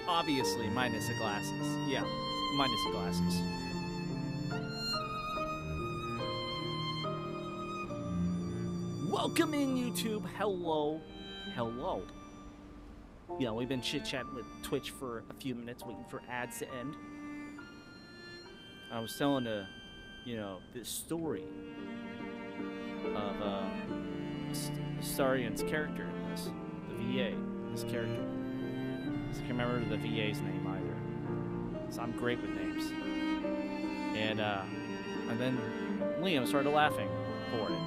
Obviously, minus the glasses. Yeah, minus the glasses. Welcome in, YouTube. Hello. Hello. Yeah, we've been chit-chatting with Twitch for a few minutes, waiting for ads to end. I was telling this story of Starian's character in this, the VA, this character. I can't remember the VA's name either, so I'm great with names. And then Liam started laughing for it.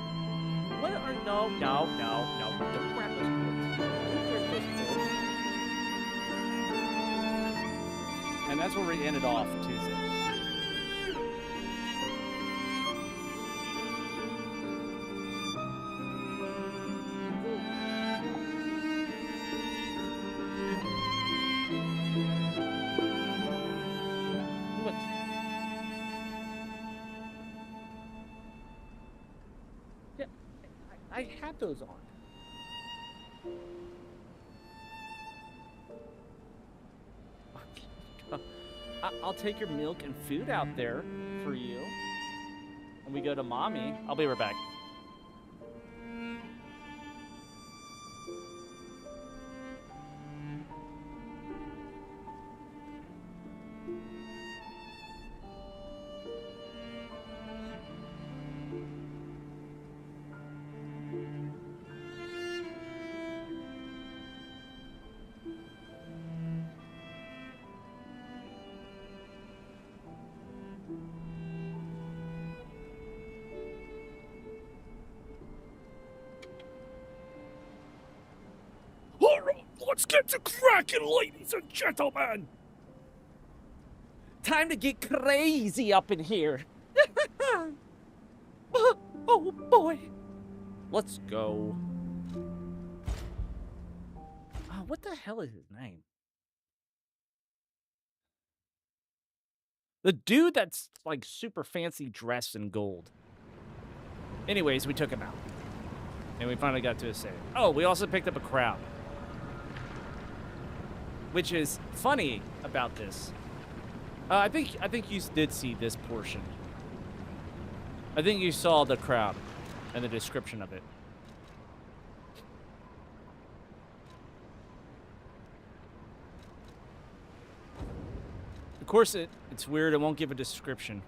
What are no, don't grab those cords. Don't grab those cords. And that's where we ended off Tuesday. I had those on. I'll take your milk and food out there for you. And we go to mommy. I'll be right back. Let's get to cracking, ladies and gentlemen! Time to get crazy up in here. Oh boy. Let's go. Oh, what the hell is his name? The dude that's like super fancy dressed in gold. Anyways, we took him out. And we finally got to a save. Oh, we also picked up a crowd. Which is funny about this. I think you did see this portion. I think you saw the crowd and the description of it. Of course, it's weird. It won't give a description.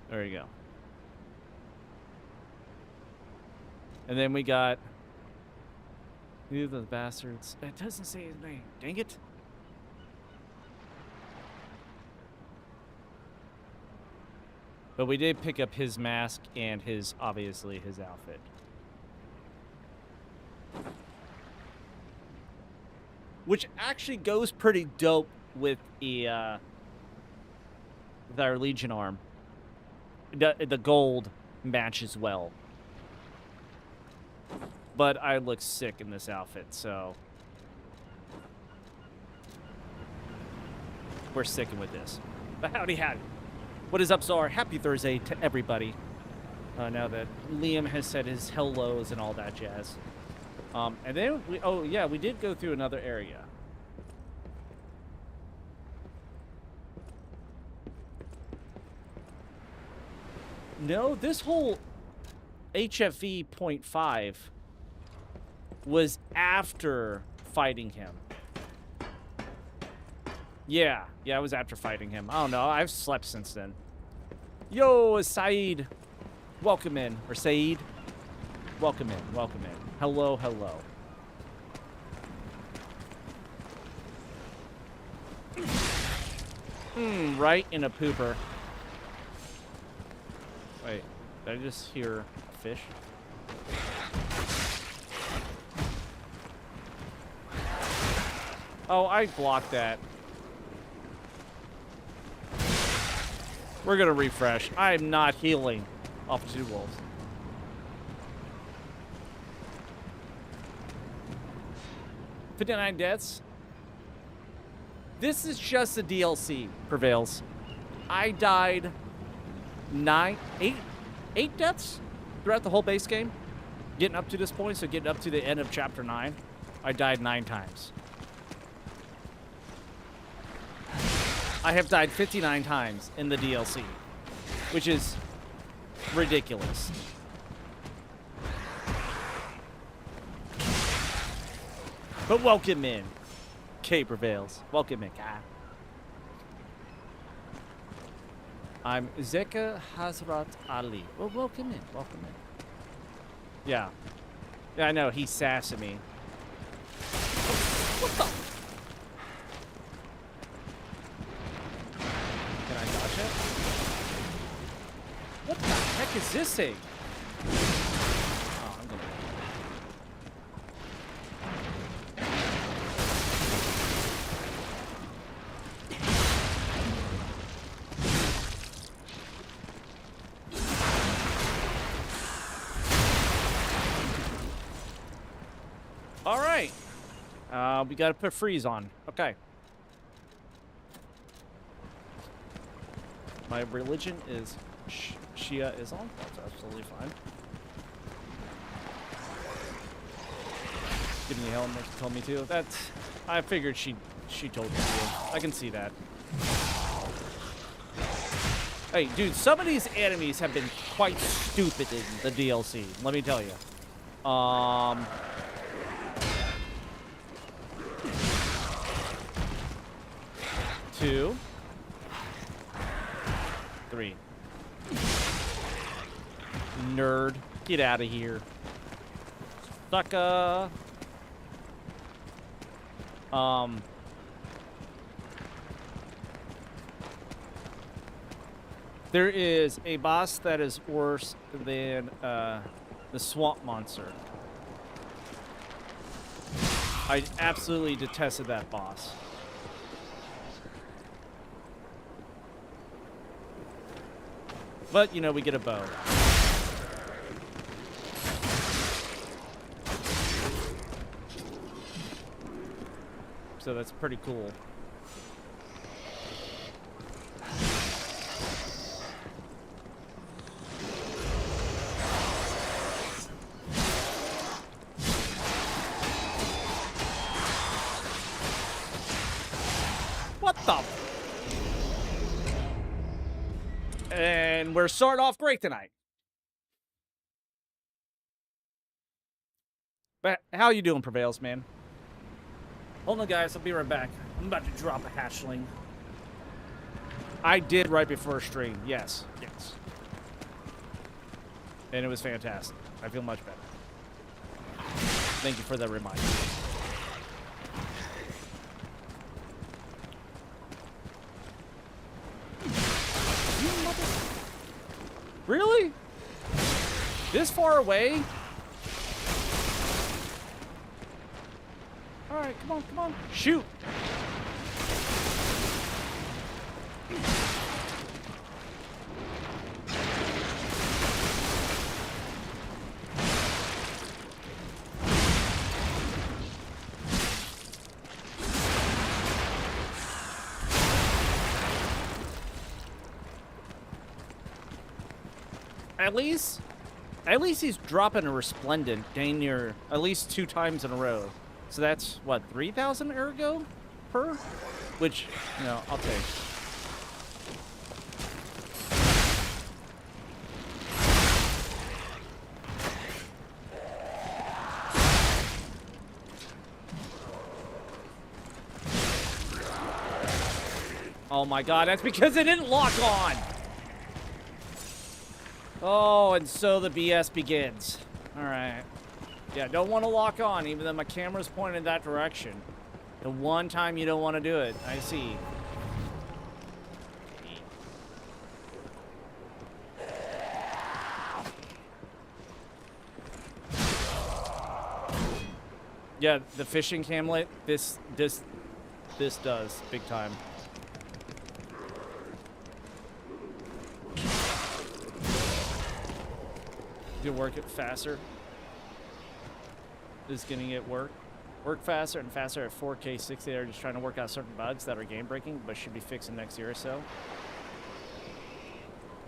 There you go. And then we got... Who the bastards? It doesn't say his name. Dang it. But we did pick up his mask and obviously his outfit. Which actually goes pretty dope with our Legion arm. The gold matches well. But I look sick in this outfit, so we're sticking with this. But howdy. What is up, Czar? Happy Thursday to everybody. Now that Liam has said his hellos and all that jazz. And then, we did go through another area. No, this whole HFE .5 was after fighting him. Yeah, it was after fighting him. I don't know, I've slept since then. Yo, Saeed. Welcome in. Or Saeed. Welcome in. Hello. Right in a pooper. Wait, did I just hear a fish? Oh, I blocked that. We're gonna refresh. I'm not healing off 2 wolves. $59 deaths. This is just the DLC, Prevails. I died 8 8 deaths throughout the whole base game. Getting up to this point, so getting up to the end of Chapter 9, I died 9 times. I have died 59 times in the DLC, which is ridiculous. But welcome in. K prevails. Welcome in, Kai. I'm Zeka Hazrat Ali. Well, welcome in. Welcome in. Yeah. Yeah, I know. He's sassing me. What the? Can I dodge it? What the heck is this thing? Oh, I'm gonna... All right. We gotta put freeze on. Okay. My religion is Shia Islam. That's absolutely fine. Give me hell, Nick told me to. That's... I figured she told me to. I can see that. Hey, dude, some of these enemies have been quite stupid in the DLC. Let me tell you. 2, 3. Nerd. Get out of here. Sucker. There is a boss that is worse than the swamp monster. I absolutely detested that boss. But, you know, we get a bow. So that's pretty cool. What the? And we're starting off great tonight. But how you doing, Prevails, man? Hold on, guys. I'll be right back. I'm about to drop a hatchling. I did right before stream. Yes. Yes. And it was fantastic. I feel much better. Thank you for that reminder. Really? This far away? Alright, come on, come on. Shoot! At least he's dropping a resplendent dang near at least 2 times in a row. So that's what, 3,000 ergo per? Which, you know, I'll take. Oh my god, that's because it didn't lock on! Oh, and so the BS begins. Alright. Yeah, don't want to lock on, even though my camera's pointed in that direction. The one time you don't want to do it. I see. Yeah, the fishing camlet, this does, big time. To work it faster. Is getting it work faster and faster at 4K 60. They're just trying to work out certain bugs that are game breaking, but should be fixed in next year or so.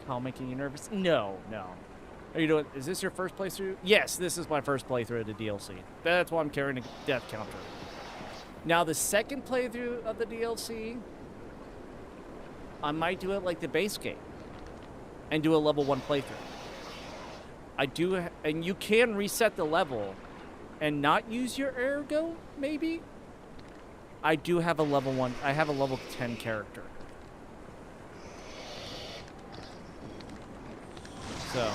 How making you nervous? No, no. Are you doing? Is this your first playthrough? Yes, this is my first playthrough of the DLC. That's why I'm carrying a death counter. Now the second playthrough of the DLC, I might do it like the base game, and do a level 1 playthrough. I do, and you can reset the level, and not use your ergo. Maybe. I do have a level 1. I have a level 10 character. So.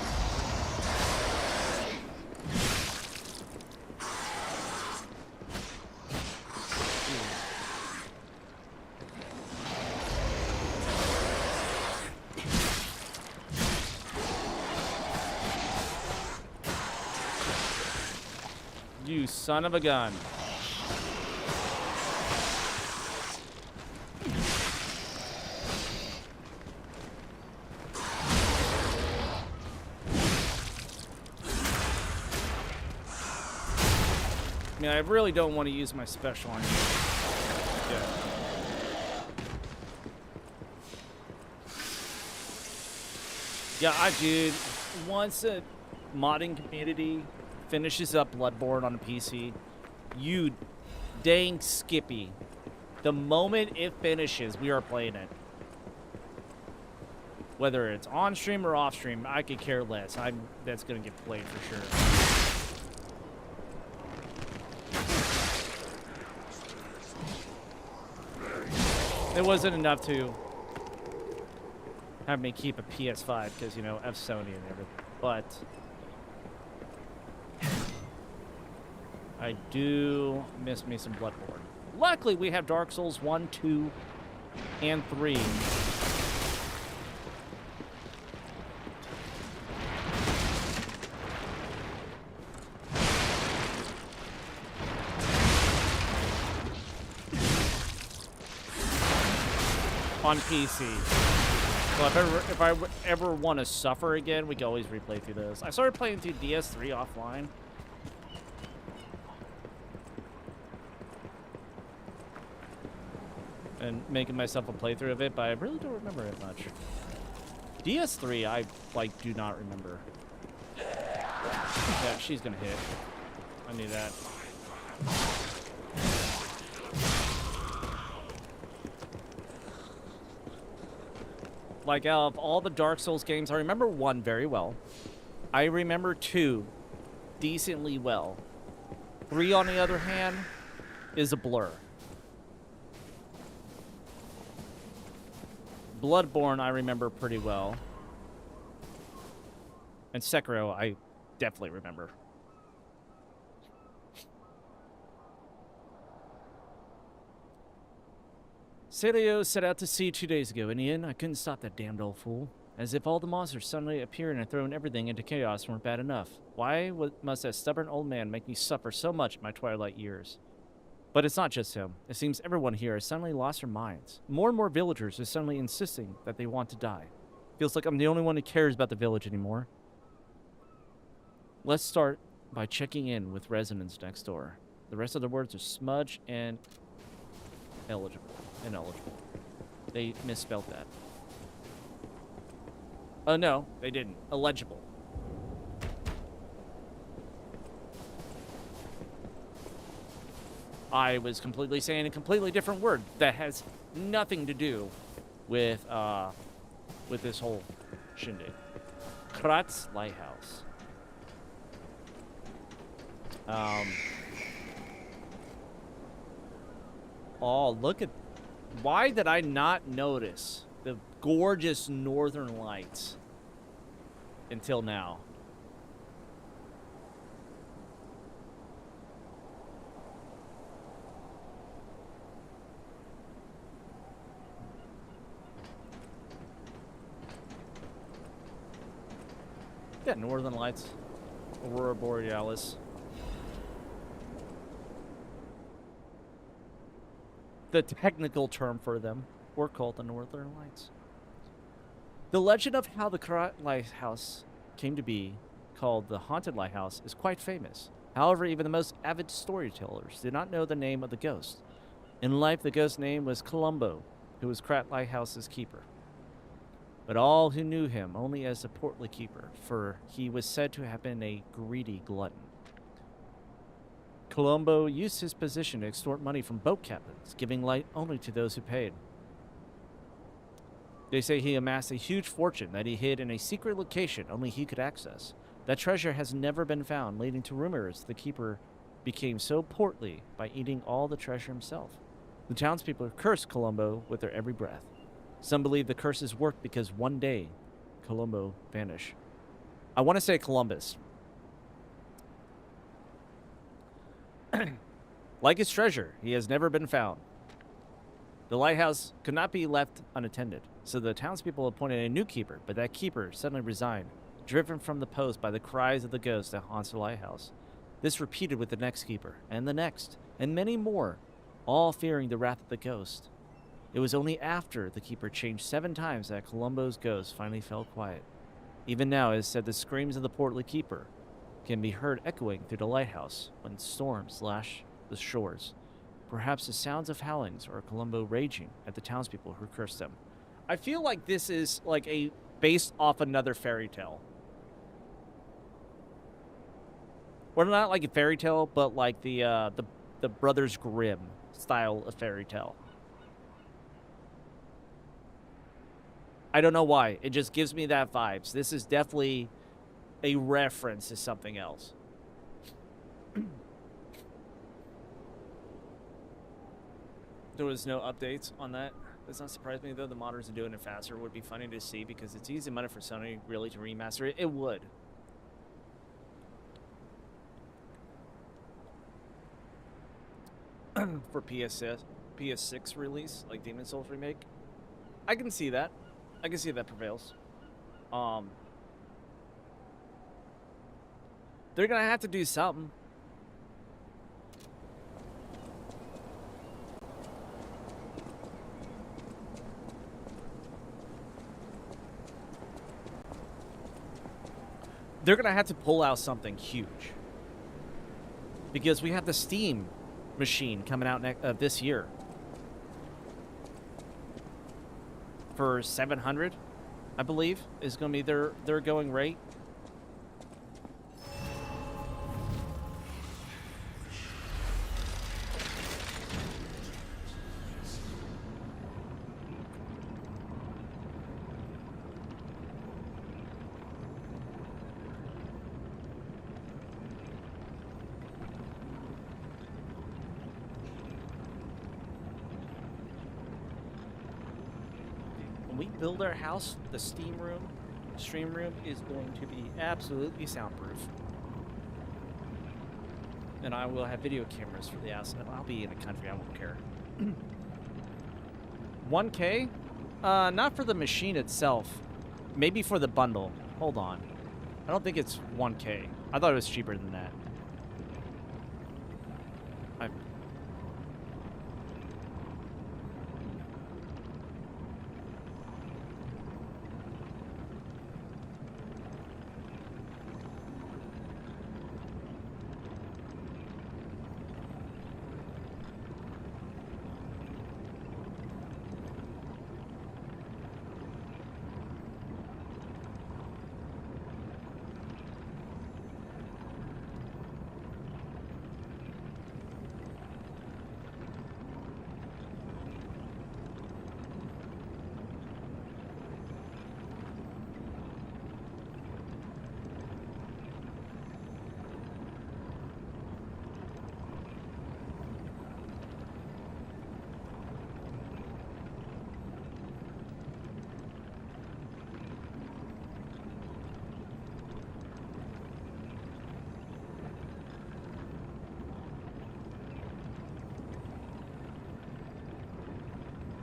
You son of a gun. I mean, I really don't want to use my special on you. Yeah. Yeah, dude, once a modding community finishes up Bloodborne on a PC, you dang Skippy. The moment it finishes, we are playing it. Whether it's on stream or off stream, I could care less. That's gonna get played for sure. It wasn't enough to have me keep a PS5 because, you know, F Sony and everything. But I do miss me some Bloodborne. Luckily, we have Dark Souls 1, 2, and 3. On PC. So if I ever want to suffer again, we can always replay through those. I started playing through DS3 offline. And making myself a playthrough of it, but I really don't remember it much. DS3, I, like, do not remember. Yeah, she's gonna hit. I knew that. Like, out of all the Dark Souls games, I remember 1 very well. I remember 2 decently well. 3, on the other hand, is a blur. Bloodborne, I remember pretty well. And Sekiro, I definitely remember. Celio set out to sea 2 days ago. In the end, I couldn't stop that damned old fool. As if all the monsters suddenly appearing and throwing everything into chaos weren't bad enough. Why must that stubborn old man make me suffer so much in my twilight years? But it's not just him. It seems everyone here has suddenly lost their minds. More and more villagers are suddenly insisting that they want to die. Feels like I'm the only one who cares about the village anymore. Let's start by checking in with residents next door. The rest of the words are smudge and ineligible. They misspelled that. Oh, no, they didn't. Illegible. I was completely saying a completely different word that has nothing to do with this whole shindig. Kratz Lighthouse. Oh, look at... Why did I not notice the gorgeous northern lights until now? Yeah, northern lights. Aurora Borealis. The technical term for them were called the Northern Lights. The legend of how the Krat Lighthouse came to be, called the Haunted Lighthouse, is quite famous. However, even the most avid storytellers did not know the name of the ghost. In life, the ghost's name was Columbo, who was Krat Lighthouse's keeper. but all who knew him only as the portly keeper, for he was said to have been a greedy glutton. Colombo used his position to extort money from boat captains, giving light only to those who paid. They say he amassed a huge fortune that he hid in a secret location only he could access. That treasure has never been found, leading to rumors the keeper became so portly by eating all the treasure himself. The townspeople cursed Colombo with their every breath. Some believe the curses worked because one day Colombo vanished. I want to say Columbus. Like his treasure, he has never been found. The lighthouse could not be left unattended, so the townspeople appointed a new keeper, but that keeper suddenly resigned, driven from the post by the cries of the ghost that haunts the lighthouse. This repeated with the next keeper, and the next, and many more, all fearing the wrath of the ghost. It was only after the keeper changed 7 times that Colombo's ghost finally fell quiet. Even now, it is said the screams of the portly keeper can be heard echoing through the lighthouse when storms lash the shores. Perhaps the sounds of howlings are Colombo raging at the townspeople who cursed them. I feel like this is like a based off another fairy tale. Well, not like a fairy tale, but like the Brothers Grimm style of fairy tale. I don't know why. It just gives me that vibes. This is definitely a reference to something else. There was no updates on that. Does not surprise me, though. The modders are doing it faster. It would be funny to see because it's easy money for Sony really to remaster it. It would. For PS6 release, like Demon's Souls remake. I can see that. I can see that prevails. They're gonna have to do something. They're gonna have to pull out something huge. Because we have the Steam machine coming out this year. For $700, I believe, is going to be their going rate. Build our house, the stream room is going to be absolutely soundproof. And I will have video cameras for the house. I'll be in the country, I won't care. 1K? Not for the machine itself. Maybe for the bundle. Hold on. I don't think it's 1K. I thought it was cheaper than that.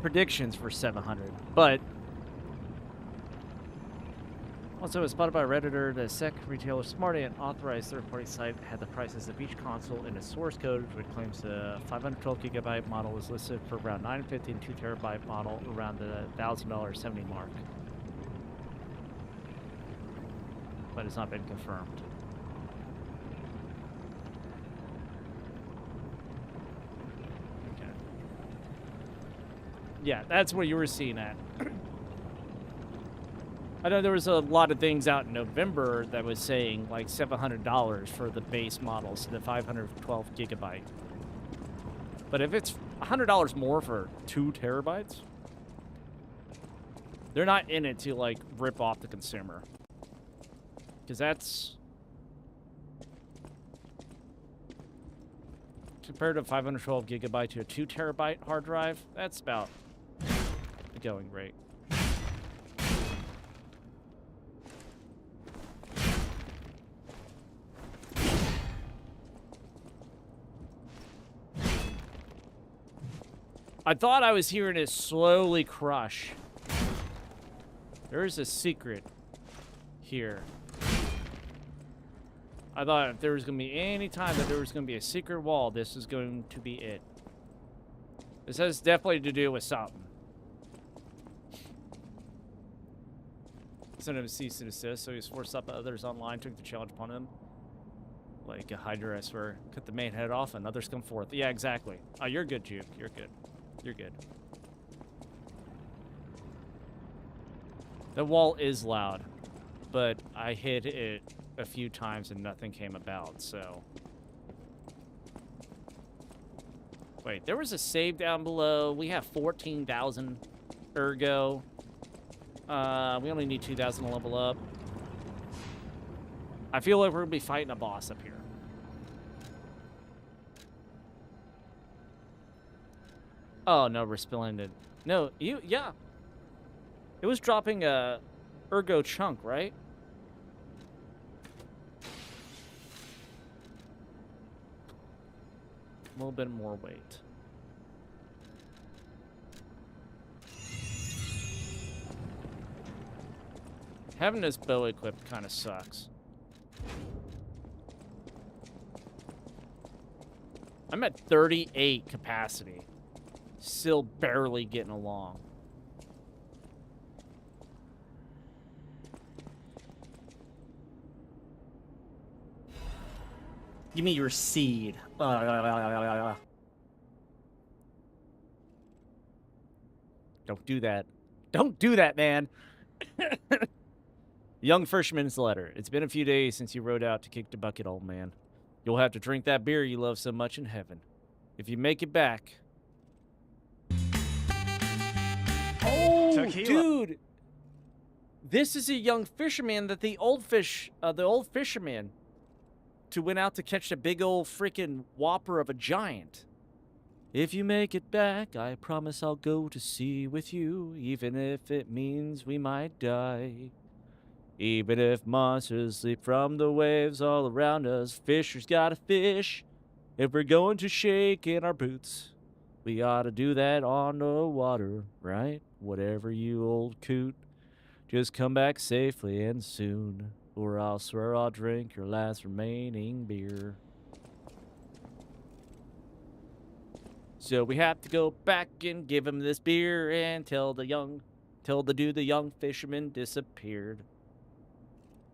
Predictions for 700, but also as spotted by Redditor, the SEC retailer Smarty, an authorized third-party site, had the prices of each console in its source code, which claims the 512GB model is listed for around $950 and 2TB model around the $1,070 mark, but it's not been confirmed. Yeah, that's what you were seeing at. I know there was a lot of things out in November that was saying like $700 for the base models, the 512 gigabyte. But if it's $100 more for 2 terabytes, they're not in it to like rip off the consumer. Because that's compared to 512 gigabyte to a 2 terabyte hard drive, that's about the going rate. I thought I was hearing it slowly crush. There is a secret here. I thought if there was going to be any time that there was going to be a secret wall, this is going to be it. This has definitely to do with something. Sent him a cease and desist, so he was forced up by others online, took the challenge upon him. Like a Hydra, I swear. Cut the main head off and others come forth. Yeah, exactly. Oh, you're good, Juke. You're good. You're good. The wall is loud, but I hit it a few times and nothing came about, so. Wait, there was a save down below. We have 14,000 ergo. We only need 2,000 to level up. I feel like we're gonna be fighting a boss up here. Oh no, we're spilling it. No, yeah. It was dropping a ergo chunk, right? A little bit more weight. Having this bow equipped kind of sucks. I'm at 38 capacity. Still barely getting along. Give me your seed. Don't do that. Don't do that, man. Young Fisherman's letter. It's been a few days since you rode out to kick the bucket, old man. You'll have to drink that beer you love so much in heaven. If you make it back. Oh, Tequila. dude. This is a young fisherman that the old fisherman went out to catch the big old freaking whopper of a giant. If you make it back, I promise I'll go to sea with you, even if it means we might die. Even if monsters leap from the waves all around us, fishers gotta fish. If we're going to shake in our boots, we ought to do that on the water, right? Whatever, you old coot. Just come back safely and soon, or I'll swear I'll drink your last remaining beer. So we have to go back and give him this beer and tell the young fisherman disappeared.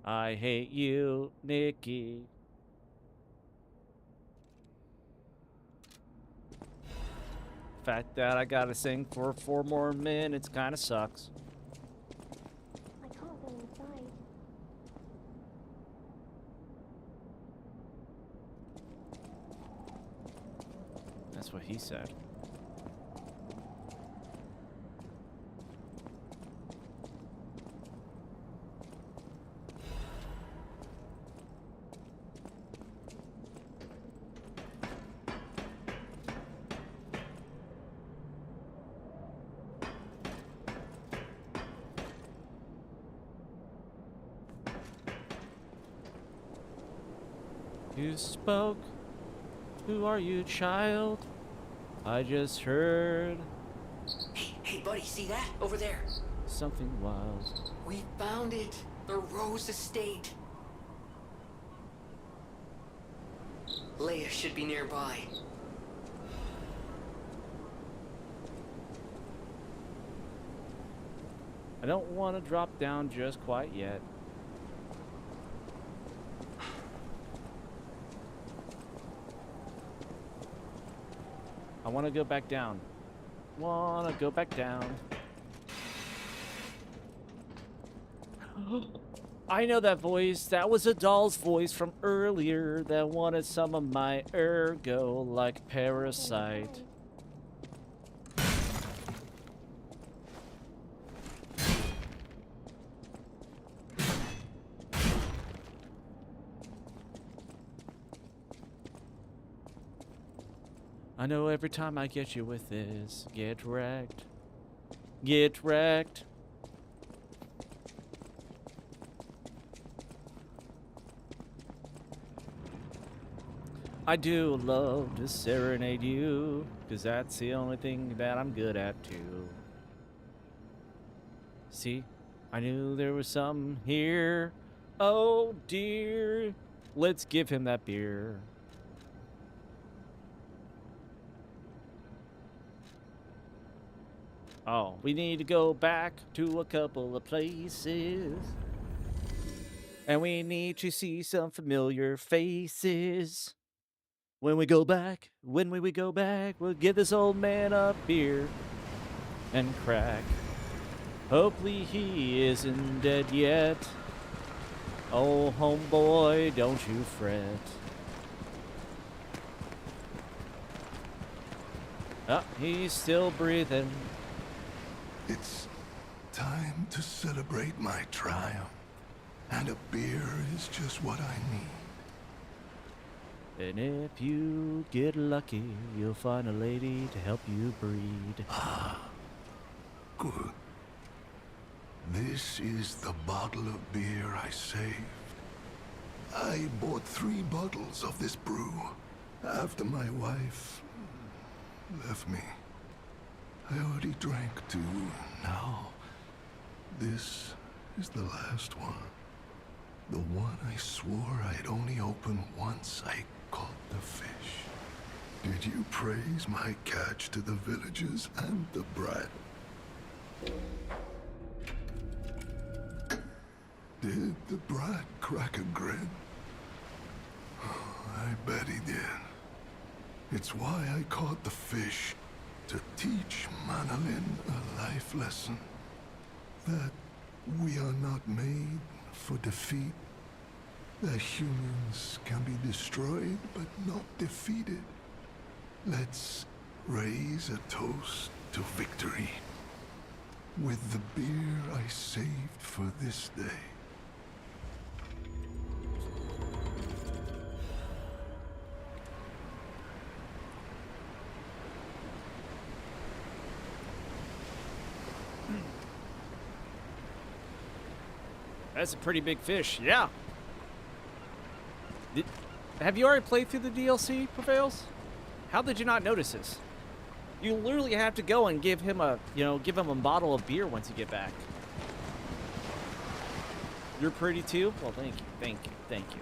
I hate you, Nikki. The fact that I gotta sing for 4 more minutes kinda sucks. I can't go inside. That's what he said. You spoke. Who are you, child? I just heard Hey, buddy, see that? Over there. something wild. We found it. The Rose Estate. Leia should be nearby. I don't want to drop down just quite yet. I want to go back down. I know that voice. That was a doll's voice from earlier that wanted some of my ergo like parasite. I know every time I get you with this, get wrecked. Get wrecked. I do love to serenade you, 'cause that's the only thing that I'm good at too. See, I knew there was something here. Oh dear, let's give him that beer. Oh, we need to go back to a couple of places. And we need to see some familiar faces. When we go back, we'll give this old man a beer and crack. Hopefully he isn't dead yet. Oh, homeboy, don't you fret. Oh, he's still breathing. It's time to celebrate my triumph, and a beer is just what I need. And if you get lucky, you'll find a lady to help you breed. Good. This is the bottle of beer I saved. I bought 3 bottles of this brew after my wife left me. I already drank 2. Now, this is the last one. The one I swore I'd only open once I caught the fish. Did you praise my catch to the villagers and the brat? Did the brat crack a grin? I bet he did. It's why I caught the fish, to teach Manolin a life lesson. That we are not made for defeat. That humans can be destroyed but not defeated. Let's raise a toast to victory with the beer I saved for this day. That's a pretty big fish, yeah. Have you already played through the DLC, Prevails? How did you not notice this? You literally have to go and give him a, give him a bottle of beer once you get back. You're pretty too? Well, thank you, thank you, thank you.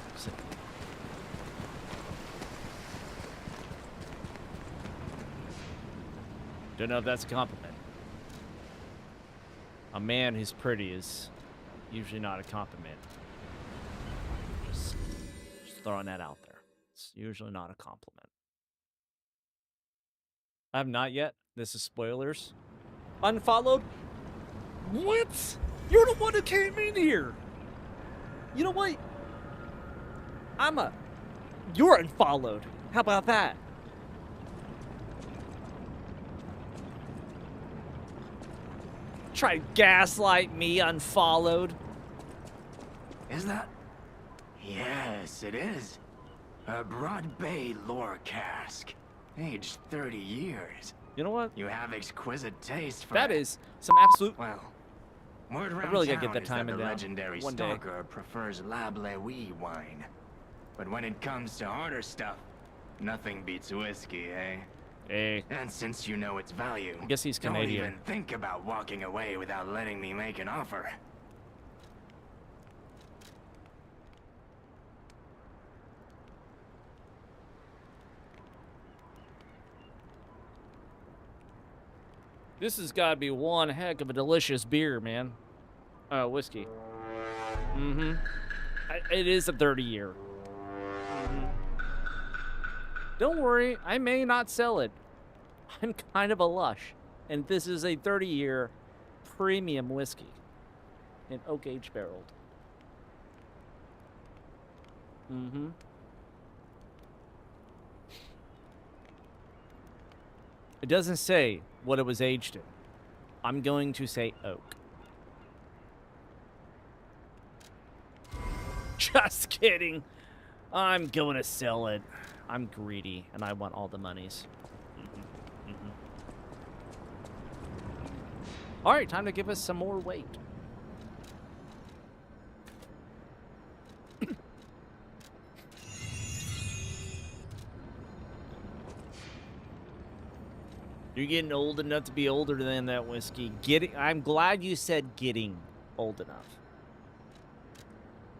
Don't know if that's a compliment. A man who's pretty is usually not a compliment. Just throwing that out there. It's usually not a compliment. I have not yet. This is spoilers. Unfollowed? What? You're the one who came in here. You know what? You're unfollowed. How about that? Try to gaslight me, unfollowed. Is that? Yes, it is. A Broad Bay lore cask. Aged 30 years. You know what? You have exquisite taste for That it. is some absolute... Well, word around really gotta town get that is timing the down. legendary One day. stalker prefers Lab Lewy wine. But when it comes to harder stuff, nothing beats whiskey, eh? Hey, And since you know its value, I guess he's don't Canadian. even think about walking away without letting me make an offer. this has got to be one heck of a delicious beer, man. Whiskey. Mm-hmm. It is a 30-year. Mm-hmm. Don't worry, I may not sell it. I'm kind of a lush, and this is a 30-year premium whiskey. and oak age barreled. Mm-hmm. It doesn't say what it was aged in. I'm going to say oak. Just kidding. I'm going to sell it. I'm greedy, and I want all the monies. All right, time to give us some more weight. You're getting old enough to be older than that whiskey. I'm glad you said getting old enough.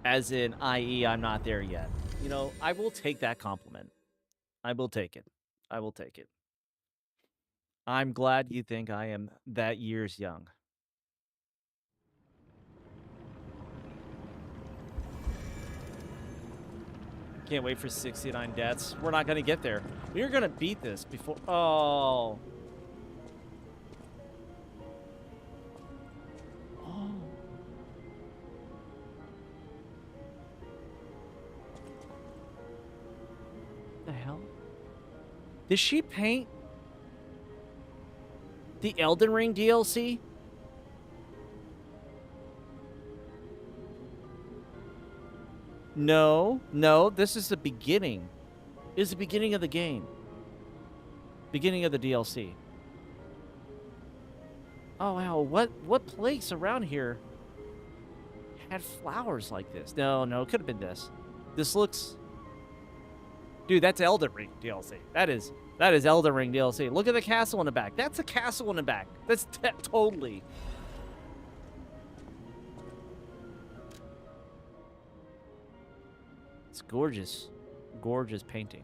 As in, i.e., I'm not there yet. You know, I will take that compliment. I will take it. I will take it. I'm glad you think I am that years young. Can't wait for 69 deaths. We're not going to get there. We're going to beat this before... Oh. Oh. The hell? Did she paint the Elden Ring DLC? No, this is the beginning. It's the beginning of the game. Beginning of the DLC. Oh, wow. What place around here had flowers like this? No, it could have been this. This looks... Dude, that's Elden Ring DLC. That is Elden Ring DLC. Look at the castle in the back. That's a castle in the back. That's totally... It's gorgeous. Gorgeous painting.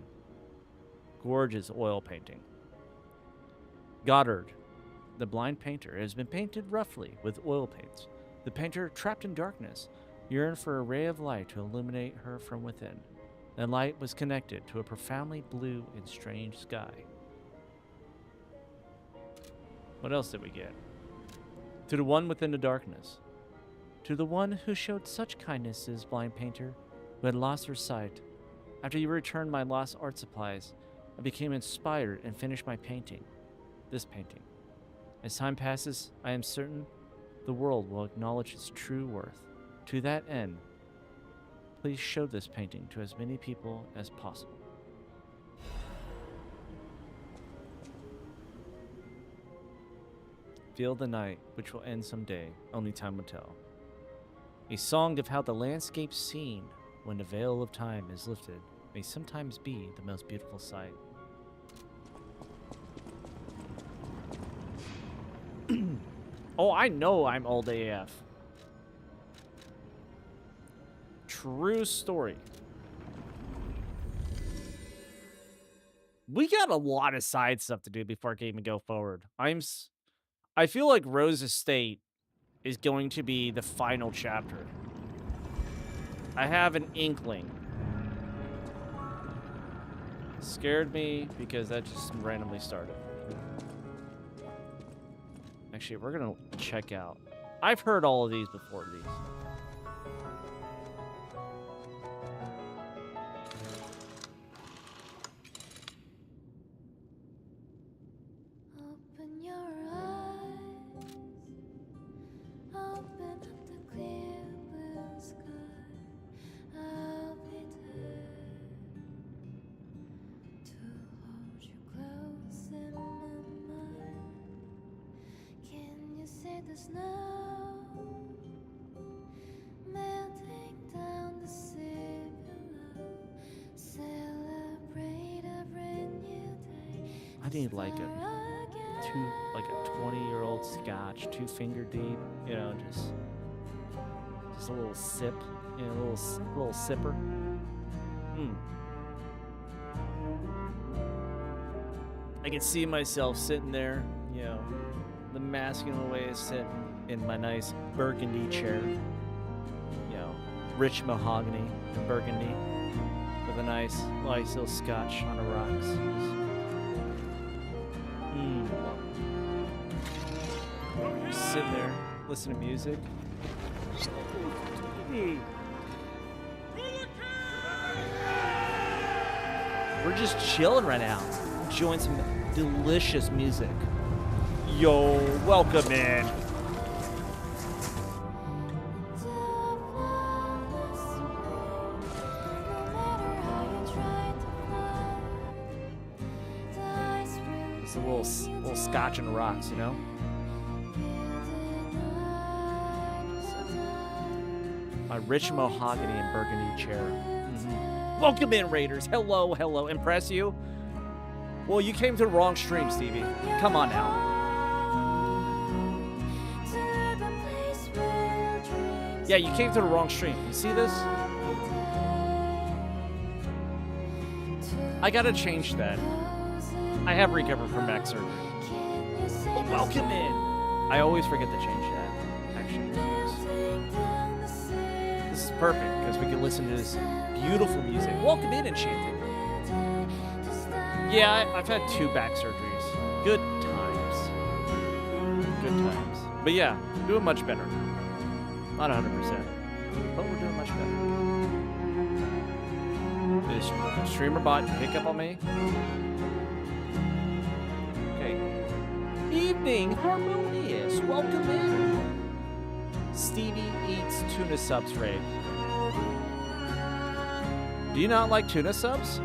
Gorgeous oil painting. Goddard, the blind painter, has been painted roughly with oil paints. The painter, trapped in darkness, yearned for a ray of light to illuminate her from within. The light was connected to a profoundly blue and strange sky. What else did we get? To the one within the darkness. To the one who showed such kindness as blind painter, who had lost her sight. After you returned my lost art supplies, I became inspired and finished my painting. This painting. As time passes, I am certain the world will acknowledge its true worth. To that end, please show this painting to as many people as possible. Feel the night, which will end someday, only time will tell. A song of how the landscape seen when the veil of time is lifted may sometimes be the most beautiful sight. Oh, I know I'm old AF. True story. We got a lot of side stuff to do before we can go forward. I feel like Rose Estate is going to be the final chapter. I have an inkling. Scared me because that just randomly started. Actually, we're gonna check out. I've heard all of these before these. Open your eyes, open up the clear blue sky. I'll be there to hold you close in my mind. Can you see the snow melting down the sea below? Celebrate a brand new day. I need like a 20-year-old scotch, 2 finger deep, you know, just a little sip, you know, a little sipper. I can see myself sitting there, you know, the masculine way is sitting in my nice burgundy chair, you know, rich mahogany and burgundy with a nice little scotch on the rocks. Just sitting there, listen to music. me. We're just chilling right now, enjoying some delicious music. Yo, welcome in. It's a little scotch and rocks, you know? My rich mahogany and burgundy chair. Welcome in, Raiders. Hello, hello. Impress you? Well, you came to the wrong stream, Stevie. Come on now. Yeah, you came to the wrong stream. You see this? I gotta change that. I have recovered from back surgery. Well, welcome in. I always forget to change that, actually. This is perfect, because we can listen to this beautiful music. Welcome in, Enchanted. Yeah, I've had 2 back surgeries. Good times. Good times. But yeah, doing much better. Not 100%, but we're doing much better. Did the streamer bot pick up on me? Okay. Evening Harmonious. Welcome in. Stevie eats tuna subs raid. Do you not like tuna subs?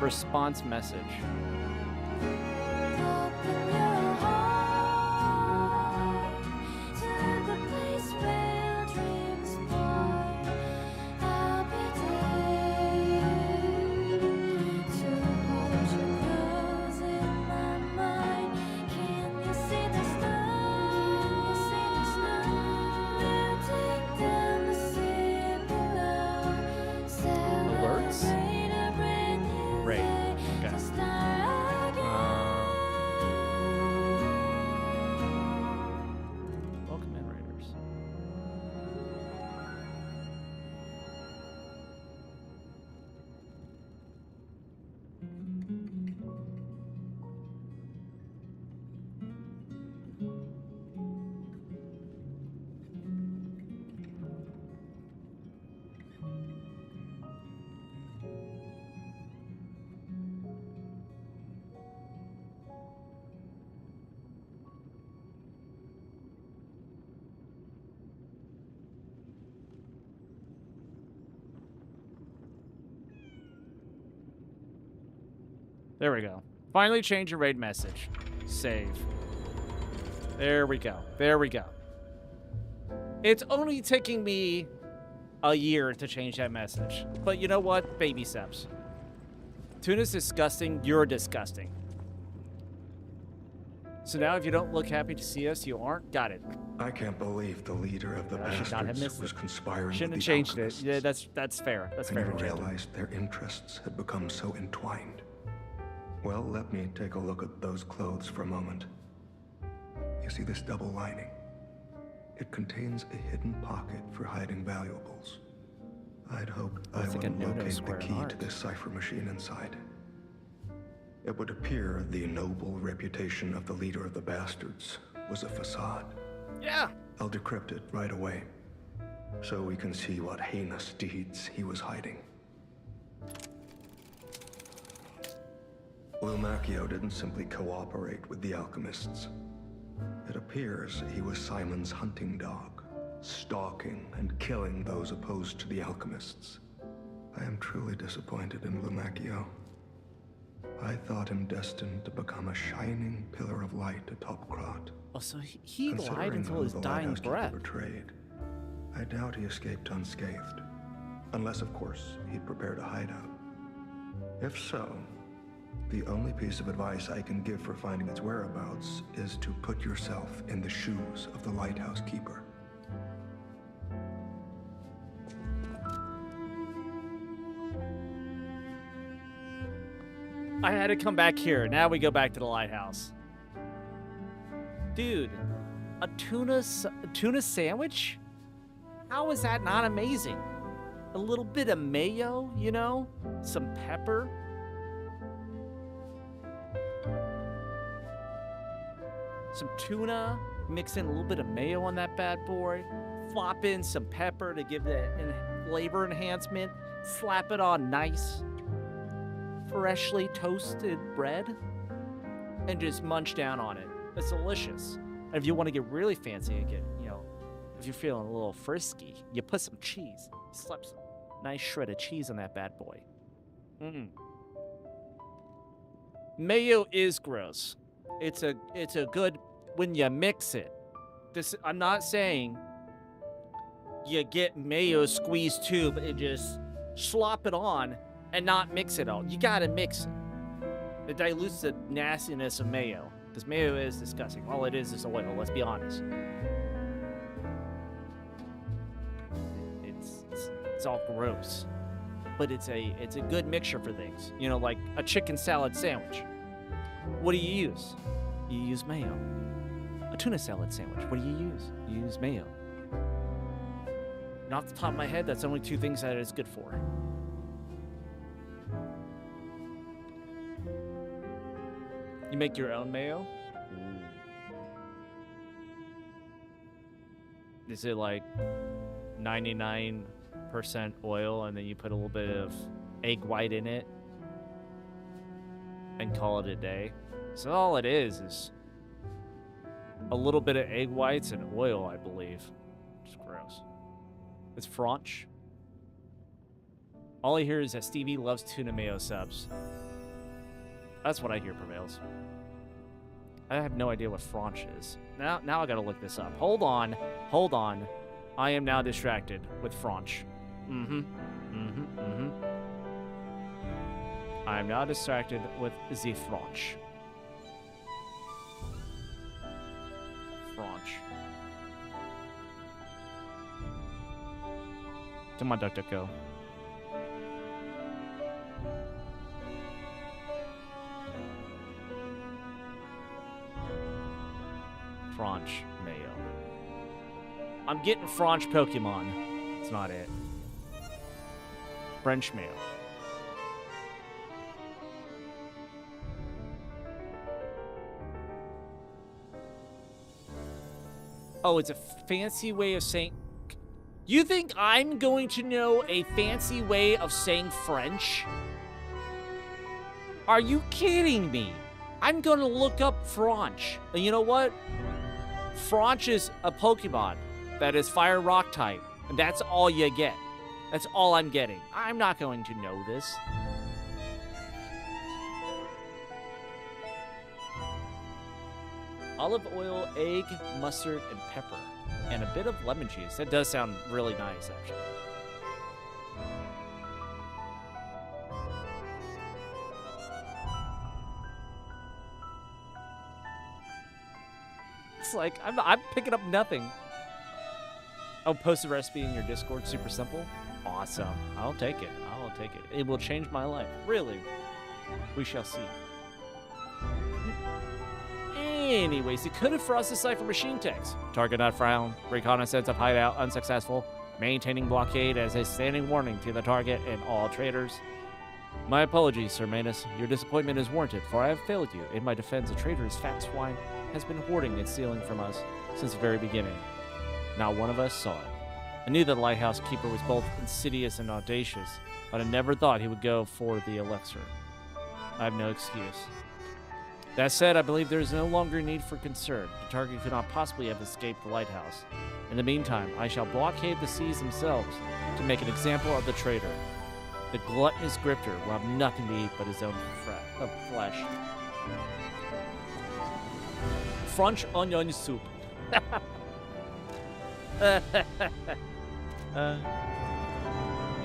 Response message. There we go. Finally change your raid message. Save. There we go. There we go. It's only taking me a year to change that message. But you know what? Baby steps. Tuna's disgusting. You're disgusting. So now if you don't look happy to see us, you aren't? Got it. I can't believe the leader of the I should not have bastards missed was it. conspiring Shouldn't have with the changed it. alchemists. Yeah, that's fair. That's I fair. never Enchanted. realized their interests had become so entwined. Well, let me take a look at those clothes for a moment. You see this double lining? It contains a hidden pocket for hiding valuables. I'd hoped I Looks like a would Nono locate the square in key to art. this cipher machine inside. It would appear the noble reputation of the leader of the bastards was a facade. Yeah. I'll decrypt it right away, so we can see what heinous deeds he was hiding. Lumacchio didn't simply cooperate with the alchemists. It appears he was Simon's hunting dog, stalking and killing those opposed to the alchemists. I am truly disappointed in Lumacchio. I thought him destined to become a shining pillar of light atop Krat. Oh, so he lied Considering until who his the dying lighthouse keeper breath. betrayed, I doubt he escaped unscathed. Unless, of course, he'd prepared a hideout. If so, the only piece of advice I can give for finding its whereabouts is to put yourself in the shoes of the lighthouse keeper. I had to come back here. Now we go back to the lighthouse. Dude, a tuna sandwich? How is that not amazing? A little bit of mayo, you know? Some pepper. Some tuna, mix in a little bit of mayo on that bad boy, flop in some pepper to give it flavor enhancement, slap it on nice, freshly toasted bread, and just munch down on it. It's delicious. And if you want to get really fancy and get, if you're feeling a little frisky, you put some cheese, slap some nice shredded cheese on that bad boy. Mayo is gross. It's a good when you mix it. I'm not saying you get mayo squeeze tube and just slop it on and not mix it all. You gotta mix it. It dilutes the nastiness of mayo, because mayo is disgusting. All it is oil, let's be honest. It's all gross. But it's a good mixture for things. Like a chicken salad sandwich. What do you use? You use mayo. A tuna salad sandwich. What do you use? You use mayo. And off the top of my head, that's only two things that it's good for. You make your own mayo? Is it like 99% oil and then you put a little bit of egg white in it and call it a day? So all it is a little bit of egg whites and oil, I believe. It's gross. It's French. All I hear is that Stevie loves tuna mayo subs. That's what I hear prevails. I have no idea what French is. Now I gotta look this up. Hold on. I am now distracted with French. I am now distracted with the French. Come on, DuckDuckGo. French mayo. I'm getting French Pokemon. It's not it. French mayo. Oh, it's a fancy way of saying... You think I'm going to know a fancy way of saying French? Are you kidding me? I'm going to look up French. And you know what? French is a Pokemon that is Fire Rock type. And that's all you get. That's all I'm getting. I'm not going to know this. Olive oil, egg, mustard, and pepper. And a bit of lemon juice. That does sound really nice, actually. It's like, I'm picking up nothing. Oh, post a recipe in your Discord. Super simple. Awesome. I'll take it. It will change my life. Really. We shall see. Anyways, it could have frosted cipher machine text. Target not found. Reconnaissance of hideout unsuccessful. Maintaining blockade as a standing warning to the target and all traders. My apologies, Sir Manus. Your disappointment is warranted, for I have failed you. In my defense, a traitor's fat swine has been hoarding and stealing from us since the very beginning. Not one of us saw it. I knew the lighthouse keeper was both insidious and audacious, but I never thought he would go for the elixir. I have no excuse. That said, I believe there is no longer need for concern. The target could not possibly have escaped the lighthouse. In the meantime, I shall blockade the seas themselves to make an example of the traitor. The gluttonous grifter will have nothing to eat but his own flesh. French onion soup.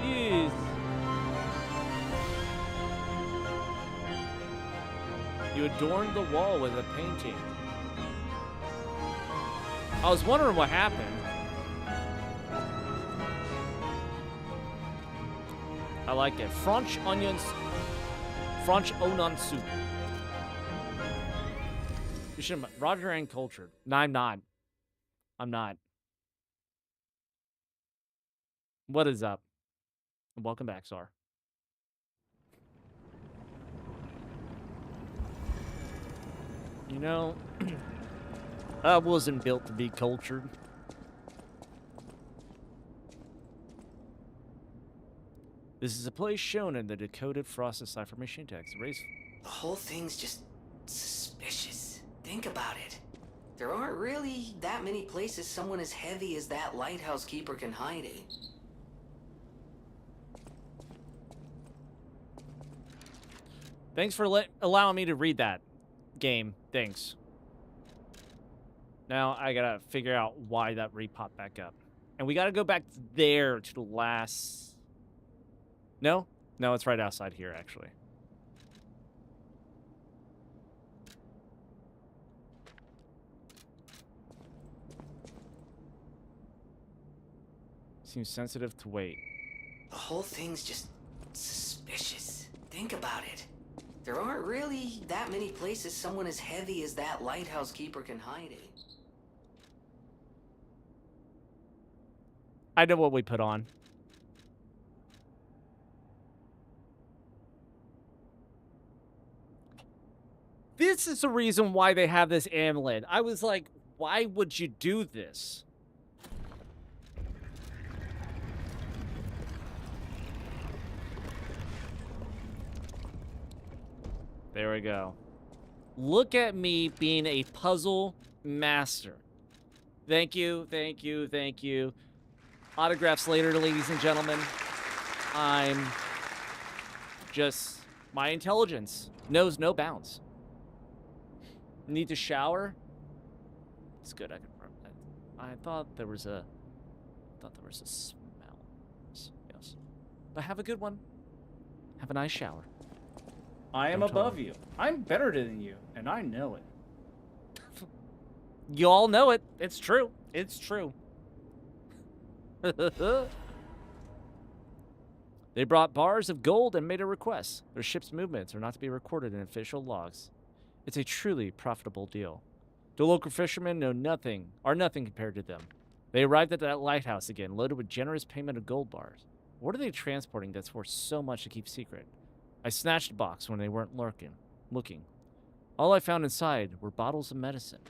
Yes. You adorned the wall with a painting. I was wondering what happened. I like it. French onion soup. You should. Roger and cultured. No, I'm not. I'm not. What is up? Welcome back, Sar. You know, I wasn't built to be cultured. This is a place shown in the decoded Frost Decipher machine text. Raise. The whole thing's just suspicious. Think about it. There aren't really that many places someone as heavy as that lighthouse keeper can hide in. Thanks for allowing me to read that game. Thanks. Now I gotta figure out why that re-popped back up. And we gotta go back there to the last... No? No, it's right outside here, actually. Seems sensitive to wait. The whole thing's just suspicious. Think about it. There aren't really that many places someone as heavy as that lighthouse keeper can hide in. I know what we put on. This is the reason why they have this amulet. I was like, why would you do this? There we go. Look at me being a puzzle master. Thank you, thank you, thank you. Autographs later, ladies and gentlemen. I'm just... My intelligence knows no bounds. Need to shower? It's good. I thought there was a... smell. Yes. But have a good one. Have a nice shower. I am Don't tell above me. you. I'm better than you, and I know it. You all know it. It's true. It's true. They brought bars of gold and made a request. Their ship's movements are not to be recorded in official logs. It's a truly profitable deal. The local fishermen know nothing, are nothing compared to them. They arrived at that lighthouse again, loaded with generous payment of gold bars. What are they transporting that's worth so much to keep secret? I snatched a box when they weren't looking. All I found inside were bottles of medicine.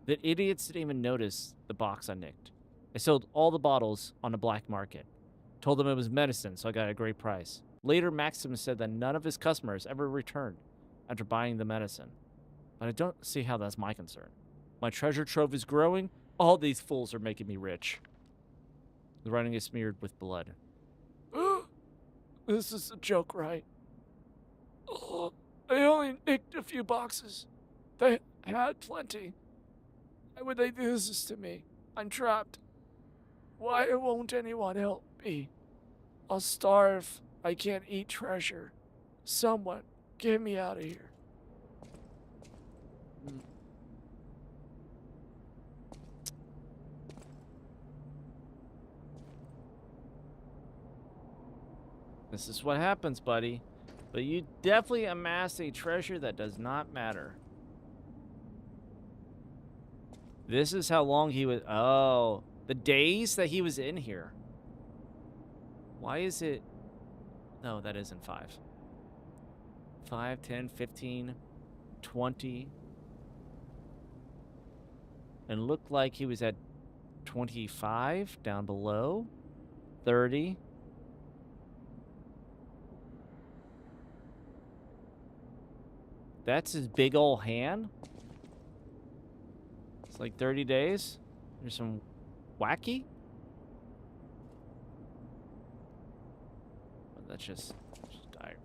The idiots didn't even notice the box I nicked. I sold all the bottles on the black market. Told them it was medicine, so I got a great price. Later, Maxim said that none of his customers ever returned after buying the medicine. But I don't see how that's my concern. My treasure trove is growing. All these fools are making me rich. The writing is smeared with blood. This is a joke, right? I only nicked a few boxes. They had plenty. Why would they do this to me? I'm trapped. Why won't anyone help me? I'll starve. I can't eat treasure. Someone, get me out of here. This is what happens, buddy. But you definitely amassed a treasure that does not matter. This is how long he was... Oh, the days that he was in here. Why is it... No, that isn't 5. 5, 10, 15, 20. And looked like he was at 25 down below. 30. That's his big old hand? It's like 30 days? There's some wacky? But that's just diagram.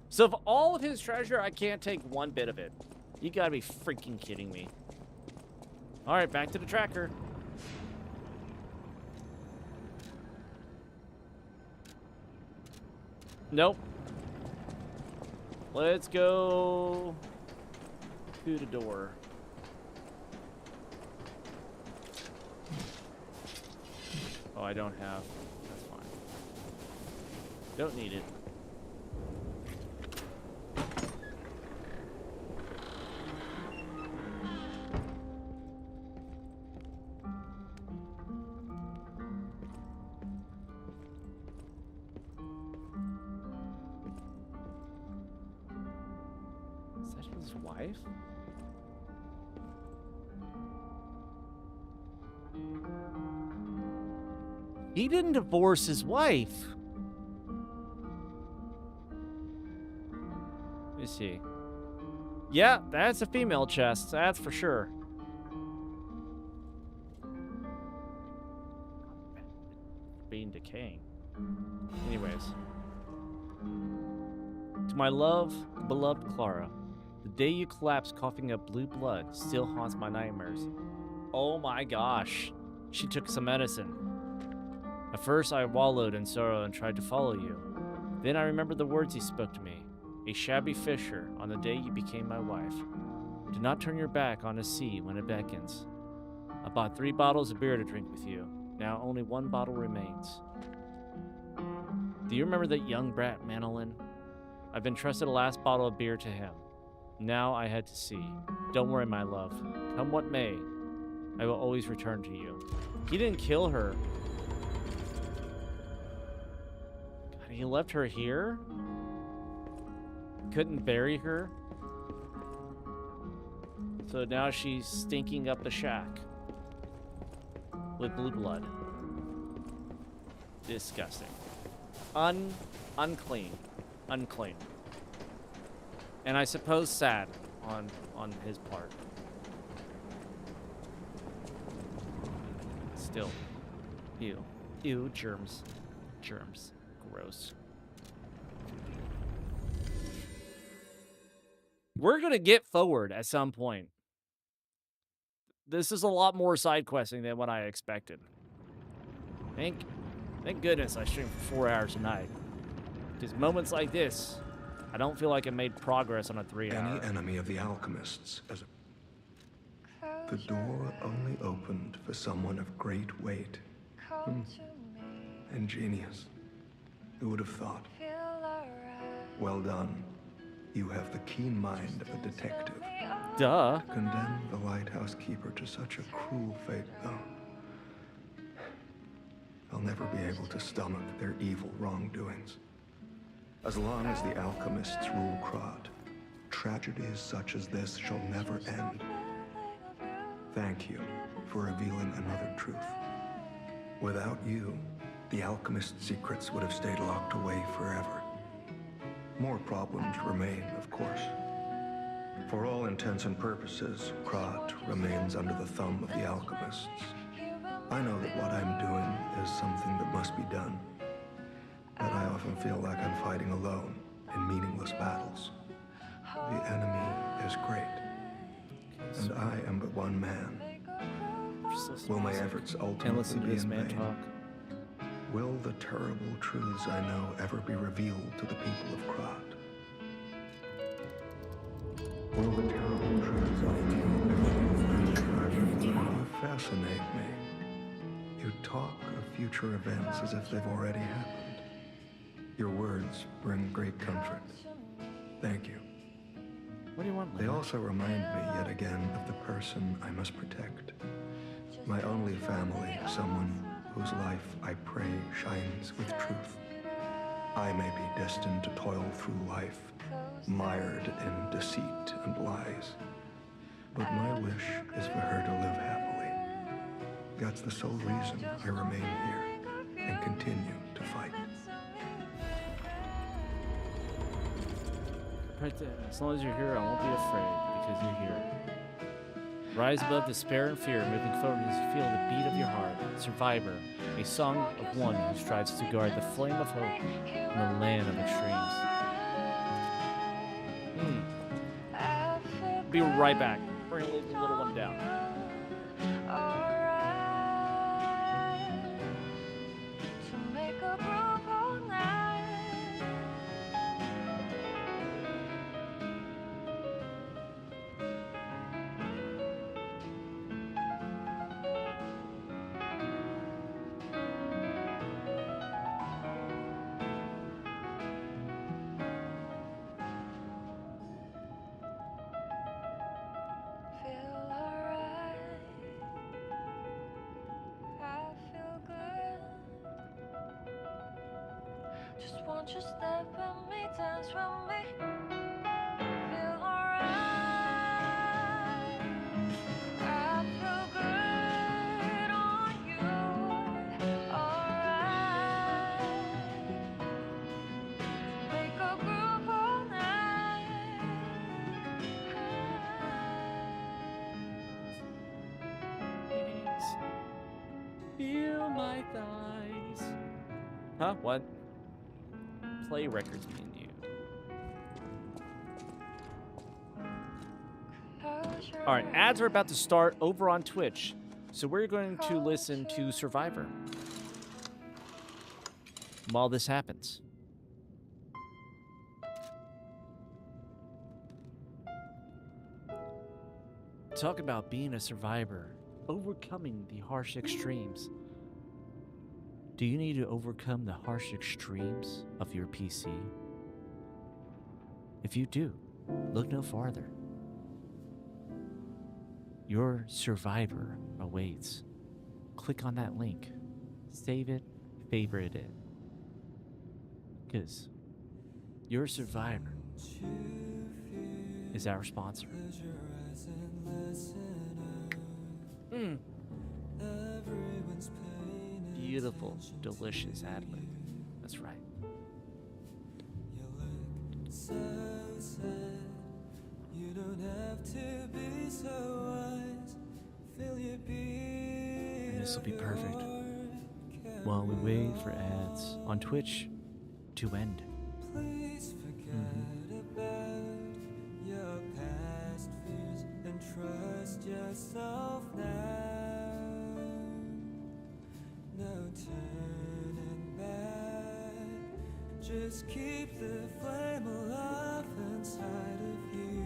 So of all of his treasure, I can't take one bit of it. You gotta be freaking kidding me. Alright, back to the tracker. Nope. Let's go to the door. Oh, I don't have. That's fine. Don't need it. His wife? He didn't divorce his wife. Let me see. Yeah, that's a female chest. That's for sure. Being decaying. Anyways. To my beloved Clara, the day you collapsed coughing up blue blood still haunts my nightmares. Oh my gosh. She took some medicine. At first I wallowed in sorrow and tried to follow you. Then I remembered the words you spoke to me. A shabby fisher on the day you became my wife. Do not turn your back on the sea when it beckons. I bought 3 bottles of beer to drink with you. Now only 1 bottle remains. Do you remember that young brat Manolin? I've entrusted a last bottle of beer to him. Now I head to sea. Don't worry, my love. Come what may, I will always return to you. He didn't kill her. God, he left her here? Couldn't bury her? So now she's stinking up the shack. With blue blood. Disgusting. Unclean. Unclean. And I suppose sad on his part. Still. Ew. Ew, germs. Germs. Gross. We're gonna get forward at some point. This is a lot more side questing than what I expected. Thank goodness I stream for 4 hours a night. Because moments like this, I don't feel like I made progress on a 3-hour. Any enemy of the alchemists as a... The door only opened for someone of great weight. Ingenious. Who would have thought? Well done. You have the keen mind of a detective. Duh. To condemn the lighthouse keeper to such a cruel fate, though. I'll never be able to stomach their evil wrongdoings. As long as the alchemists rule Krat, tragedies such as this shall never end. Thank you for revealing another truth. Without you, the alchemist's secrets would have stayed locked away forever. More problems remain, of course. For all intents and purposes, Krat remains under the thumb of the alchemists. I know that what I'm doing is something that must be done. But I often feel like I'm fighting alone in meaningless battles. The enemy is great, and I am but one man. Will my efforts Can't ultimately listen to be this in man vain? talk. Will the terrible truths I know ever be revealed to the people of Krat? Will the terrible truths I know ever be revealed? You fascinate me. You talk of future events as if they've already happened. Your words bring great comfort. Thank you. What do you want, They Lena? also remind me yet again of the person I must protect. My only family, someone whose life I pray shines with truth. I may be destined to toil through life, mired in deceit and lies. But my wish is for her to live happily. That's the sole reason I remain here and continue to fight. Right there. As long as you're here, I won't be afraid, because you're here. Rise above despair and fear, moving forward as you feel the beat of your heart. Survivor, a song of one who strives to guard the flame of hope in the land of extremes. Be right back. Bring the little one down. Just won't you step with me, dance with me, feel alright. my thighs. Huh? What? Play records menu. All right, ads are about to start over on Twitch, so we're going to listen to Survivor while this happens. Talk about being a survivor, overcoming the harsh extremes. Do you need to overcome the harsh extremes of your PC? If you do, look no farther. Your survivor awaits. Click on that link. Save it, favorite it. Because your survivor is our sponsor. Beautiful, delicious ad-lib. That's right. You don't have to be so wise. Feel your beat. And this will be perfect while we wait for ads on Twitch to end. Please forget about your past fears and trust yourself now. No turning back. Just keep the flame alive inside of you.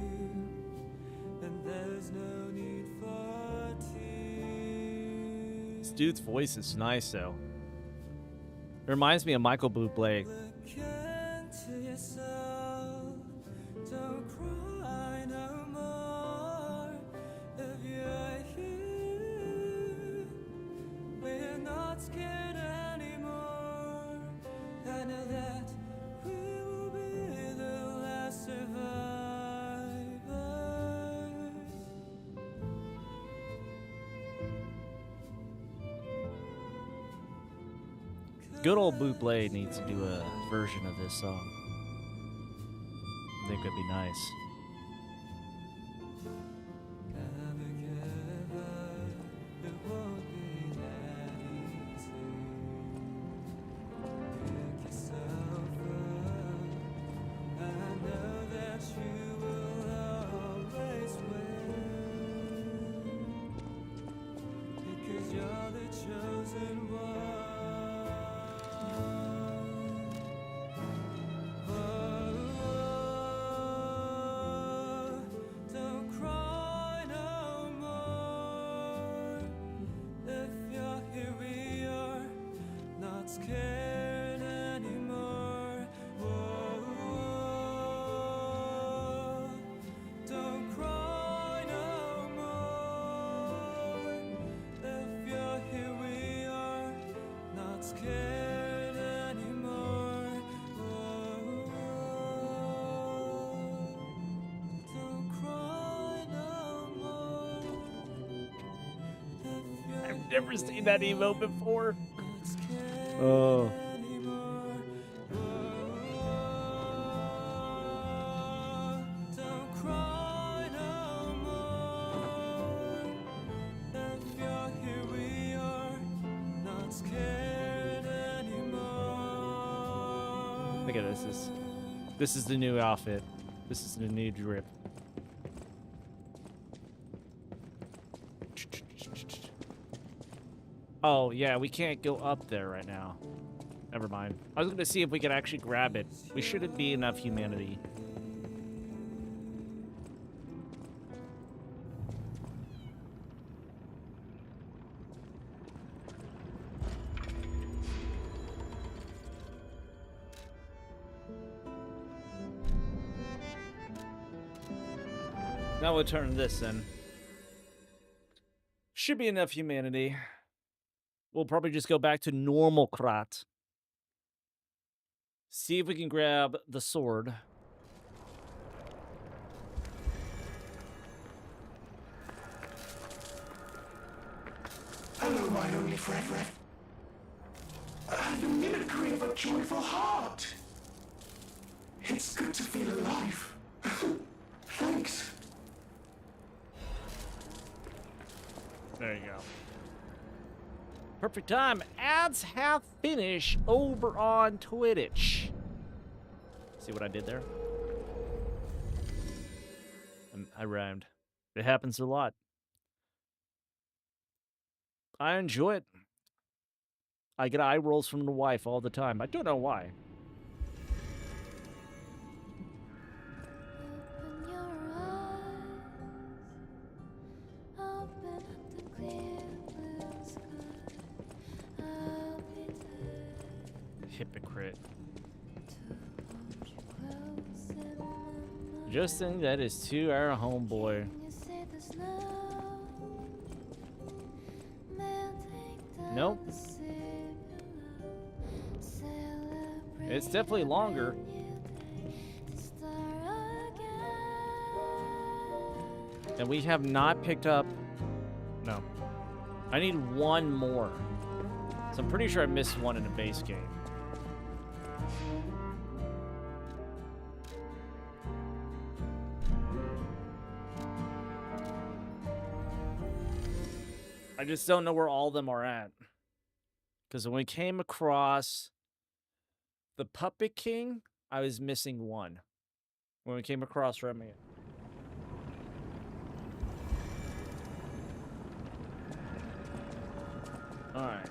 And there's no need for tears. This dude's voice is nice, though. It reminds me of Michael Bublé. Look into yourself. Don't cry no more. If you're here, we're not scared anymore. I know that we will be the last survivors. Good old Bublé needs to do a version of this song. I think it'd be nice. Never give up. It won't be that easy. Pick yourself up. I know that you will always win. Because you're the chosen one. Don't cry no more. If you're here, we are not scared anymore. Don't cry no more. If you're here, we are not scared anymore. Don't cry no more. If you're I've never seen that emote before. not scared Oh. anymore. Don't cry no more. If you're here, we are not scared anymore. Look at this. This is the new outfit. This is the new drip. Oh, yeah, we can't go up there right now. Never mind. I was going to see if we could actually grab it. We shouldn't be enough humanity. Now we'll turn this in. Should be enough humanity. We'll probably just go back to normal Krat. See if we can grab the sword. Hello, my only friend. The mimicry of a joyful heart. It's good to feel alive. Thanks. There you go. Perfect time. Ads have finished over on Twitch. See what I did there? I rhymed. It happens a lot. I enjoy it. I get eye rolls from the wife all the time. I don't know why. Open your eyes, open up the clear blue sky. I'll be there Hypocrite. to hold you close in my mind. Just think that is to our homeboy. Can you say the snow melting down Nope. the sea below? Celebrate It's definitely longer. a new day to start again. And we have not picked up... No. I need one more. So I'm pretty sure I missed one in the base game. I just don't know where all of them are at. Because when we came across the Puppet King, I was missing one. When we came across Remy. Alright.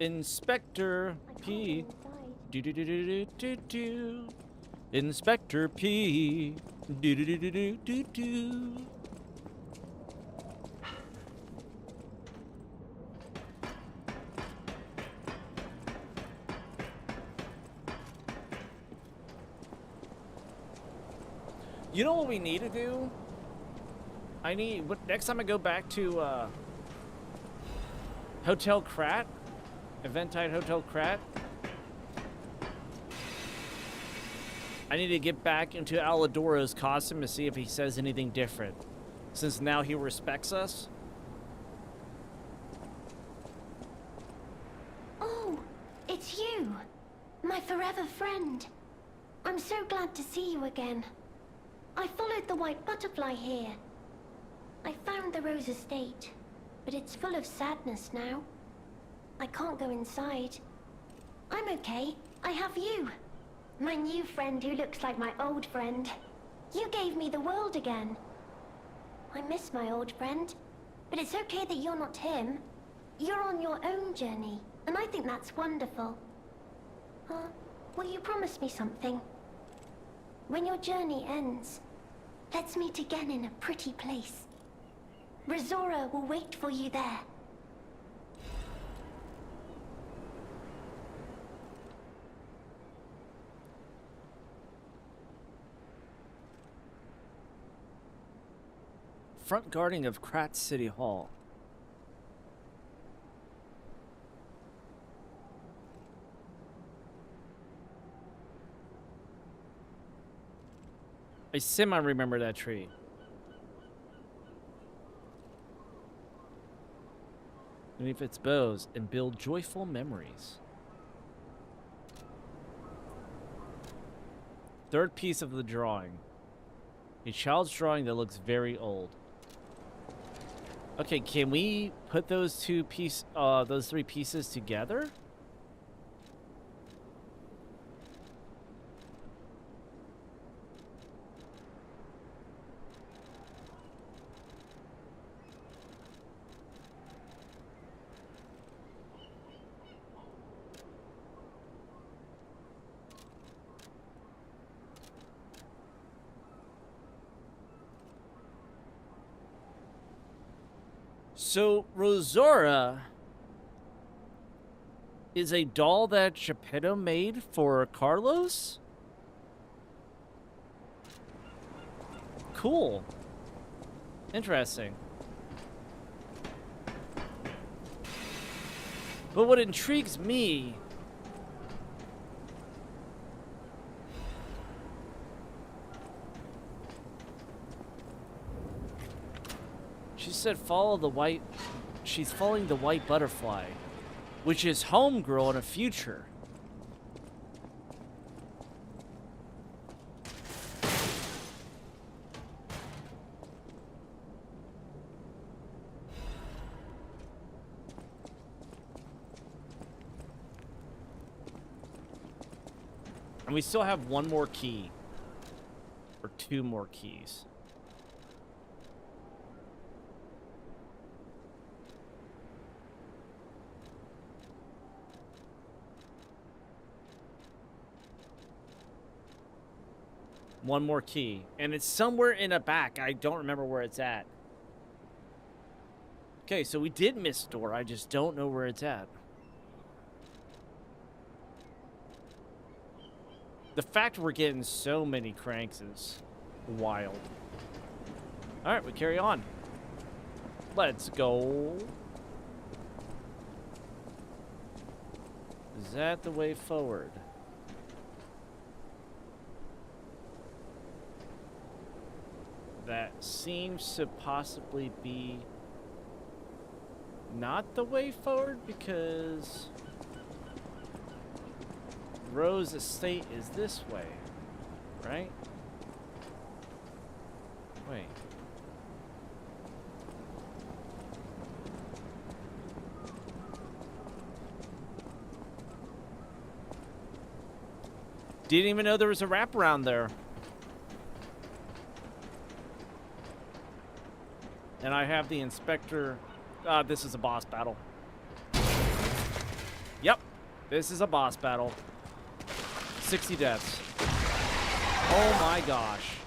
Inspector P. Do do do do do do do. Inspector P. Do do do do do do do. You know what we need to do? Next time I go back to Hotel Krat, Eventide Hotel Krat, I need to get back into Aladoro's costume to see if he says anything different, since now he respects us. Oh, it's you, my forever friend. I'm so glad to see you again. I followed the white butterfly here. I found the Rose Estate, but it's full of sadness now. I can't go inside. I'm okay. I have you. My new friend who looks like my old friend. You gave me the world again. I miss my old friend, but it's okay that you're not him. You're on your own journey, and I think that's wonderful. Will you promise me something? When your journey ends, let's meet again in a pretty place. Rosora will wait for you there. Front guarding of Krat City Hall. I semi-remember that tree. Beneath its boughs and build joyful memories. Third piece of the drawing. A child's drawing that looks very old. Okay, can we put those three pieces together? So, Rosora is a doll that Geppetto made for Carlos? Cool. Interesting. But what intrigues me she said follow the white... She's following the white butterfly, which is Homegirl in the future. And we still have one more key. Or two more keys. One more key. And it's somewhere in the back. I don't remember where it's at. Okay, so we did miss a door. I just don't know where it's at. The fact we're getting so many cranks is wild. Alright, we carry on. Let's go. Is that the way forward? That seems to possibly be not the way forward because Rose Estate is this way, right? Wait. Didn't even know there was a wraparound there. And I have the inspector. This is a boss battle. Yep. This is a boss battle. 60 deaths. Oh my gosh.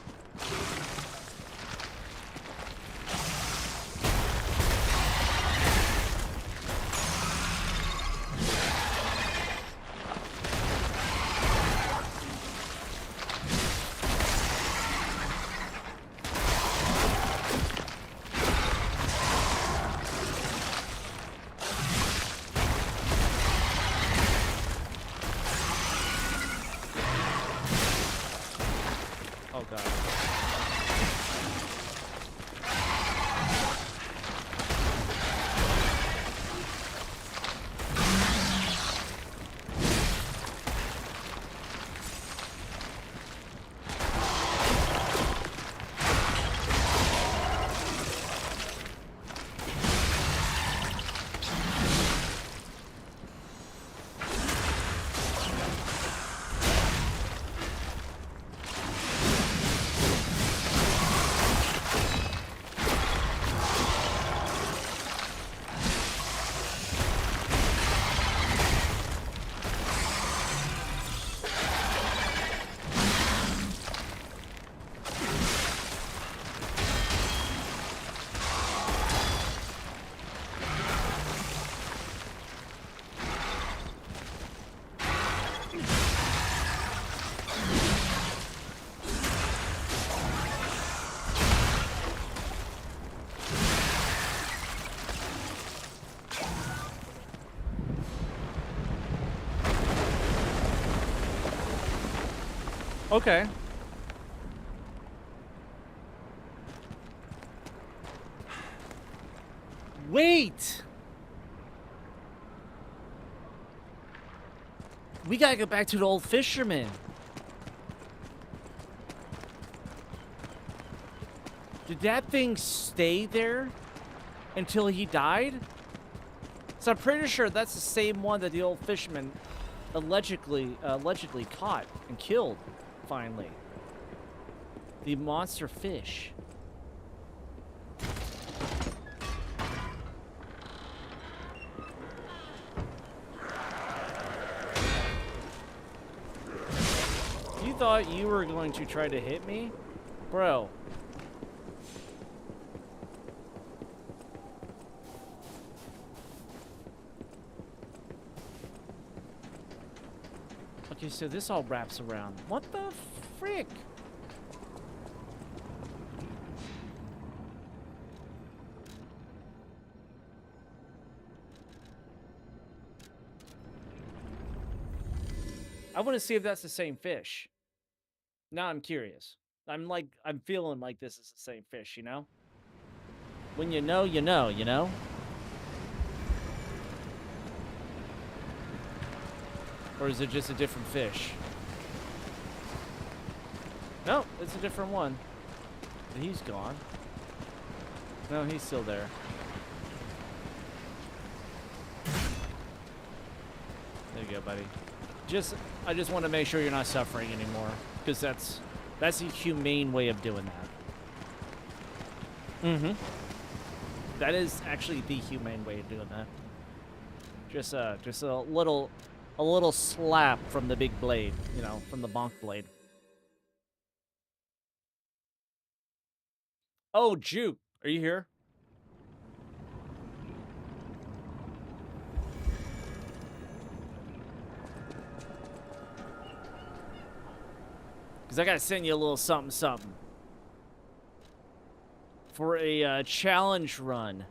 Okay. Wait! We gotta go back to the old fisherman. Did that thing stay there until he died? So I'm pretty sure that's the same one that the old fisherman allegedly caught and killed. Finally, the monster fish. You thought you were going to try to hit me? Bro. Okay, so this all wraps around. What the frick? I want to see if that's the same fish. Now I'm curious. I'm feeling like this is the same fish, you know? When you know, you know, you know? Or is it just a different fish? No, it's a different one. He's gone. No, he's still there. There you go, buddy. I just want to make sure you're not suffering anymore, because that's a humane way of doing that. Mm-hmm. That is actually the humane way of doing that. Just a little slap from the big blade, you know, from the bonk blade. Oh, Juke, are you here? Because I gotta send you a little something something. For a challenge run.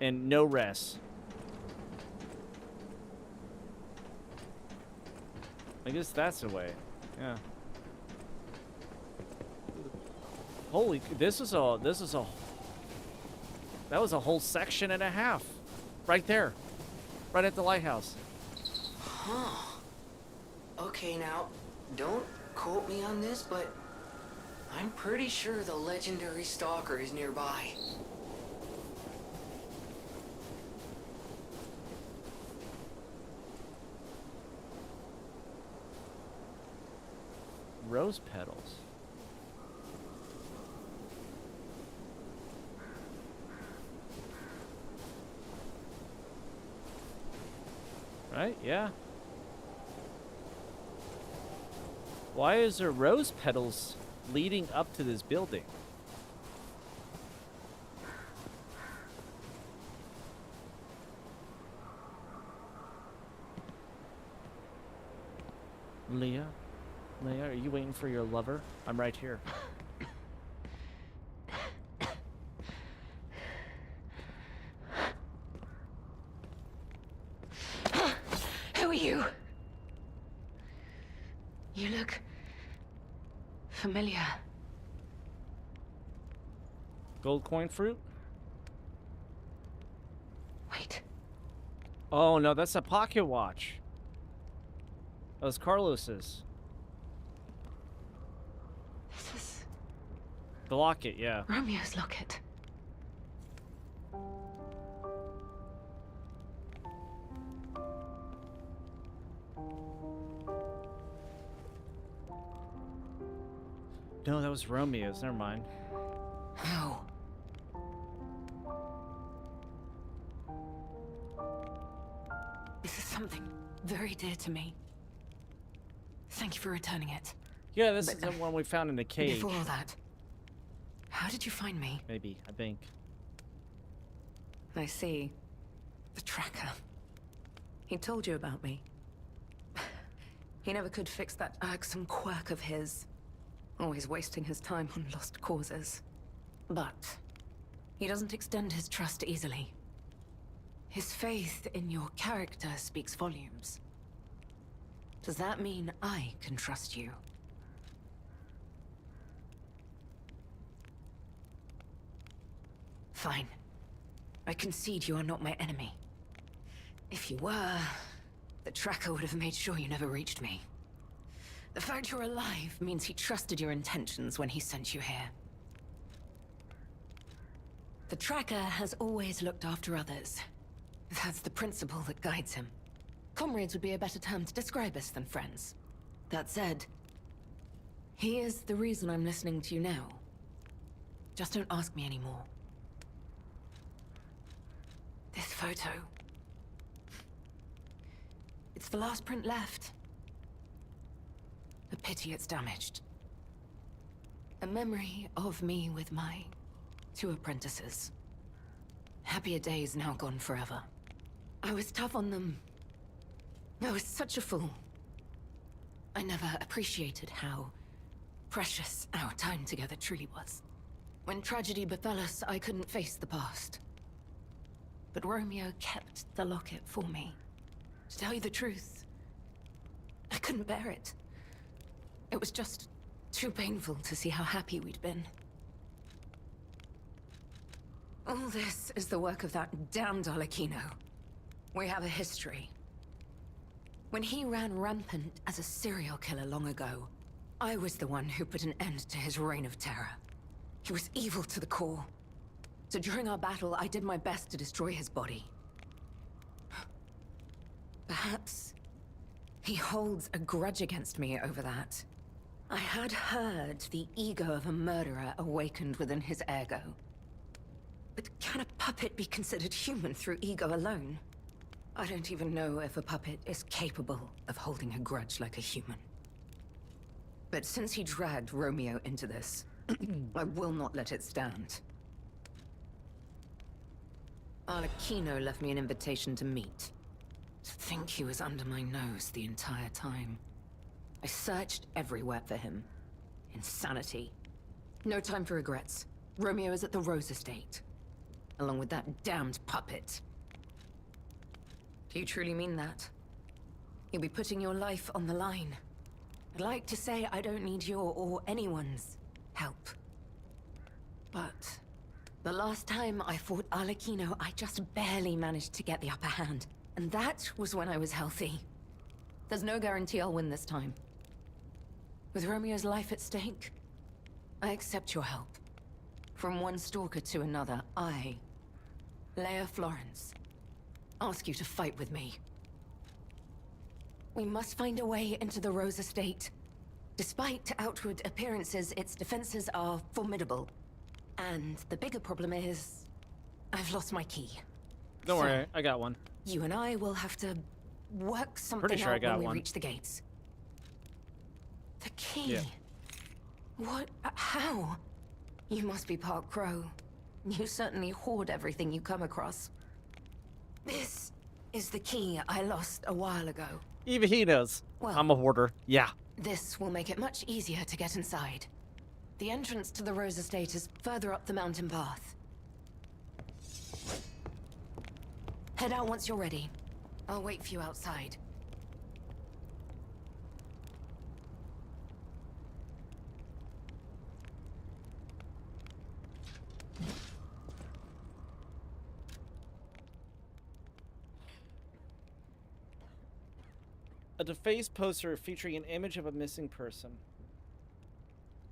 And no rest. I guess that's the way. Yeah. Holy, that was a whole section and a half. Right there. Right at the lighthouse. Huh. Okay, now, don't quote me on this, but I'm pretty sure the legendary stalker is nearby. Rose petals. Right? Yeah. Why is there rose petals leading up to this building? Leah? Leah, are you waiting for your lover? I'm right here. Who are you? You look familiar. Gold coin fruit? Wait. Oh no, that's a pocket watch. That was Carlos's. This is The locket, yeah. Romeo's locket. No, that was Romeo's. Never mind. How? This is something very dear to me. Thank you for returning it. Yeah, this is the one we found in the cage. Before all that, how did you find me? Maybe, I think. I see. The tracker. He told you about me. He never could fix that irksome quirk of his. Always wasting his time on lost causes. But he doesn't extend his trust easily. His faith in your character speaks volumes. Does that mean I can trust you? Fine. I concede you are not my enemy. If you were, the tracker would have made sure you never reached me. The fact you're alive means he trusted your intentions when he sent you here. The tracker has always looked after others. That's the principle that guides him. Comrades would be a better term to describe us than friends. That said, he is the reason I'm listening to you now. Just don't ask me anymore. This photo. It's the last print left. A pity it's damaged. A memory of me with my 2 apprentices. Happier days now gone forever. I was tough on them. I was such a fool. I never appreciated how precious our time together truly was. When tragedy befell us, I couldn't face the past. But Romeo kept the locket for me. To tell you the truth, I couldn't bear it. It was just too painful to see how happy we'd been. All this is the work of that damned Arlecchino. We have a history. When he ran rampant as a serial killer long ago, I was the one who put an end to his reign of terror. He was evil to the core. So during our battle, I did my best to destroy his body. Perhaps He holds a grudge against me over that. I had heard the ego of a murderer awakened within his ego. But can a puppet be considered human through ego alone? I don't even know if a puppet is capable of holding a grudge like a human. But since he dragged Romeo into this, I will not let it stand. Arlecchino left me an invitation to meet. To think he was under my nose the entire time. I searched everywhere for him. Insanity. No time for regrets. Romeo is at the Rose Estate. Along with that damned puppet. Do you truly mean that? You'll be putting your life on the line. I'd like to say I don't need your or anyone's help. But the last time I fought Arlecchino, I just barely managed to get the upper hand. And that was when I was healthy. There's no guarantee I'll win this time. With Romeo's life at stake, I accept your help. From one stalker to another, I, Leia Florence, ask you to fight with me. We must find a way into the Rose Estate. Despite outward appearances, its defenses are formidable. And the bigger problem is, I've lost my key. Don't worry, I got one. You and I will have to work something Pretty sure I out got when we one. reach the gates. The key? Yeah. What? How? You must be Park Crow. You certainly hoard everything you come across. This is the key I lost a while ago. Even he knows. Well- I'm a hoarder. Yeah. This will make it much easier to get inside. The entrance to the Rose Estate is further up the mountain path. Head out once you're ready. I'll wait for you outside. A defaced poster featuring an image of a missing person.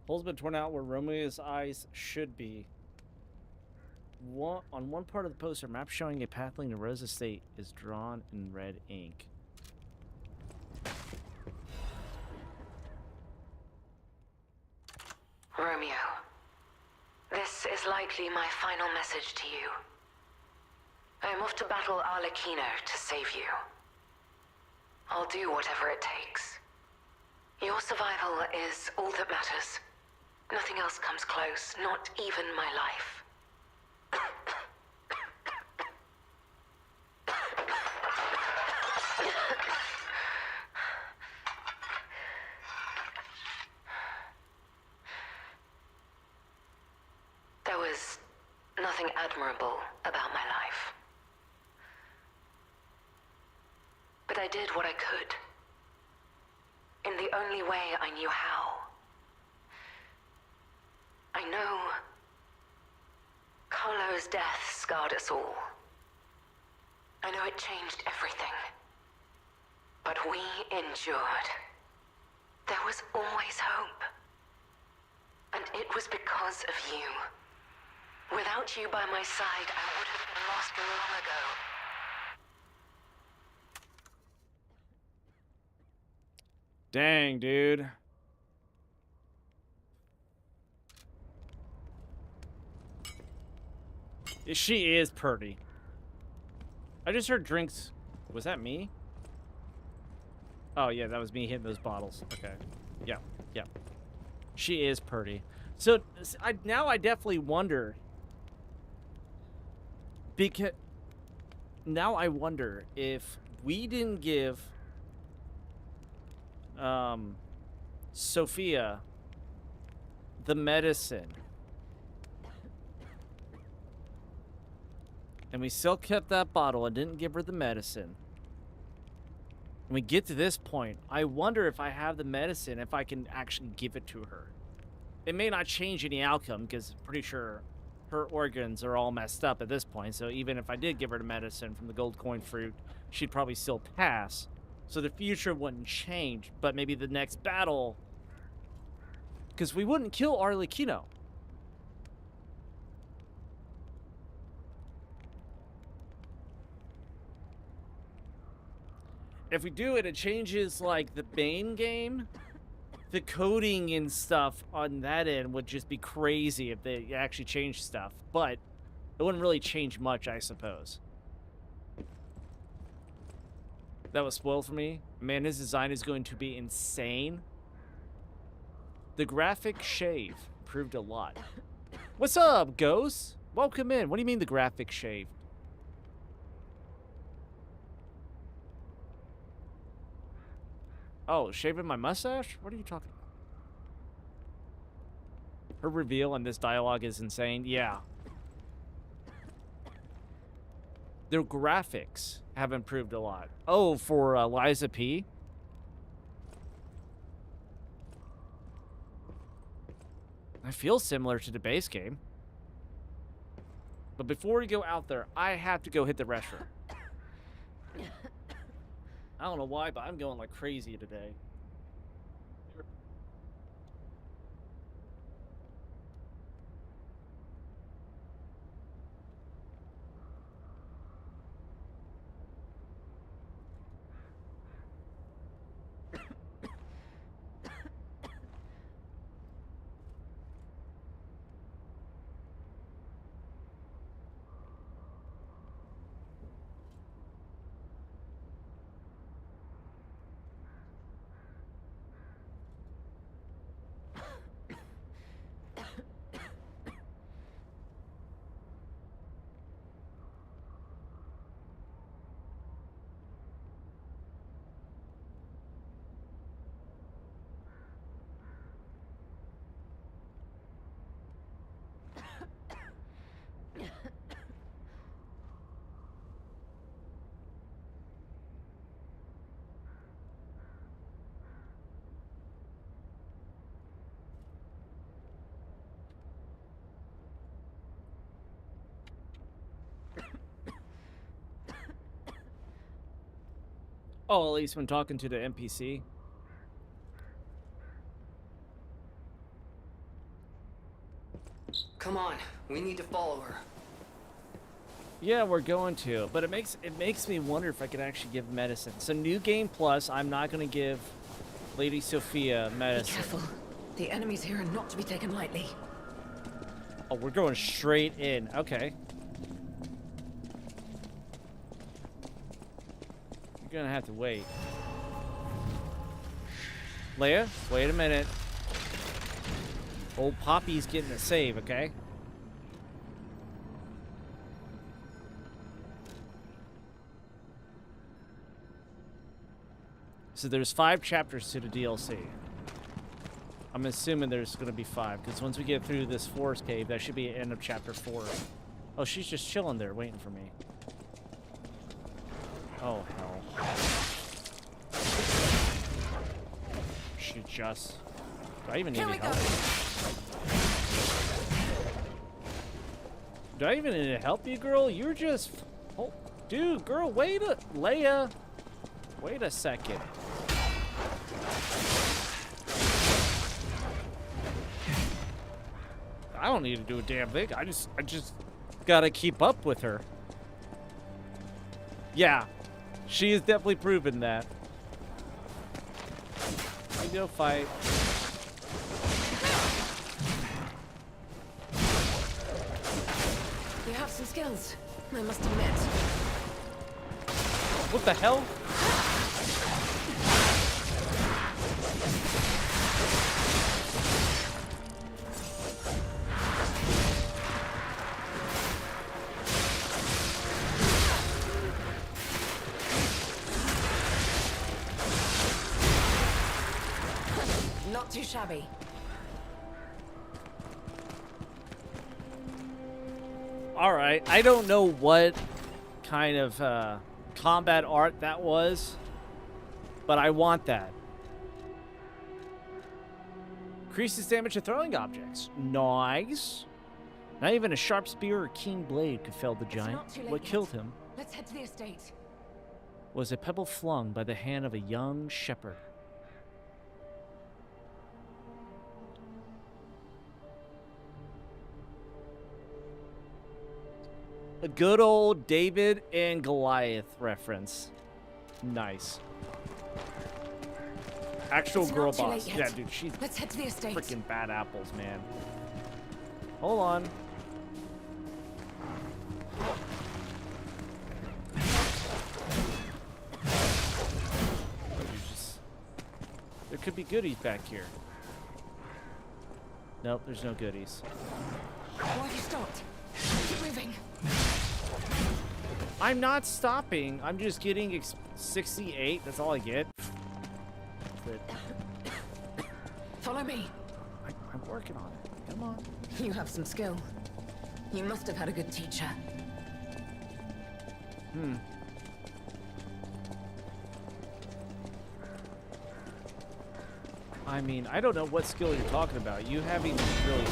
Holes been torn out where Romeo's eyes should be. On one part of the poster, map showing a path leading to Rose Estate is drawn in red ink. Romeo, this is likely my final message to you. I am off to battle Arlecchino to save you. I'll do whatever it takes. Your survival is all that matters. Nothing else comes close, not even my life. There was nothing admirable about my life. But I did what I could. In the only way I knew how. I know Carlo's death scarred us all. I know it changed everything. But we endured. There was always hope. And it was because of you. Without you by my side, I would have been lost long ago. Dang, dude. She is pretty. I just heard drinks. Was that me? Oh, yeah, that was me hitting those bottles. Okay. Yeah, yeah. She is pretty. So, now I definitely wonder. Because now I wonder if we didn't give Sophia the medicine and we still kept that bottle and didn't give her the medicine, and we get to this point, I wonder if I have the medicine, if I can actually give it to her. It may not change any outcome because I'm pretty sure her organs are all messed up at this point, so even if I did give her the medicine from the gold coin fruit, she'd probably still pass. So the future wouldn't change, but maybe the next battle... Because we wouldn't kill Arlecchino. if we do it, it changes like the Bane game. The coding and stuff on that end would just be crazy if they actually changed stuff, but it wouldn't really change much, I suppose. That was spoiled for me. Man, his design is going to be insane. The graphic shave improved a lot. What's up, Ghost? Welcome in. What do you mean the graphic shave? Oh, shaving my mustache? What are you talking about? Her reveal on this dialogue is insane. Yeah. Their graphics have improved a lot. Oh, for Liza P? I feel similar to the base game. But before we go out there, I have to go hit the restroom. I don't know why, but I'm going like crazy today. Oh, at least when talking to the NPC. Come on, we need to follow her. Yeah, we're going to, but it makes me wonder if I could actually give medicine. So New Game Plus, I'm not going to give Lady Sophia medicine. Be careful. The enemies here are not to be taken lightly. Oh, we're going straight in. Okay. You're gonna have to wait. Leia, wait a minute. Old Poppy's getting a save, okay? So there's 5 chapters to the DLC. I'm assuming there's gonna be 5, because once we get through this forest cave, that should be the end of chapter 4. Oh, she's just chilling there, waiting for me. Oh, hell. She just... Do I even need any help? Do I even need to help you, girl? You're just... Oh, dude, girl, wait a... Leia. Wait a second. I don't need to do a damn thing. I just gotta keep up with her. Yeah. She has definitely proven that. We go fight. You have some skills, I must admit. What the hell? Not too shabby. Alright, I don't know what kind of combat art that was, but I want that. Increases damage to throwing objects. Nice. Not even a sharp spear or keen blade could fell the giant. What killed him Let's head to the estate. was a pebble flung by the hand of a young shepherd. A good old David and Goliath reference. Nice. Actual It's girl not too late boss. yet. Yeah, dude, she's Let's head to the estate. freaking bad apples, man. Hold on. There could be goodies back here. Nope, there's no goodies. Why have you stopped? Keep moving. I'm not stopping. I'm just getting 68. That's all I get. Follow me. I'm working on it. Come on. You have some skill. You must have had a good teacher. I mean, I don't know what skill you're talking about. You haven't really...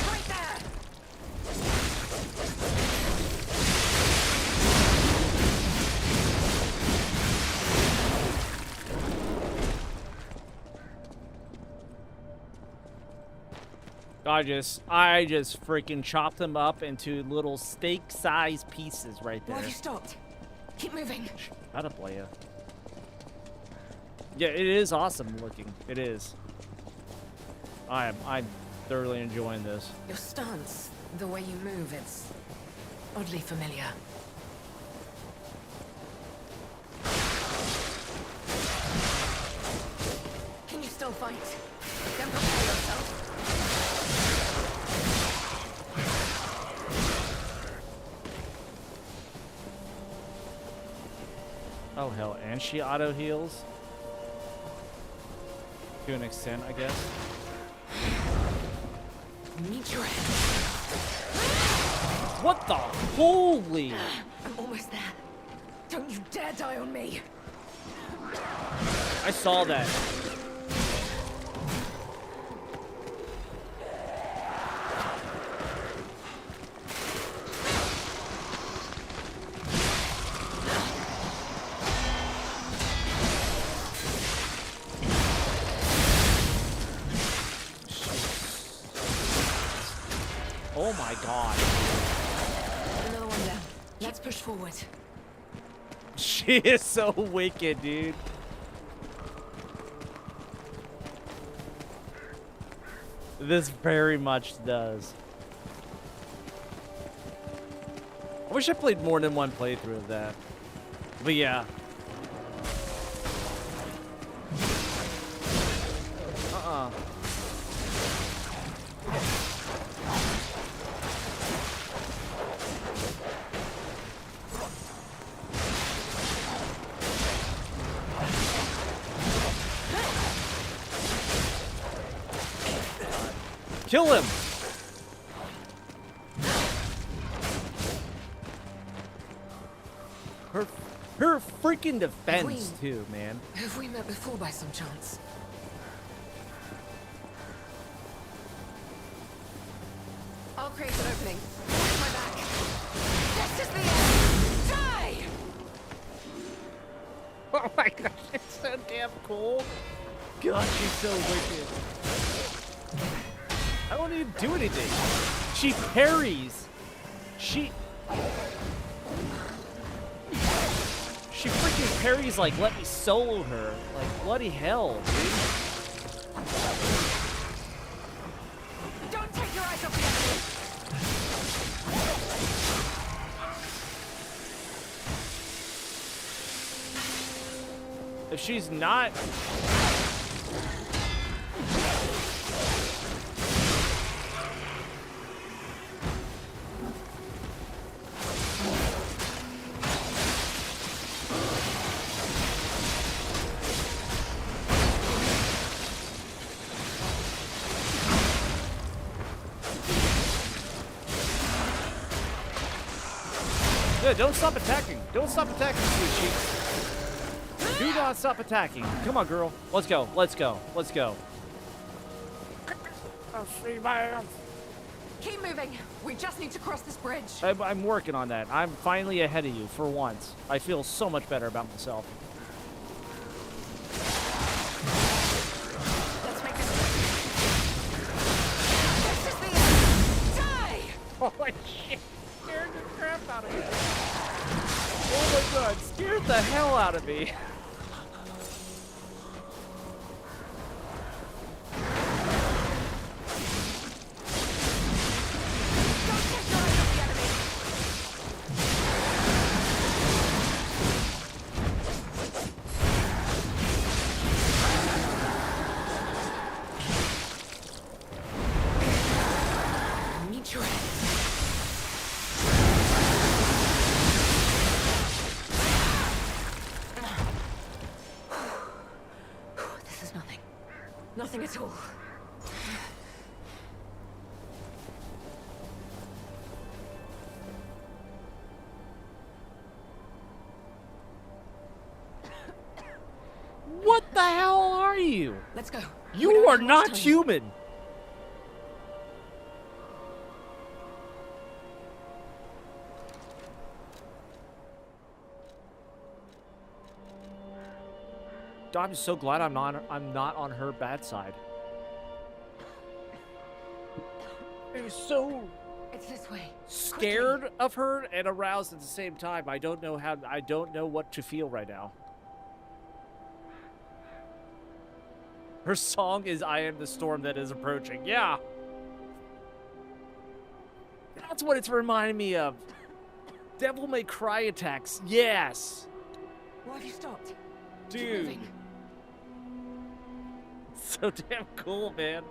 Right there! I just freaking chopped them up into little steak-sized pieces right Why there. have you stopped? Keep moving. Shut up, Leia. Yeah, it is awesome looking. It is. I'm thoroughly enjoying this. Your stance, the way you move, it's oddly familiar. Can you still fight? Then prepare yourself. Oh hell, and she auto heals? To an extent, I guess. Meet your end. What the holy? I'm almost there. Don't you dare die on me. I saw that. Oh my god. Another one down. Let's push forward. She is so wicked, dude. This very much does. I wish I played more than one playthrough of that. But yeah. Kill him! Her freaking defense Queen. too, man. Have we met before by some chance? I'll create an opening. Watch my back. This is the end. Die! Oh my gosh, it's so damn cool. God, she's so wicked. I don't even do anything. She parries. She freaking parries like, let me solo her. Like, bloody hell, dude. Don't take your eyes off the enemy. If she's not... Yeah, don't stop attacking. Don't stop attacking, sweet cheeks. Do not stop attacking. Come on, girl. Let's go. Let's go. Let's go. Keep moving. We just need to cross this bridge. I'm working on that. I'm finally ahead of you for once. I feel so much better about myself. Let's make this. Holy shit! Scared the crap out of me. Oh my god, scared the hell out of me. Meet your end. This is nothing. Nothing at all. What the hell are you? Let's go. We You don't are have much not time. human. I'm so glad I'm not on her bad side. I was so It's this way. scared of her and aroused at the same time. I don't know what to feel right now. Her song is I Am the Storm That Is Approaching. Yeah. That's what it's reminding me of. Devil May Cry attacks. Yes. Why have you stopped? Keep Dude. moving. So damn cool, man.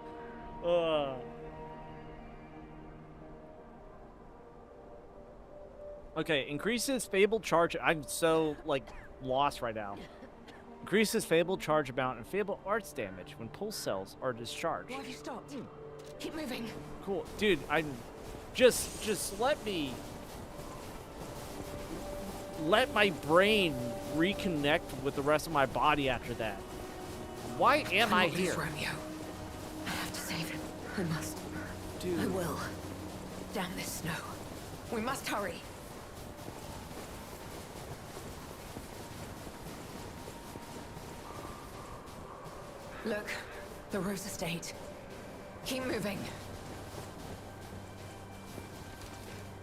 Okay, increases fabled charge. I'm so, like, lost right now. Increases fabled charge amount and fabled arts damage when pulse cells are discharged. Why have you stopped? Keep moving. Cool. Dude, I'm... Just let my brain reconnect with the rest of my body after that. Why am I cannot lose here? Romeo. I have to save him. I must. Dude. I will. Damn this snow. We must hurry. Look, the Rose Estate. Keep moving.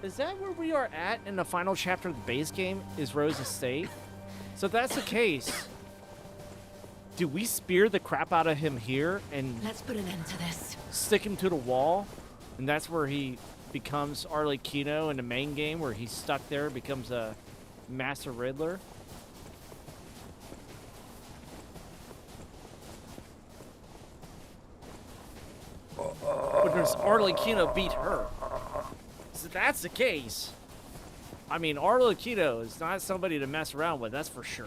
Is that where we are at in the final chapter of the base game? Is Rose Estate? So if that's the case, do we spear the crap out of him here and Let's put an end to this. stick him to the wall? And that's where he becomes Arlecchino in the main game, where he's stuck there, becomes a Master Riddler? But does Arlecchino beat her? So that's the case. I mean, Arlecchino is not somebody to mess around with, that's for sure.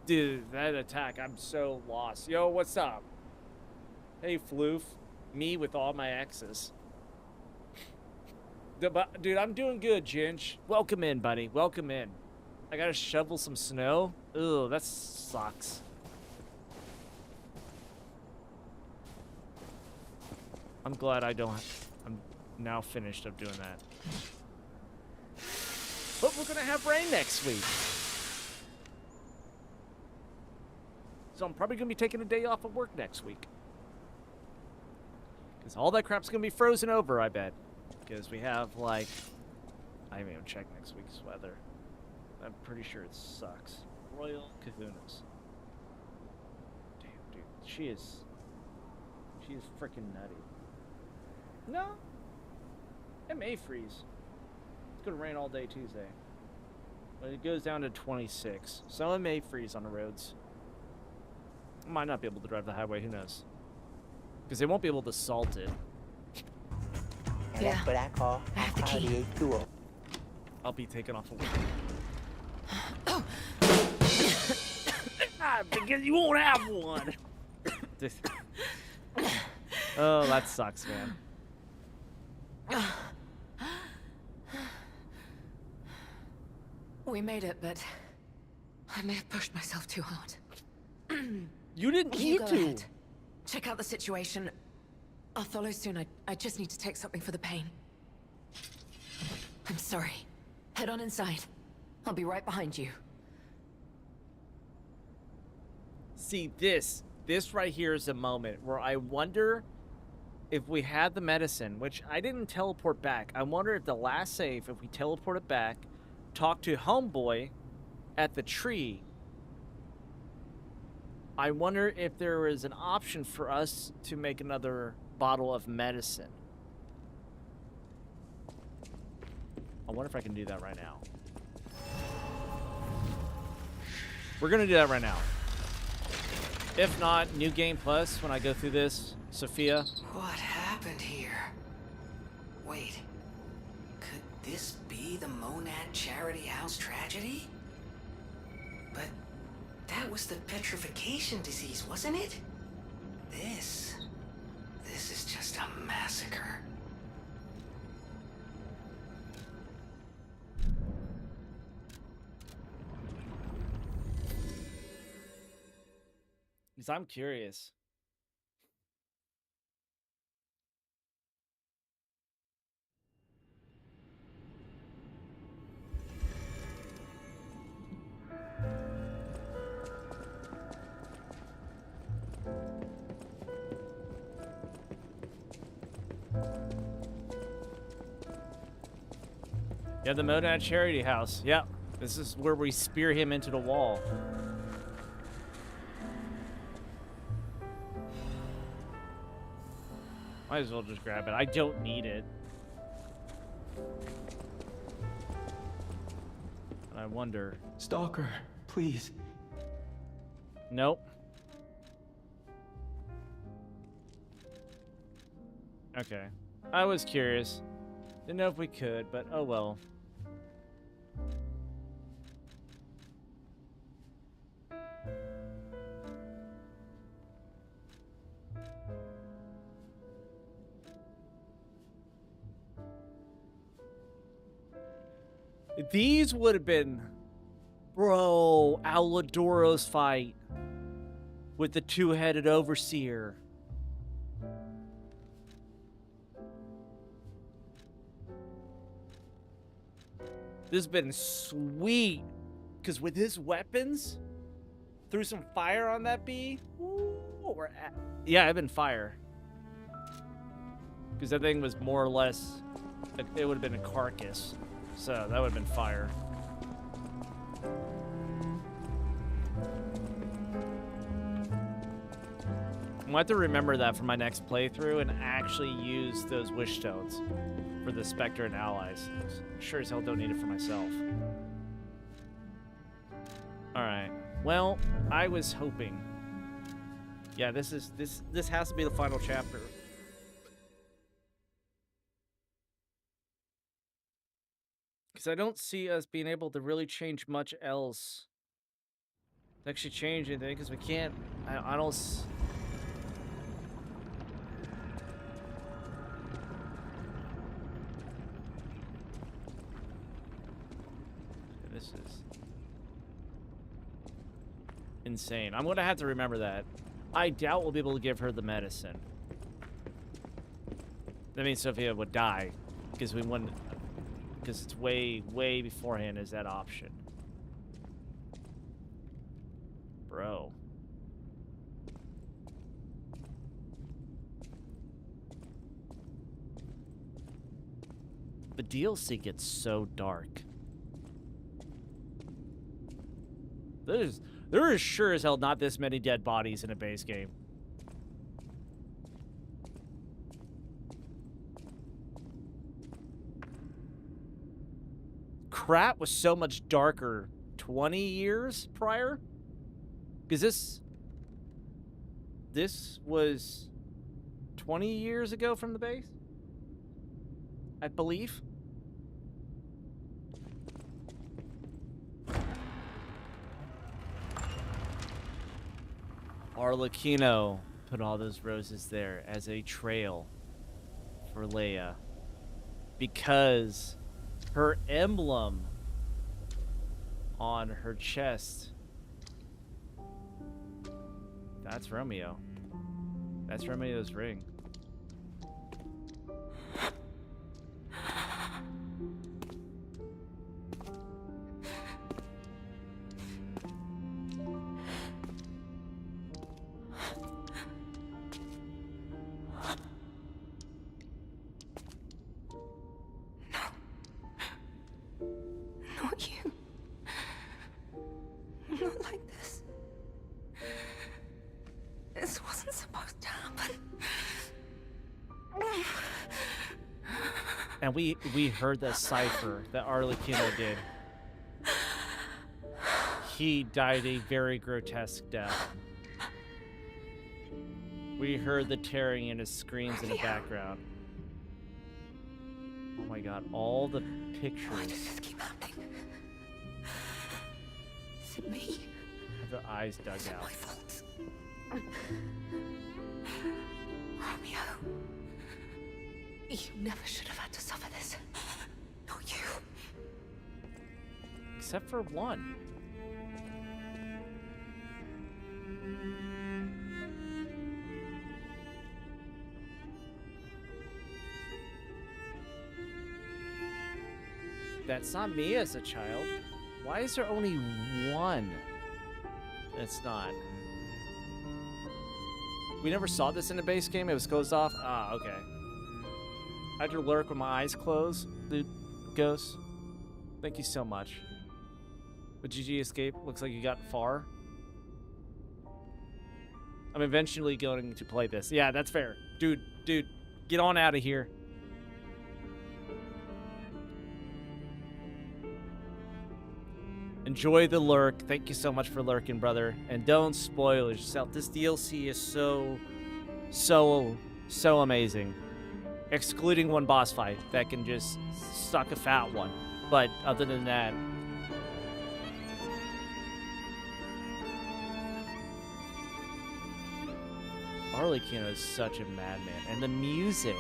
Dude, that attack, I'm so lost. Yo, what's up? Hey, Floof. Me with all my exes. Dude, I'm doing good, Ginge. Welcome in, buddy. Welcome in. I gotta shovel some snow. Ugh, that sucks. I'm glad I don't. I'm now finished of doing that. But we're gonna have rain next week. So I'm probably gonna be taking a day off of work next week. Because all that crap's gonna be frozen over, I bet. Because we have, like, I haven't even checked next week's weather. I'm pretty sure it sucks. Royal Kahunas. Damn, dude. She is freaking nutty. No. It may freeze. It's gonna rain all day Tuesday. But it goes down to 26. So it may freeze on the roads. I might not be able to drive the highway, who knows? Because they won't be able to salt it. And Yeah. that's what I call I have the key. RDA2. I'll be taken off of work. Because you won't have one. Oh, that sucks, man. We made it, but I may have pushed myself too hard. You didn't You need go to. ahead. Check out the situation. I'll follow soon. I just need to take something for the pain. I'm sorry. Head on inside. I'll be right behind you. See, this this right here is a moment where I wonder if we had the medicine, which I didn't teleport back. I wonder if the last save, if we teleport it back, talk to Homeboy at the tree, I wonder if there is an option for us to make another bottle of medicine. I wonder if I can do that right now. We're gonna do that right now. If not, New Game Plus, when I go through this, Sophia. What happened here? Wait. Could this be the Monad Charity House tragedy? But that was the petrification disease, wasn't it? This is just a massacre. Because I'm curious. Yeah, the Monad Charity House. Yep. This is where we spear him into the wall. Might as well just grab it. I don't need it. And I wonder. Stalker, please. Nope. Okay. I was curious. Didn't know if we could, but oh well. These would have been, bro, Aladoro's fight with the two-headed overseer. This has been sweet, because with his weapons, threw some fire on that bee. Ooh, yeah, I've been fire. Because that thing was more or less, it would have been a carcass. So that would have been fire. I'm going to have to remember that for my next playthrough and actually use those wish stones for the Spectre and allies. Sure as hell don't need it for myself. Alright. Well, I was hoping. Yeah, this has to be the final chapter. Because I don't see us being able to really change much else. To actually change anything, because we can't. I don't. This is insane. I'm going to have to remember that. I doubt we'll be able to give her the medicine. That means Sophia would die. Because we wouldn't. Because it's way, way beforehand is that option. Bro. The DLC gets so dark. There is sure as hell not this many dead bodies in a base game. Krat was so much darker 20 years prior. Because this was 20 years ago from the base, I believe. Arlecchino put all those roses there as a trail for Leia. Because her emblem on her chest. That's Romeo. That's Romeo's ring. And we heard that cipher that Arlecchino did. He died a very grotesque death. We heard the tearing in his screams in the background. Oh my god, all the pictures. Why does this keep happening? Is it me? Have their eyes dug out. My fault. Romeo. You never should have had to suffer this. Not you. Except for one. That's not me as a child. Why is there only one? It's not. We never saw this in the base game. It was closed off. Ah, okay. I had to lurk with my eyes closed, dude. Ghost. Thank you so much. But GG Escape, looks like you got far. I'm eventually going to play this. Yeah, that's fair. Dude, get on out of here. Enjoy the lurk. Thank you so much for lurking, brother. And don't spoil yourself. This DLC is so amazing. Excluding one boss fight that can just suck a fat one. But other than that, Arlecchino is such a madman. And the music.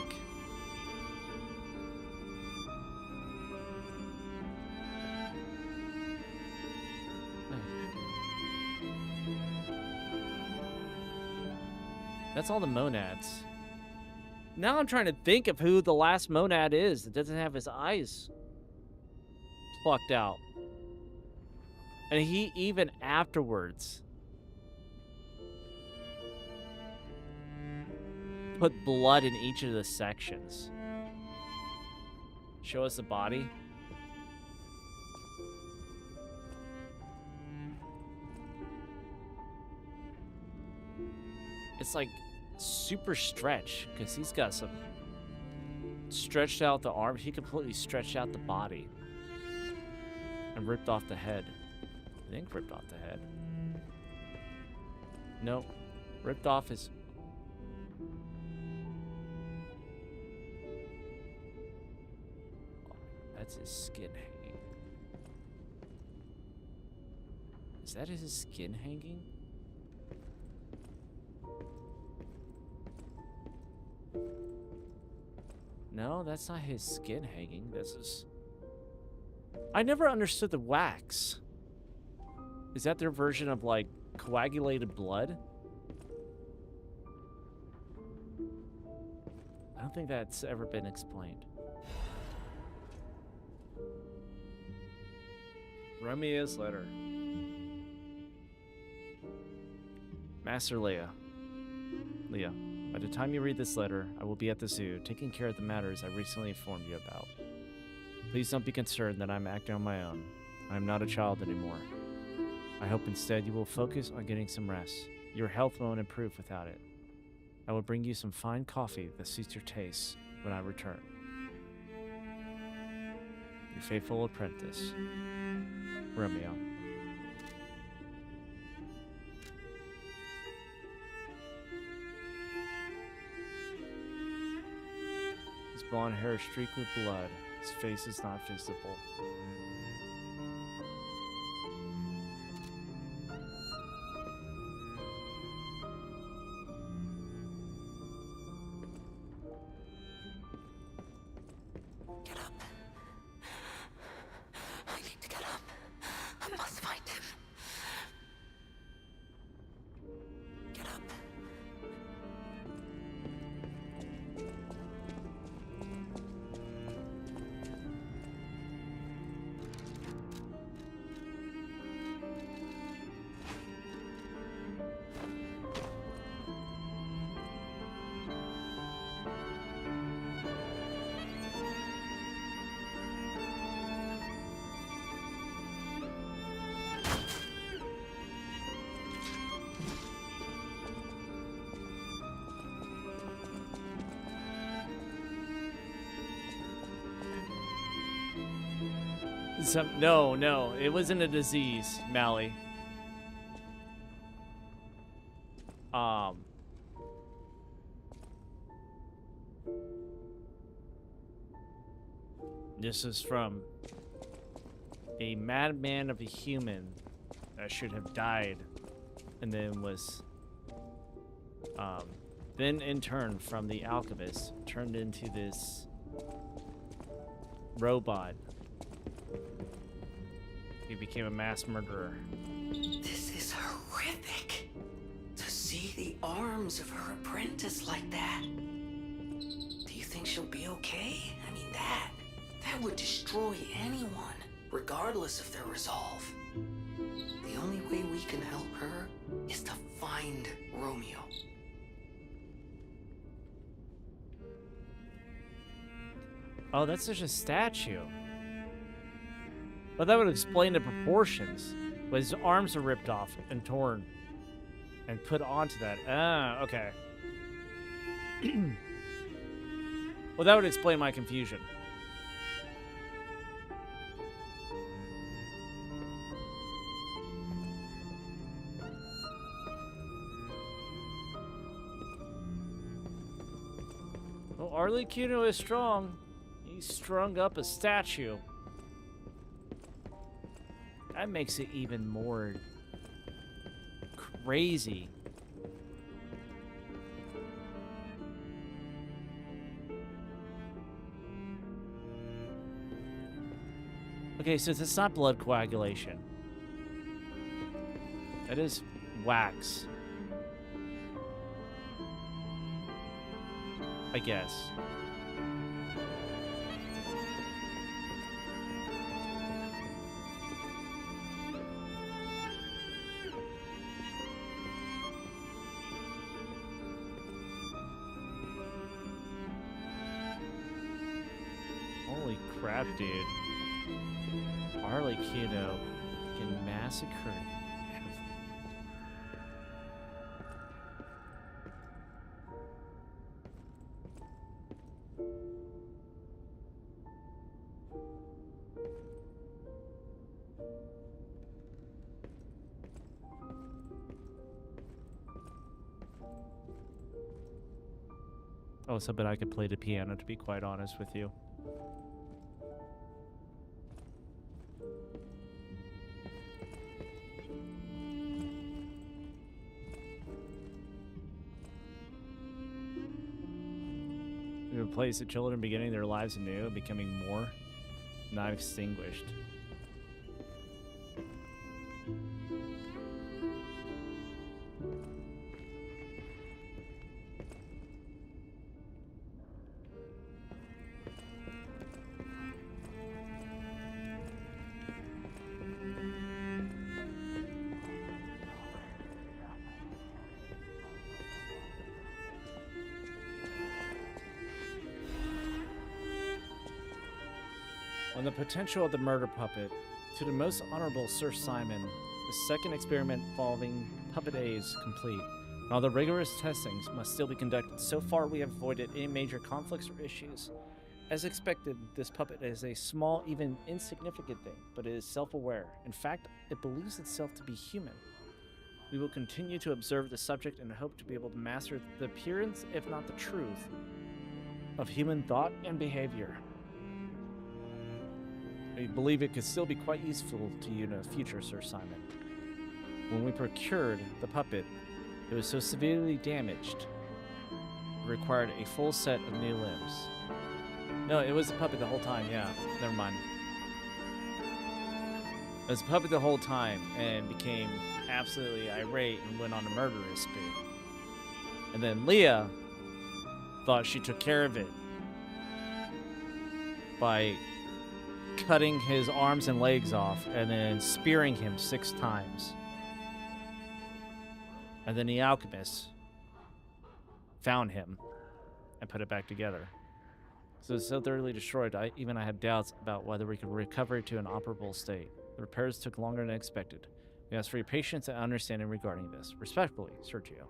That's all the monads. Now I'm trying to think of who the last monad is that doesn't have his eyes plucked out. And he even afterwards put blood in each of the sections. Show us the body. It's like super stretch because he's got some stretched out the arm. He completely stretched out the body and ripped off the head. I think ripped off the head. Nope. Ripped off his... That's his skin hanging. Is that his skin hanging? No, that's not his skin hanging. This is... I never understood the wax. Is that their version of, like, coagulated blood? I don't think that's ever been explained. Romeo's letter. Master Leia. Leah. By the time you read this letter, I will be at the zoo, taking care of the matters I recently informed you about. Please don't be concerned that I'm acting on my own. I am not a child anymore. I hope instead you will focus on getting some rest. Your health won't improve without it. I will bring you some fine coffee that suits your taste when I return. Your faithful apprentice, Romeo. His blonde hair streaked with blood. His face is not visible. Get up. I need to get up. I must find him. Get up. No, it wasn't a disease, Mally. This is from a madman of a human that should have died and then was then in turn from the alchemist turned into this robot. He became a mass murderer. This is horrific. To see the arms of her apprentice like that. Do you think she'll be okay? I mean, that would destroy anyone, regardless of their resolve. The only way we can help her is to find Romeo. Oh, that's just a statue. Well, that would explain the proportions. But his arms are ripped off and torn and put onto that. Ah, okay. Well, that would explain my confusion. Well, Arlecchino is strong. He strung up a statue. That makes it even more crazy. Okay, so it's not blood coagulation. That is wax. I guess. Holy crap, dude. Arlecchino can massacre. Oh, so but I could play the piano, to be quite honest with you. It replaces the children beginning their lives anew and becoming more, not extinguished. On the potential of the murder puppet, to the most honorable Sir Simon, the second experiment involving Puppet A is complete. And all the rigorous testings must still be conducted. So far, we have avoided any major conflicts or issues. As expected, this puppet is a small, even insignificant thing, but it is self-aware. In fact, it believes itself to be human. We will continue to observe the subject and hope to be able to master the appearance, if not the truth, of human thought and behavior. I believe it could still be quite useful to you in the future, Sir Simon. When we procured the puppet, it was so severely damaged, it required a full set of new limbs. No, it was a puppet the whole time, yeah. Never mind. It was a puppet the whole time and became absolutely irate and went on a murderous spree. And then Leah thought she took care of it by cutting his arms and legs off and then spearing him 6 times. And then the alchemist found him and put it back together. So it's so thoroughly destroyed, I had doubts about whether we could recover it to an operable state. The repairs took longer than expected. We ask for your patience and understanding regarding this. Respectfully, Sergio,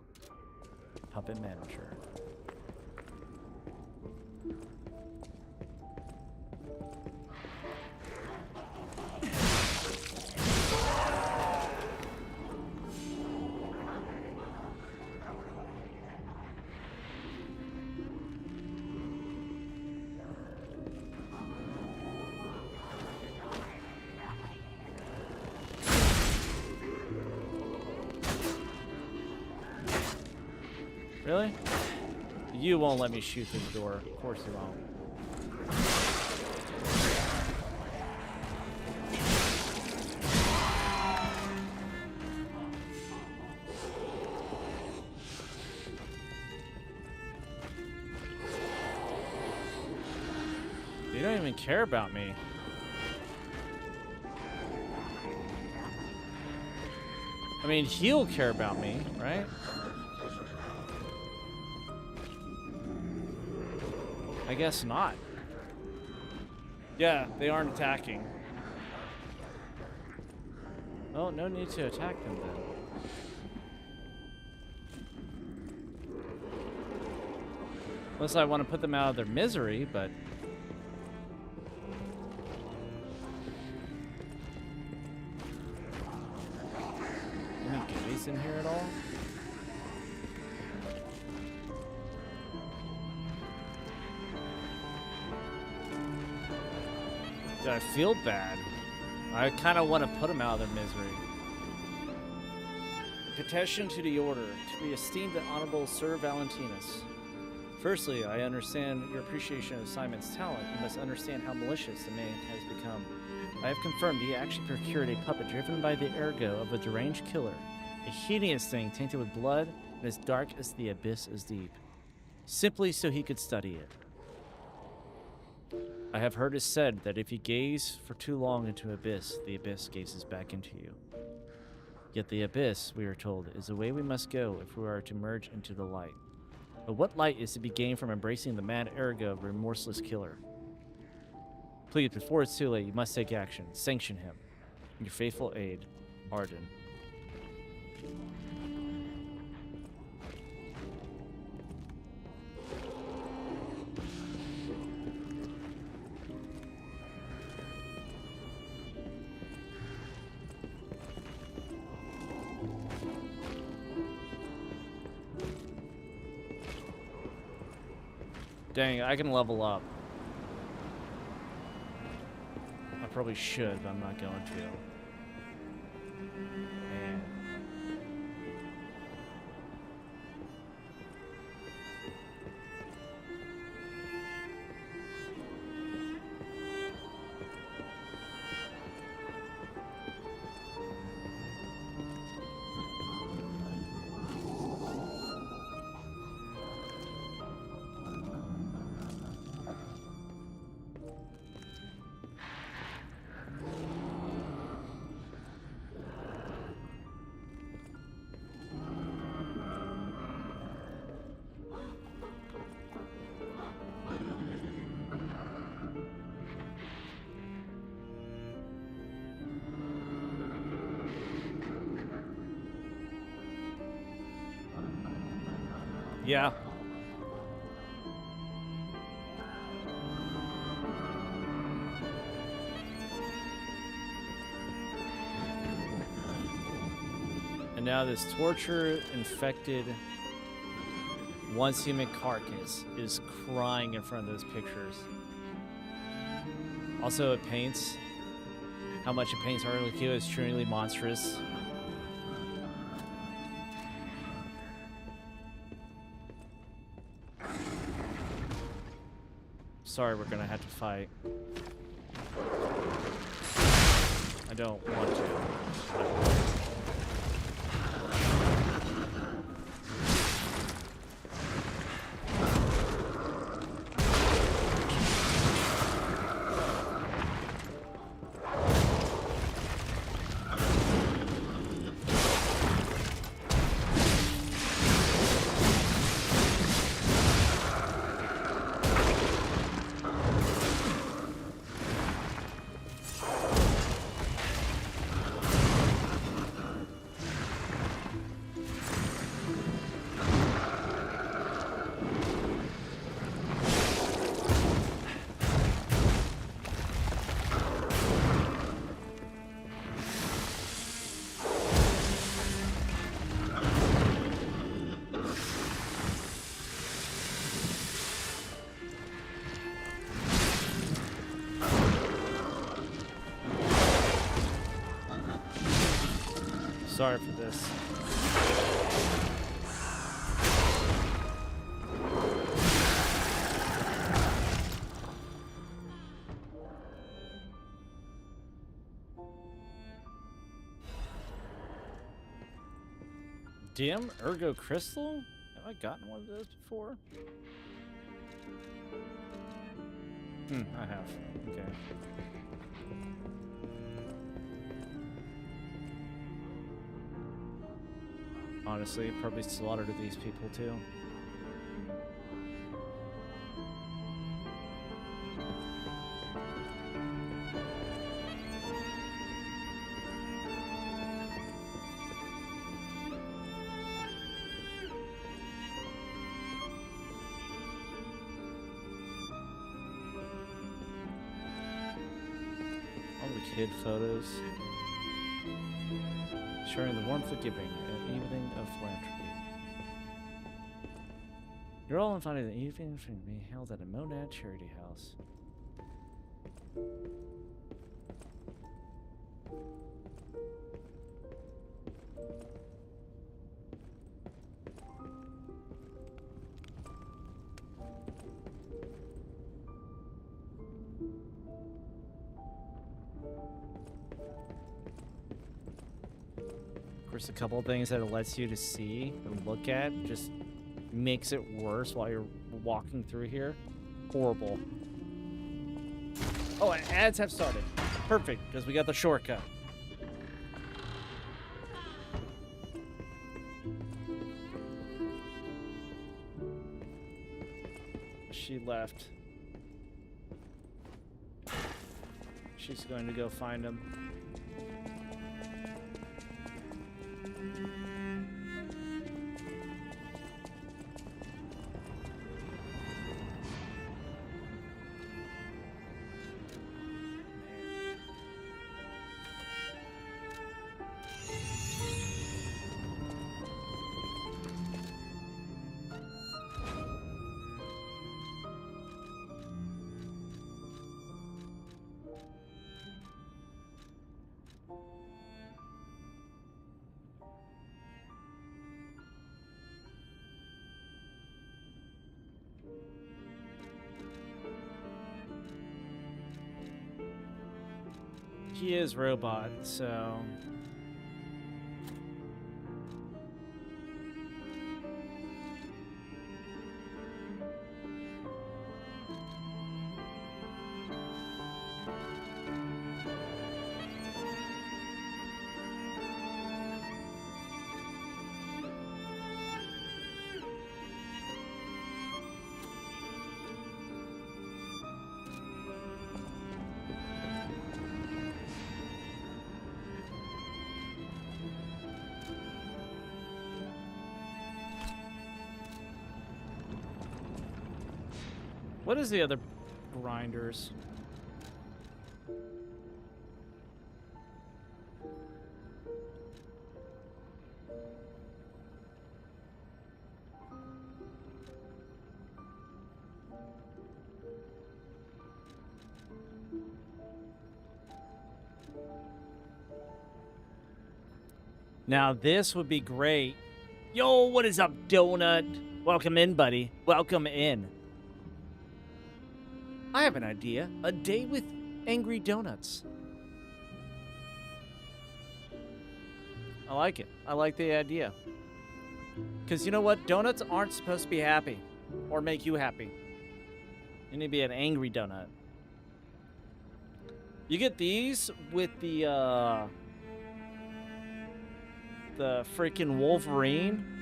Puppet Manager. Really? You won't let me shoot through the door. Of course you won't. You don't even care about me. I mean, he'll care about me, right? I guess not. Yeah, they aren't attacking. Oh, no need to attack them then. Unless I want to put them out of their misery, but... Any goodies in here at all? I feel bad. I kind of want to put them out of their misery. Petition to the Order. To be esteemed and honorable Sir Valentinus. Firstly, I understand your appreciation of Simon's talent. You must understand how malicious the man has become. I have confirmed he actually procured a puppet driven by the ergo of a deranged killer. A hideous thing tainted with blood and as dark as the abyss is deep. Simply so he could study it. I have heard it said that if you gaze for too long into the abyss gazes back into you. Yet the abyss, we are told, is the way we must go if we are to merge into the light. But what light is to be gained from embracing the mad ergo of a remorseless killer? Please, before it's too late, you must take action. Sanction him. Your faithful aide, Arden. Dang, I can level up. I probably should, but I'm not going to. Man. Yeah. And now this torture-infected, once human carcass is crying in front of those pictures. Also, it paints how much it paints Harley Quinn as truly monstrous. Sorry, we're gonna have to fight. I don't want to. Sorry for this. Dim Ergo Crystal? Have I gotten one of those before? I have. Okay. Honestly, probably slaughtered these people too. Kid photos showing the warmth of giving, an evening of philanthropy. You're all invited to the evening to be held at a Monad charity house. A couple of things that it lets you to see and look at just makes it worse while you're walking through here. Horrible. Oh, and ads have started. Perfect, because we got the shortcut. She left. She's going to go find him. He is robot, so... What is the other grinders? Now this would be great. Yo, what is up, Donut? Welcome in, buddy. Welcome in. I have an idea. A day with angry donuts. I like it. I like the idea. Because you know what? Donuts aren't supposed to be happy or make you happy. You need to be an angry donut. You get these with the freaking Wolverine.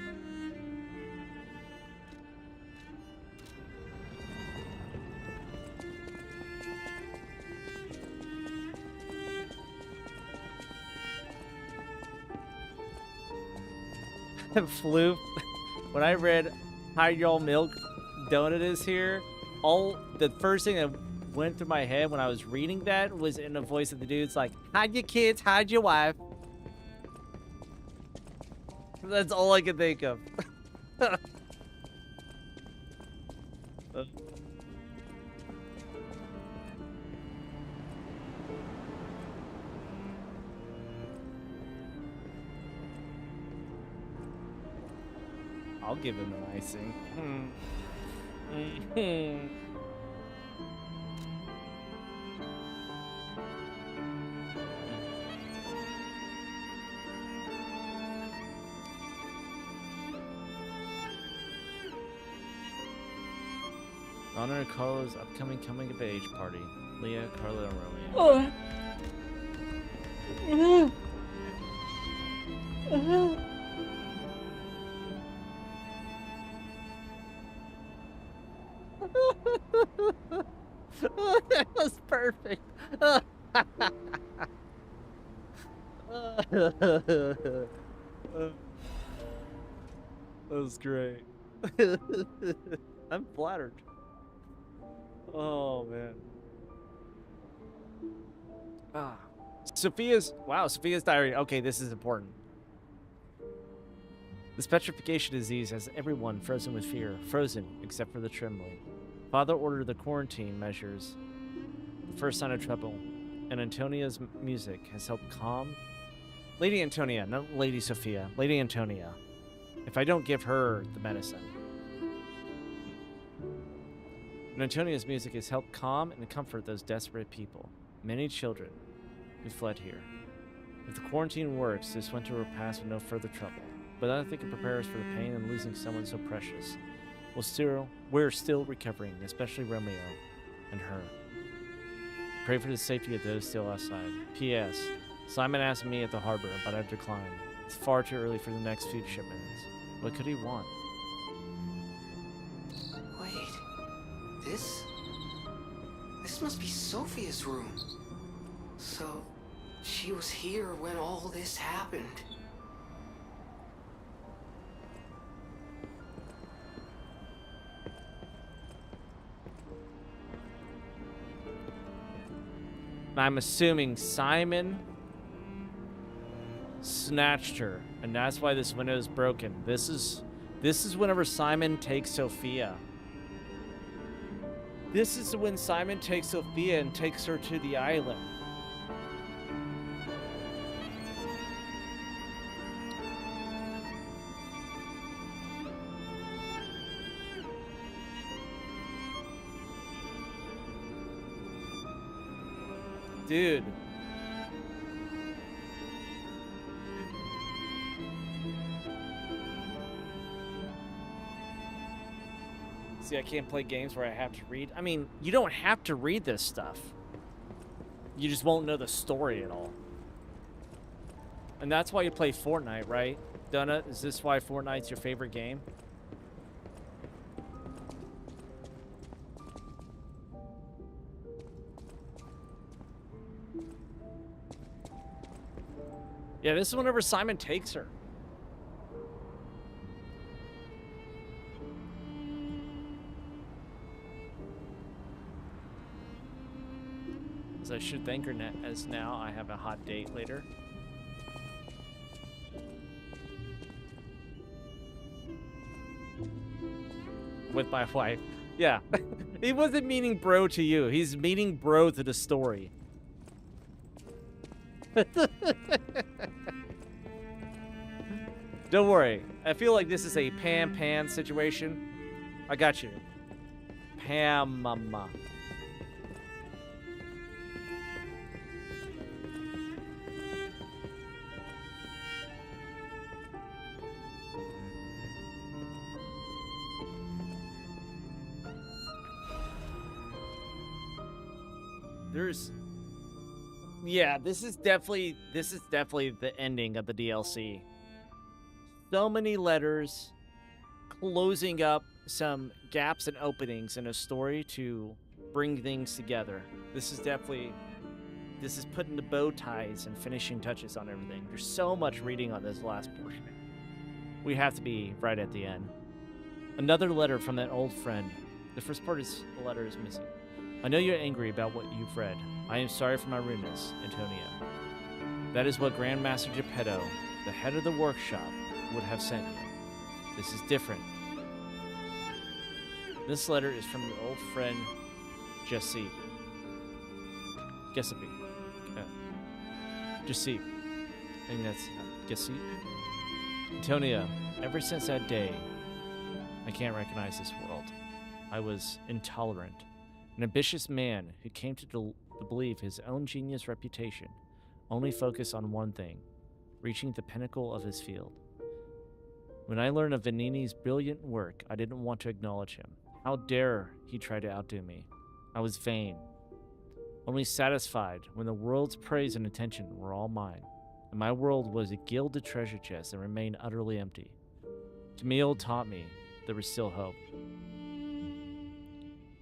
Flew. When I read how y'all milk donut is here, the first thing that went through my head when I was reading that was in the voice of the dude's like, hide your kids, hide your wife. That's all I could think of. I'll give him an icing. Honor Carlo's upcoming coming of age party. Leah, Carlo, and Romeo. That was perfect. That was great. I'm flattered. Oh man. Sophia's diary. Okay, this is important. This petrification disease has everyone frozen with fear, frozen except for the trembling. Father ordered the quarantine measures, the first sign of trouble, and Antonia's music has helped calm. Lady Antonia, not Lady Sophia. Lady Antonia. If I don't give her the medicine. And Antonia's music has helped calm and comfort those desperate people, many children who fled here. If the quarantine works, this winter will pass with no further trouble. But I think it prepares for the pain of losing someone so precious. We're still recovering, especially Romeo and her. Pray for the safety of those still outside. P.S. Simon asked me at the harbor, but I've declined. It's far too early for the next food shipments. What could he want? Wait, this must be Sophia's room. So, she was here when all this happened. I'm assuming Simon snatched her, and that's why this window is broken. This is whenever Simon takes Sophia. This is when Simon takes Sophia and takes her to the island. Dude. See, I can't play games where I have to read. I mean, you don't have to read this stuff. You just won't know the story at all. And that's why you play Fortnite, right? Donut, is this why Fortnite's your favorite game? Yeah, this is whenever Simon takes her. As I should thank her as now I have a hot date later. With my wife. Yeah. He wasn't meaning bro to you. He's meaning bro to the story. Don't worry. I feel like this is a Pan situation. I got you. Pam mama. Yeah, this is definitely the ending of the DLC. So many letters closing up some gaps and openings in a story to bring things together. This is putting the bow ties and finishing touches on everything. There's so much reading on this last portion. We have to be right at the end. Another letter from that old friend. The first part of the letter is missing. I know you're angry about what you've read. I am sorry for my rudeness, Antonia. That is what Grandmaster Geppetto, the head of the workshop, would have sent you. This is different. This letter is from your old friend, Giuseppe. Giuseppe. Giuseppe. I think that's Giuseppe. Antonia, ever since that day, I can't recognize this world. I was intolerant. An ambitious man who came to believe his own genius reputation, only focused on one thing, reaching the pinnacle of his field. When I learned of Venini's brilliant work, I didn't want to acknowledge him. How dare he try to outdo me? I was vain, only satisfied when the world's praise and attention were all mine, and my world was a gilded treasure chest that remained utterly empty. Camille taught me there was still hope.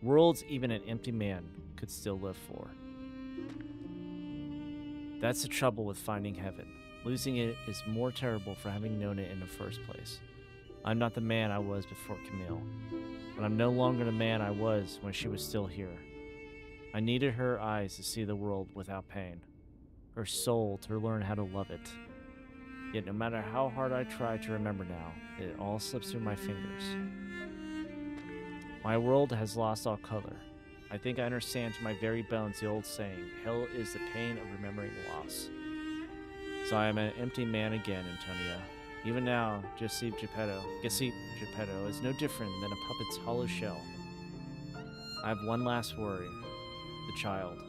Worlds even an empty man could still live for. That's the trouble with finding heaven. Losing it is more terrible for having known it in the first place. I'm not the man I was before Camille, but I'm no longer the man I was when she was still here. I needed her eyes to see the world without pain, her soul to learn how to love it. Yet no matter how hard I try to remember now, it all slips through my fingers. My world has lost all color. I think I understand to my very bones the old saying, hell is the pain of remembering loss. So I am an empty man again, Antonia. Even now, Giuseppe Geppetto is no different than a puppet's hollow shell. I have one last worry, the child.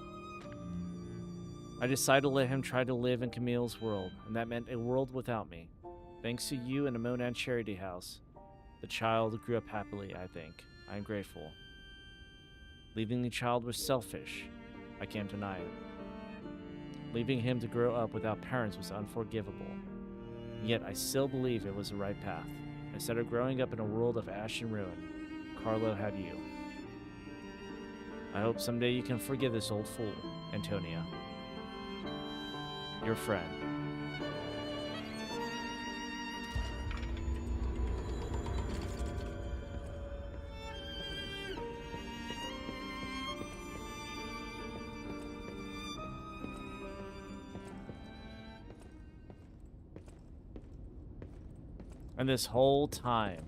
I decided to let him try to live in Camille's world, and that meant a world without me. Thanks to you and the Monan Charity House, the child grew up happily, I think. I am grateful. Leaving the child was selfish. I can't deny it. Leaving him to grow up without parents was unforgivable. Yet I still believe it was the right path. Instead of growing up in a world of ash and ruin, Carlo had you. I hope someday you can forgive this old fool, Antonia. Your friend. And this whole time,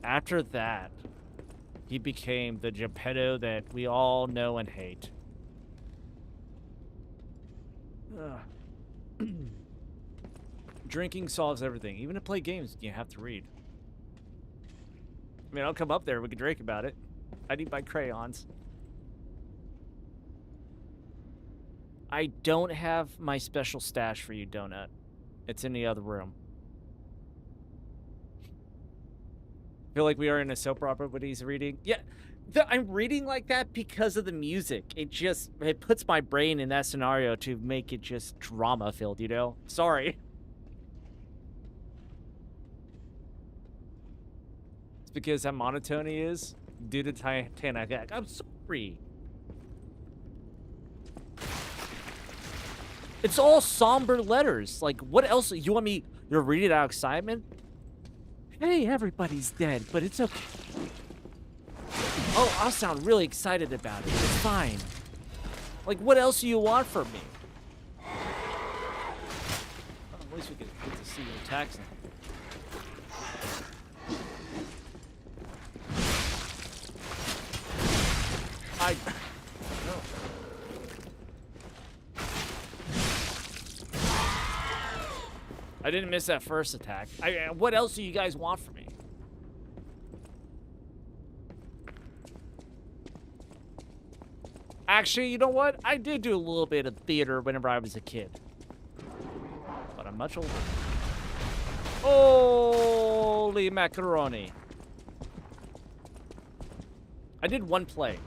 after that, he became the Geppetto that we all know and hate. Drinking solves everything. Even to play games, you have to read. I mean, I'll come up there. We can drink about it. I need my crayons. I don't have my special stash for you, Donut. It's in the other room. I feel like we are in a soap opera when he's reading. Yeah, I'm reading like that because of the music. It puts my brain in that scenario to make it just drama-filled, you know? Sorry. It's because that monotony is due to Titanic. I'm sorry. It's all somber letters. Like, what else? You want me to read it out of excitement? Hey, everybody's dead, but it's okay. Oh, I'll sound really excited about it. It's fine. Like, what else do you want from me? Well, at least we get to see your attacks now. I didn't miss that first attack. What else do you guys want from me? Actually, you know what? I did do a little bit of theater whenever I was a kid. But I'm much older. Holy macaroni. I did one play.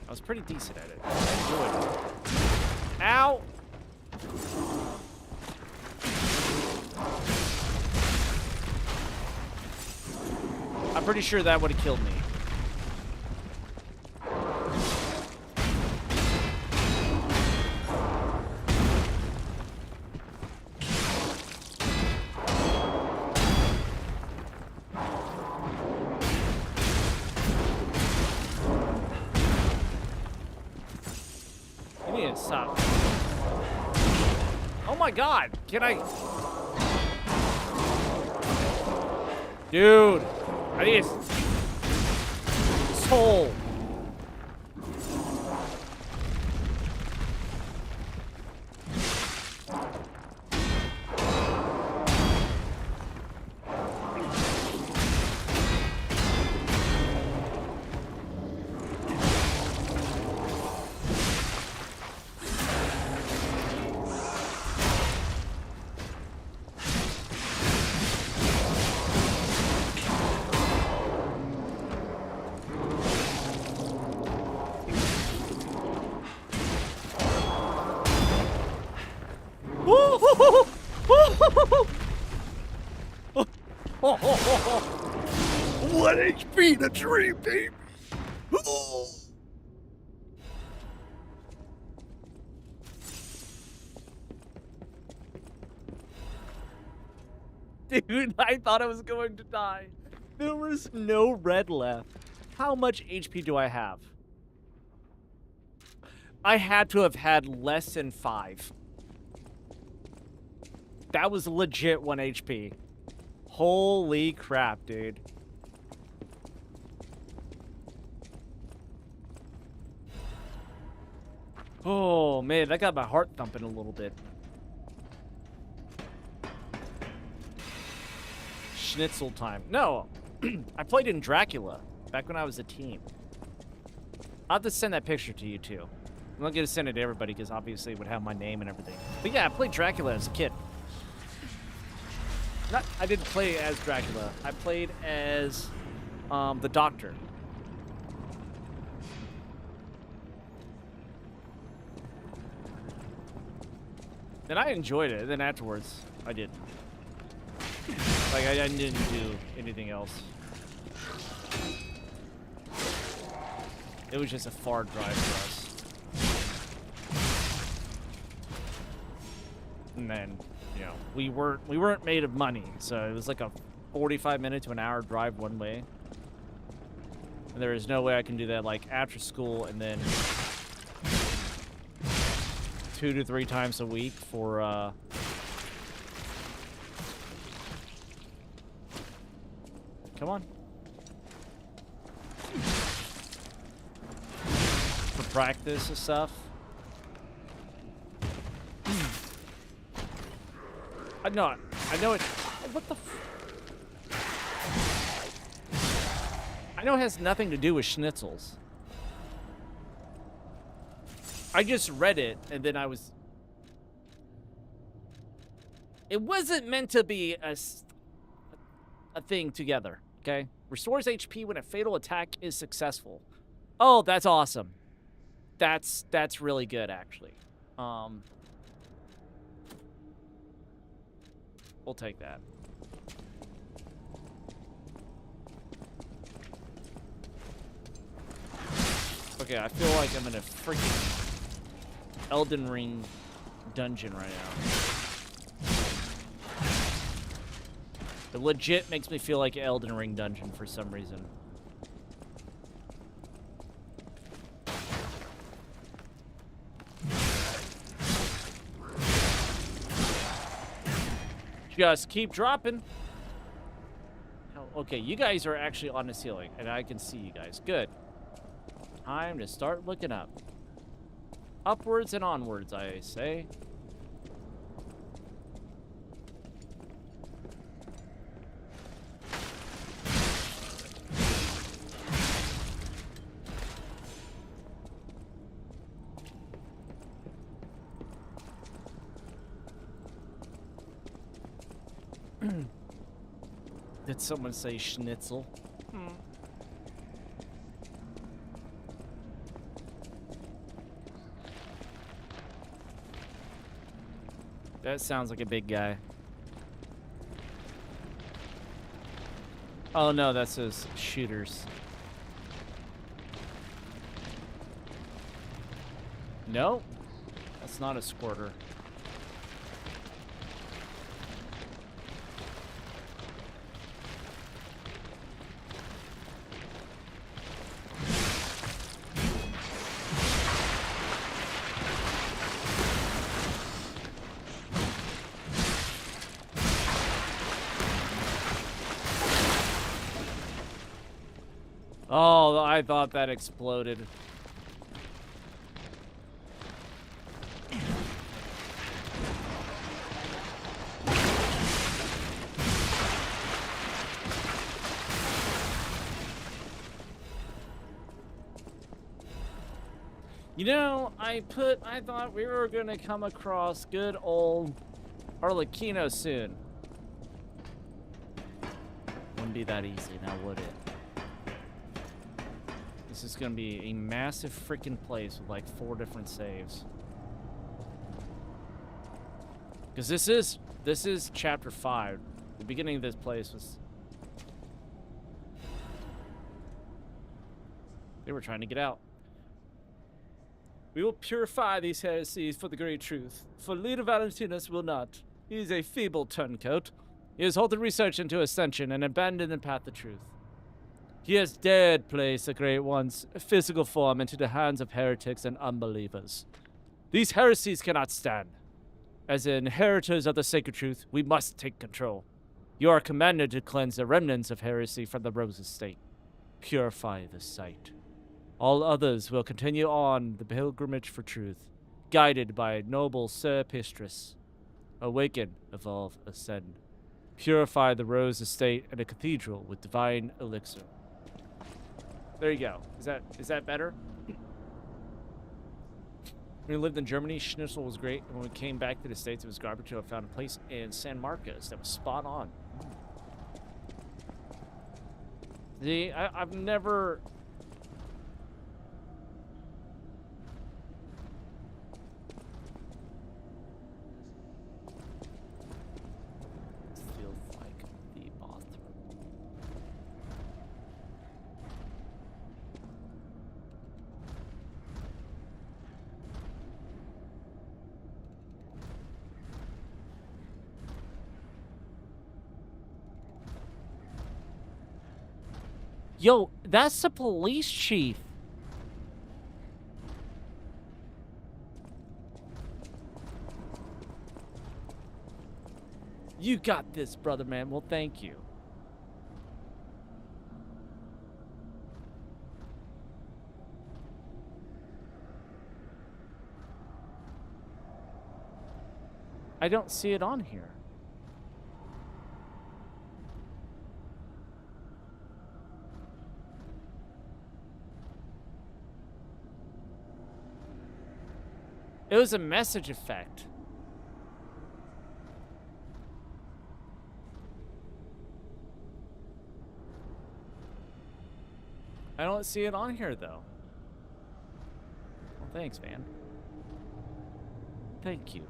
I was pretty decent at it. I enjoyed it. Ow! I'm pretty sure that would have killed me. You need to stop. Oh my god, can I? Dude, I need soul. One HP to dream, baby. Dude, I thought I was going to die. There was no red left. How much HP do I have? I had to have had less than 5. That was legit 1 HP. Holy crap, dude. Oh, man, that got my heart thumping a little bit. Schnitzel time. No, I played in Dracula back when I was a teen. I'll have to send that picture to you, too. I'm not going to send it to everybody because obviously it would have my name and everything. But yeah, I played Dracula as a kid. I didn't play as Dracula. I played as the Doctor. Then I enjoyed it. Then afterwards, I didn't. Like, I didn't do anything else. It was just a far drive for us. And then, you know, we weren't made of money, so it was like a 45-minute to an hour drive one way. And there is no way I can do that, like, after school and then 2 to 3 times a week for, Come on. For practice and stuff. I know it. What the I know it has nothing to do with schnitzels. I just read it and then I was... It wasn't meant to be a thing together, okay? Restores HP when a fatal attack is successful. Oh, that's awesome. That's really good, actually. We'll take that. Okay, I feel like I'm in a freaking Elden Ring dungeon right now. It legit makes me feel like Elden Ring dungeon for some reason. Just keep dropping. Oh, okay, you guys are actually on the ceiling, and I can see you guys. Good. Time to start looking up. Upwards and onwards, I say. Did someone say schnitzel? That sounds like a big guy. Oh no, that's his shooters. No, that's not a squirter. Oh, I thought that exploded. You know, I thought we were gonna come across good old Arlecchino soon. Wouldn't be that easy now, would it? This is gonna be a massive freaking place with like 4 different saves. Because this is chapter 5. The beginning of this place was They were trying to get out. We will purify these heresies for the great truth, for Leader Valentinus will not. He is a feeble turncoat. He has halted research into ascension and abandoned the path of truth. He has dared place the Great One's physical form into the hands of heretics and unbelievers. These heresies cannot stand. As inheritors of the sacred truth, we must take control. You are commanded to cleanse the remnants of heresy from the Rose Estate. Purify the site. All others will continue on the pilgrimage for truth, guided by noble Sir Pistris. Awaken, evolve, ascend. Purify the Rose Estate and a cathedral with divine elixir. There you go. Is that better? When we lived in Germany, Schnitzel was great. And when we came back to the States, it was garbage. I found a place in San Marcos that was spot on. See, I've never... Feels like the bathroom. Yo, that's the police chief. You got this, brother man. Well, thank you. I don't see it on here. It was a message effect. I don't see it on here, though. Well, thanks, man. Thank you.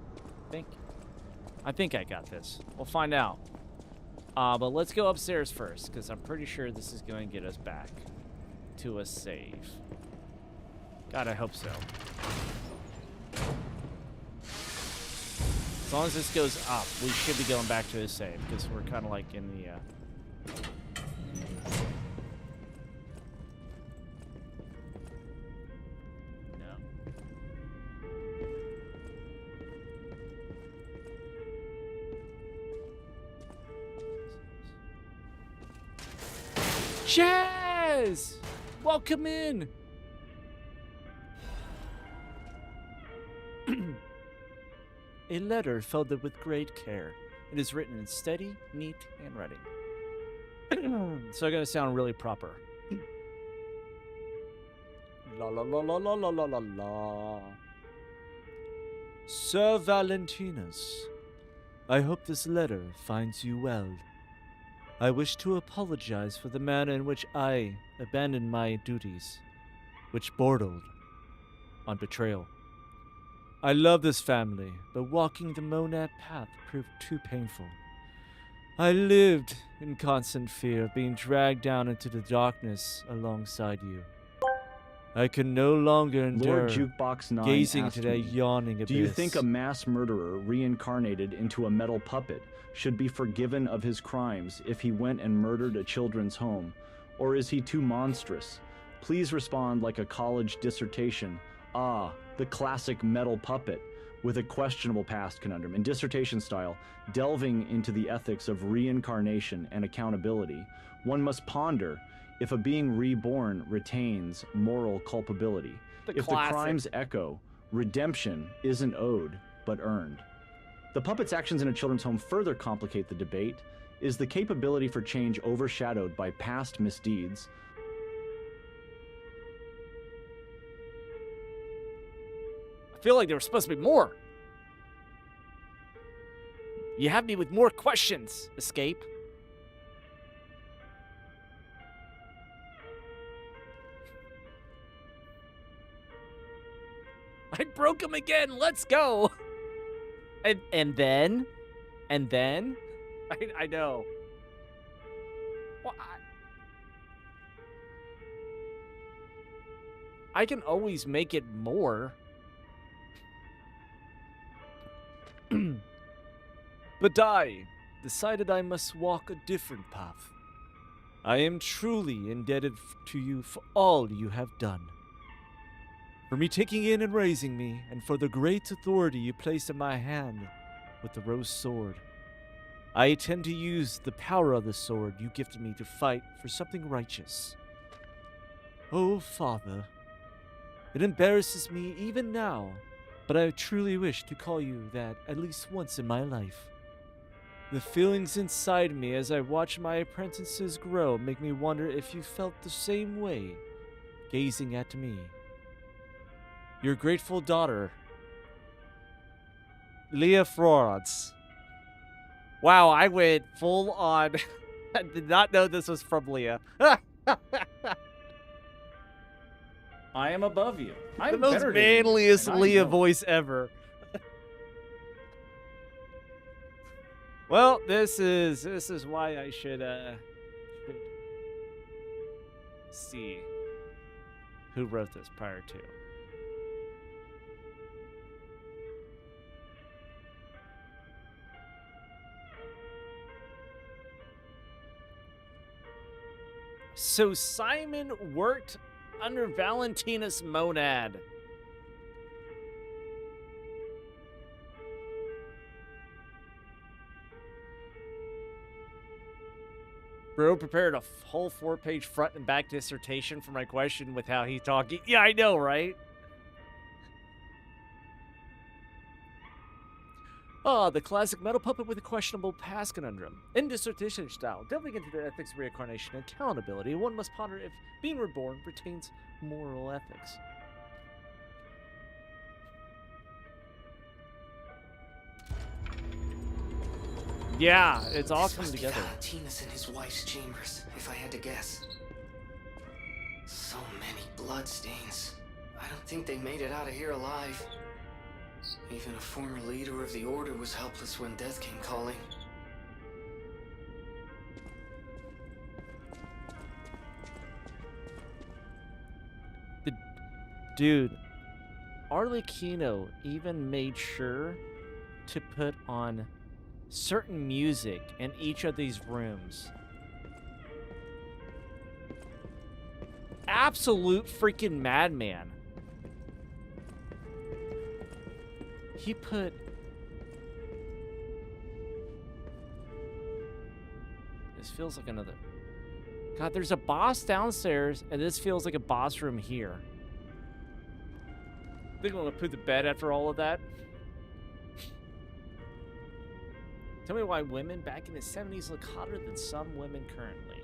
Thank you. I think I got this. We'll find out. But let's go upstairs first, because I'm pretty sure this is going to get us back to a save. God, I hope so. As long as this goes up, we should be going back to the save, because we're kind of like in the... Chaz! Welcome in! A letter folded with great care. It is written in steady, neat handwriting. So I'm gonna sound really proper. La la la la la la la la la. Sir Valentinus, I hope this letter finds you well. I wish to apologize for the manner in which I abandoned my duties, which bordered on betrayal. I love this family, but walking the Monad path proved too painful. I lived in constant fear of being dragged down into the darkness alongside you. I can no longer endure Lord Jukebox 9 gazing asked into that me, yawning abyss. Do you think a mass murderer reincarnated into a metal puppet should be forgiven of his crimes if he went and murdered a children's home? Or is he too monstrous? Please respond like a college dissertation. Ah, the classic metal puppet, with a questionable past conundrum. In dissertation style, delving into the ethics of reincarnation and accountability, one must ponder if a being reborn retains moral culpability. If the crimes echo, redemption isn't owed, but earned. The puppet's actions in a children's home further complicate the debate. Is the capability for change overshadowed by past misdeeds? I feel like there was supposed to be more. You have me with more questions, Escape. I broke him again. Let's go. And then I know. Well, I can always make it more. But I decided I must walk a different path. I am truly indebted to you for all you have done. For me taking in and raising me, and for the great authority you placed in my hand with the rose sword. I intend to use the power of the sword you gifted me to fight for something righteous. Oh, Father, it embarrasses me even now, but I truly wish to call you that at least once in my life. The feelings inside me as I watch my apprentices grow make me wonder if you felt the same way, gazing at me. Your grateful daughter, Leah Florence. Wow, I went full on. I did not know this was from Leah. I am above you. I'm The most better than you, manliest and I Leah know. voice ever. Well, this is why I should see who wrote this prior to. So Simon worked under Valentinus Monad. Bro prepared a whole 4-page front and back dissertation for my question with how he's talking. Yeah, I know, right? Ah, the classic metal puppet with a questionable past conundrum. In dissertation style, delving into the ethics of reincarnation and accountability, one must ponder if being reborn retains moral ethics. Yeah, it's all This coming must be together. Valentinus in his wife's chambers, if I had to guess. So many bloodstains. I don't think they made it out of here alive. Even a former leader of the Order was helpless when death came calling. Dude, Arlecchino even made sure to put on certain music in each of these rooms. Absolute freaking madman. He put... This feels like another... God, there's a boss downstairs, and this feels like a boss room here. Think I'm gonna put the bed after all of that? Tell me why women back in the 70s look hotter than some women currently.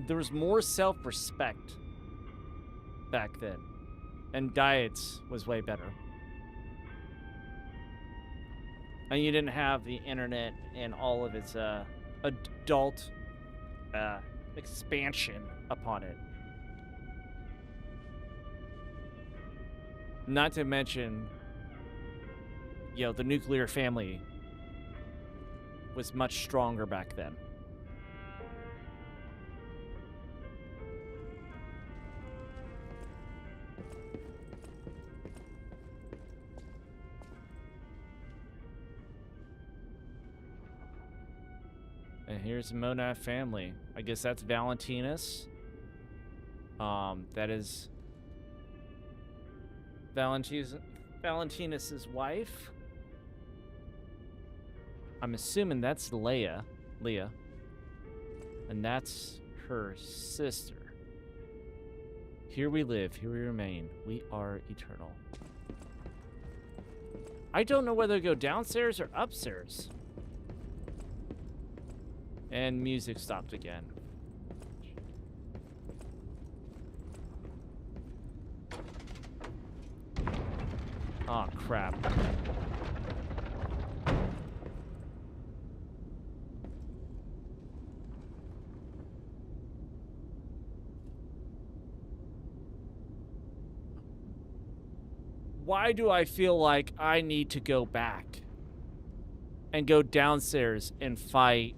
There was more self-respect back then, and diets was way better. And you didn't have the internet and all of its adult expansion upon it. Not to mention, you know, the nuclear family was much stronger back then. And here's the Monad family. I guess that's Valentinus. That is Valentinus's wife. I'm assuming that's Leah. And that's her sister. Here we live, here we remain. We are eternal. I don't know whether to go downstairs or upstairs. And music stopped again. Oh, crap. why do I feel like I need to go back and go downstairs and fight?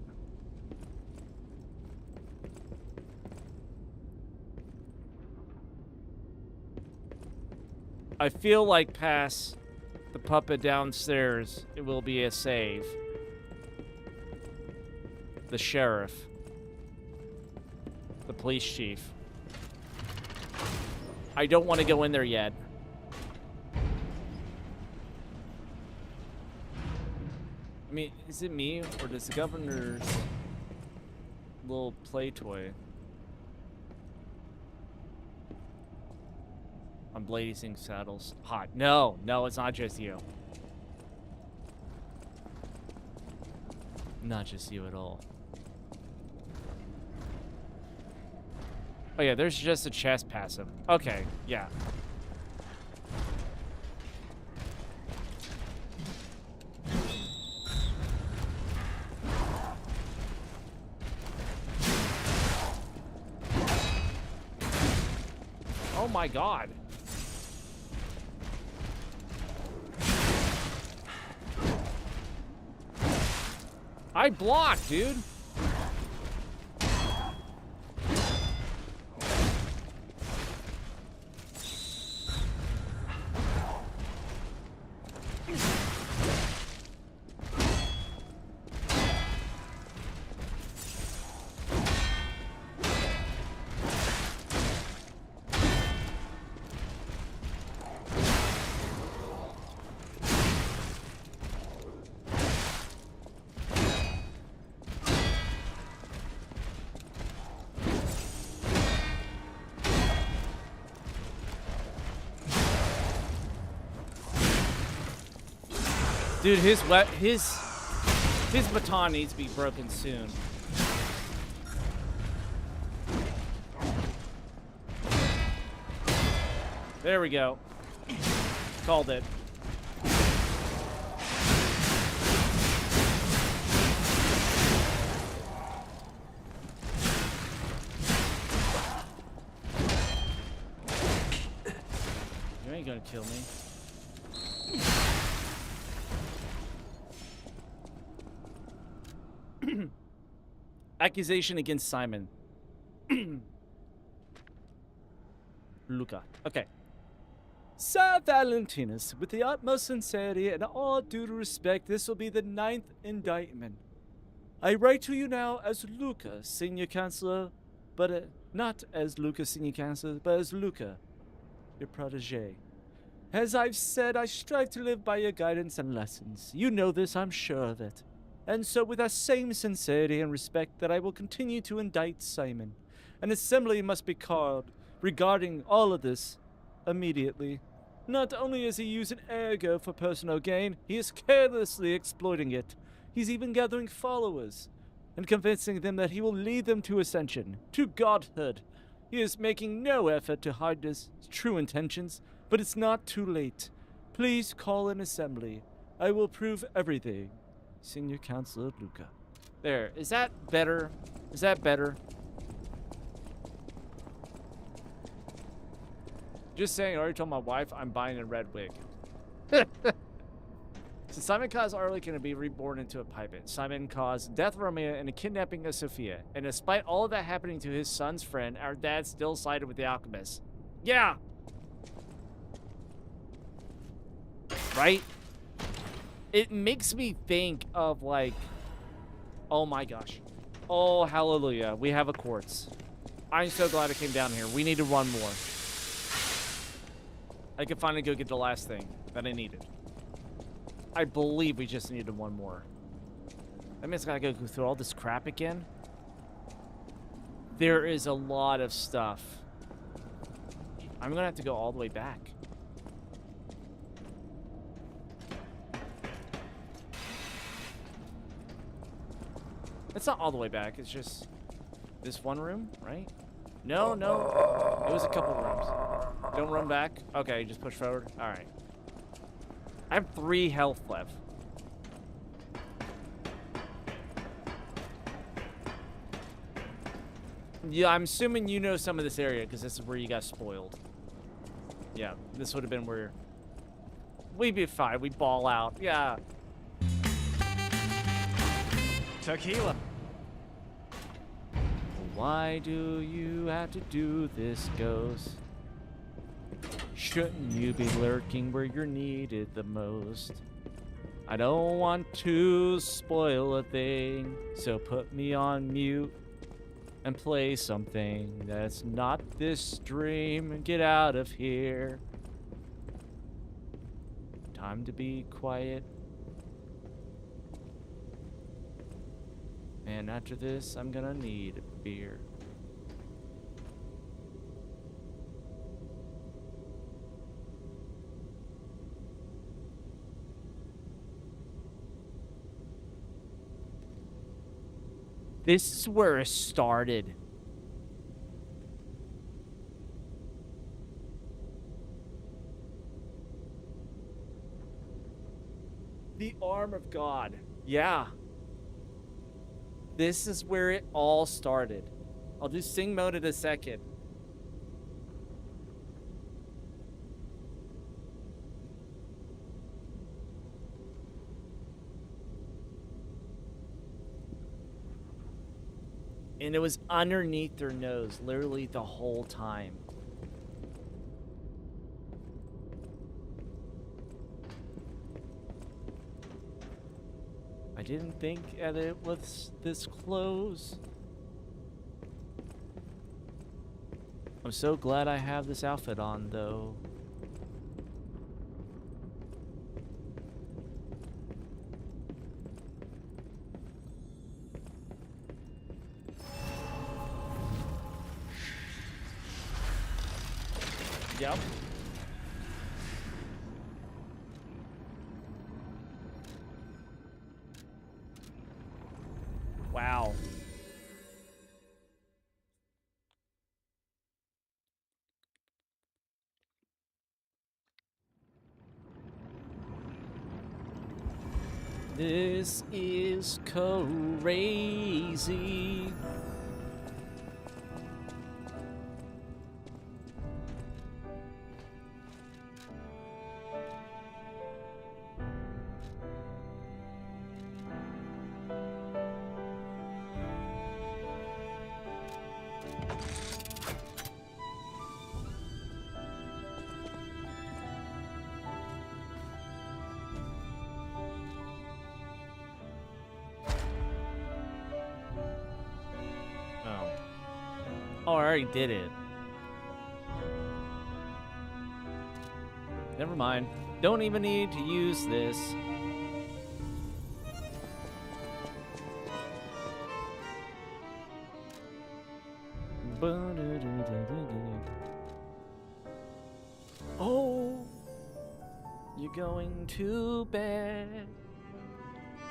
I feel like past the puppet downstairs, it will be a save. The sheriff. The police chief. I don't want to go in there yet. I mean, is it me or does the governor's little play toy? On blazing saddles. Hot. No, no, it's not just you. Not just you at all. Oh yeah, there's just a chest passive. Okay, yeah. Oh my god. I blocked, dude. Dude, his baton needs to be broken soon. There we go. Called it. You ain't gonna kill me. Accusation against Simon. Luca. Okay. Sir Valentinus, with the utmost sincerity and all due respect, this will be the 9th indictment. I write to you now as Luca, Senior Counselor, but not as Luca, Senior Counselor, but as Luca, your protege. As I've said, I strive to live by your guidance and lessons. You know this, I'm sure of it. And so with that same sincerity and respect that I will continue to indict Simon. An assembly must be called regarding all of this immediately. Not only is he using Ergo for personal gain, he is carelessly exploiting it. He's even gathering followers and convincing them that he will lead them to ascension, to godhood. He is making no effort to hide his true intentions, but it's not too late. Please call an assembly. I will prove everything. Senior Counselor Luca. There. Is that better? Is that better? Just saying, I already told my wife I'm buying a red wig. So Simon caused Arlequin to be reborn into a puppet. Simon caused death of Romeo and the kidnapping of Sophia. And despite all of that happening to his son's friend, our dad still sided with the alchemist. Yeah! Right? It makes me think of, like, oh my gosh. Oh, hallelujah. We have a quartz. I'm so glad it came down here. We needed one more. I could finally go get the last thing that I needed. I believe we just needed one more. That means I gotta go through all this crap again. There is a lot of stuff. I'm gonna have to go all the way back. It's not all the way back. It's just this one room, right? No, no. It was a couple rooms. Don't run back. Okay, just push forward. All right. I have 3 health left. Yeah, I'm assuming you know some of this area because this is where you got spoiled. Yeah, this would have been where We be fine. We ball out. Yeah. Tequila. Why do you have to do this, Ghost? Shouldn't you be lurking where you're needed the most? I don't want to spoil a thing, so put me on mute and play something that's not this dream and get out of here. Time to be quiet. And after this, I'm gonna need a beer. This is where it started. The arm of God. Yeah. This is where it all started. I'll do sing mode in a second. And it was underneath their nose, literally the whole time. I didn't think that it was this close. I'm so glad I have this outfit on, though. Yep. Wow. This is crazy. Oh, I already did it. Never mind. Don't even need to use this. Oh, you're going to bed.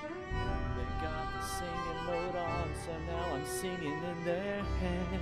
They got the singing mode on, so now I'm singing in their head.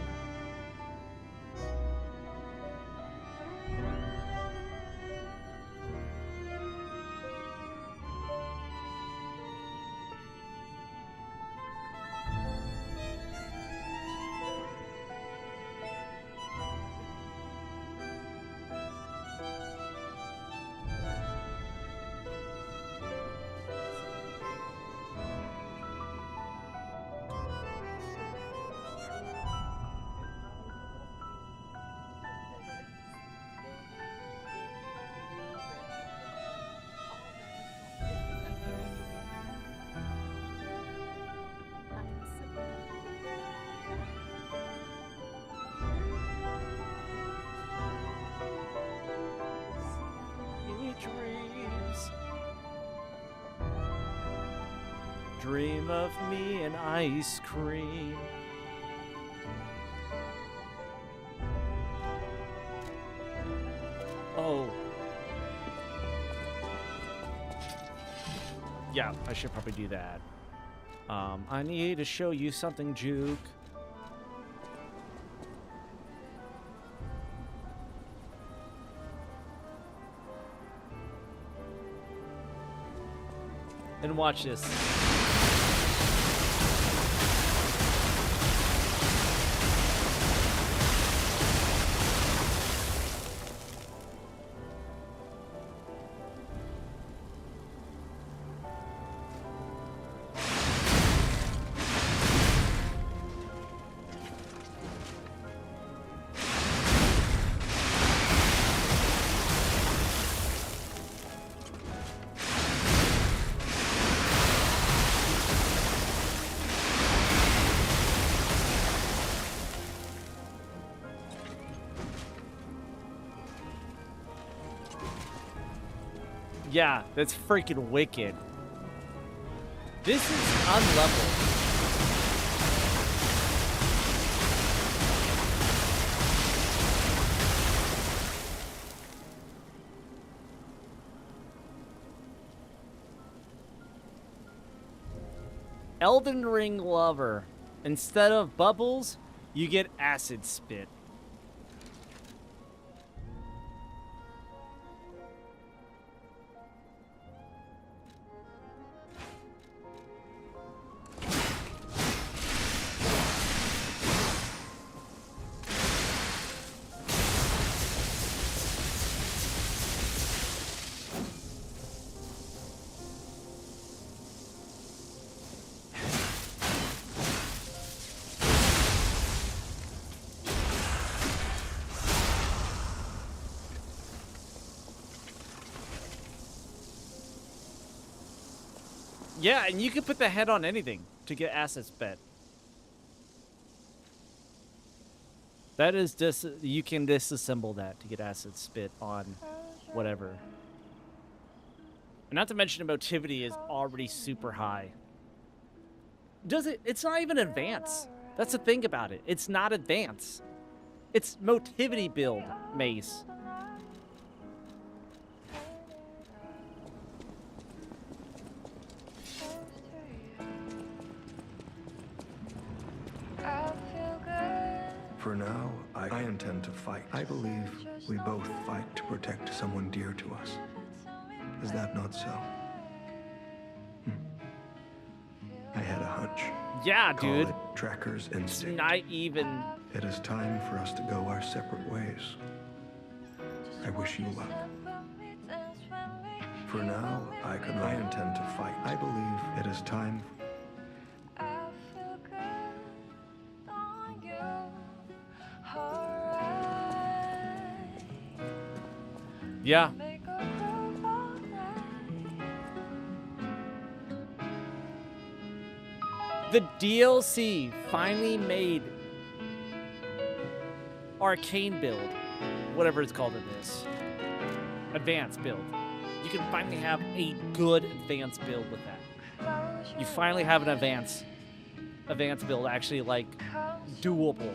Dream of me and ice cream. Oh. Yeah, I should probably do that. I need to show you something, Juke. And watch this. Yeah, that's freaking wicked. This is unleveled. Elden Ring Lover. Instead of bubbles, you get acid spit. Yeah, and you can put the head on anything to get acid spit. That is you can disassemble that to get acid spit on whatever. And not to mention emotivity is already super high. It's not even advanced. That's the thing about it. It's not advanced. It's motivity build, Mace. For now, I intend to fight. I believe we both fight to protect someone dear to us. Is that not so? I had a hunch. Yeah, Call dude. it Tracker's instinct. Not even. It is time for us to go our separate ways. I wish you luck. For now, I intend to fight. I believe it is time. Yeah. The DLC finally made Arcane build, whatever it's called in this, advanced build. You can finally have a good advanced build with that. You finally have an advanced build actually like doable.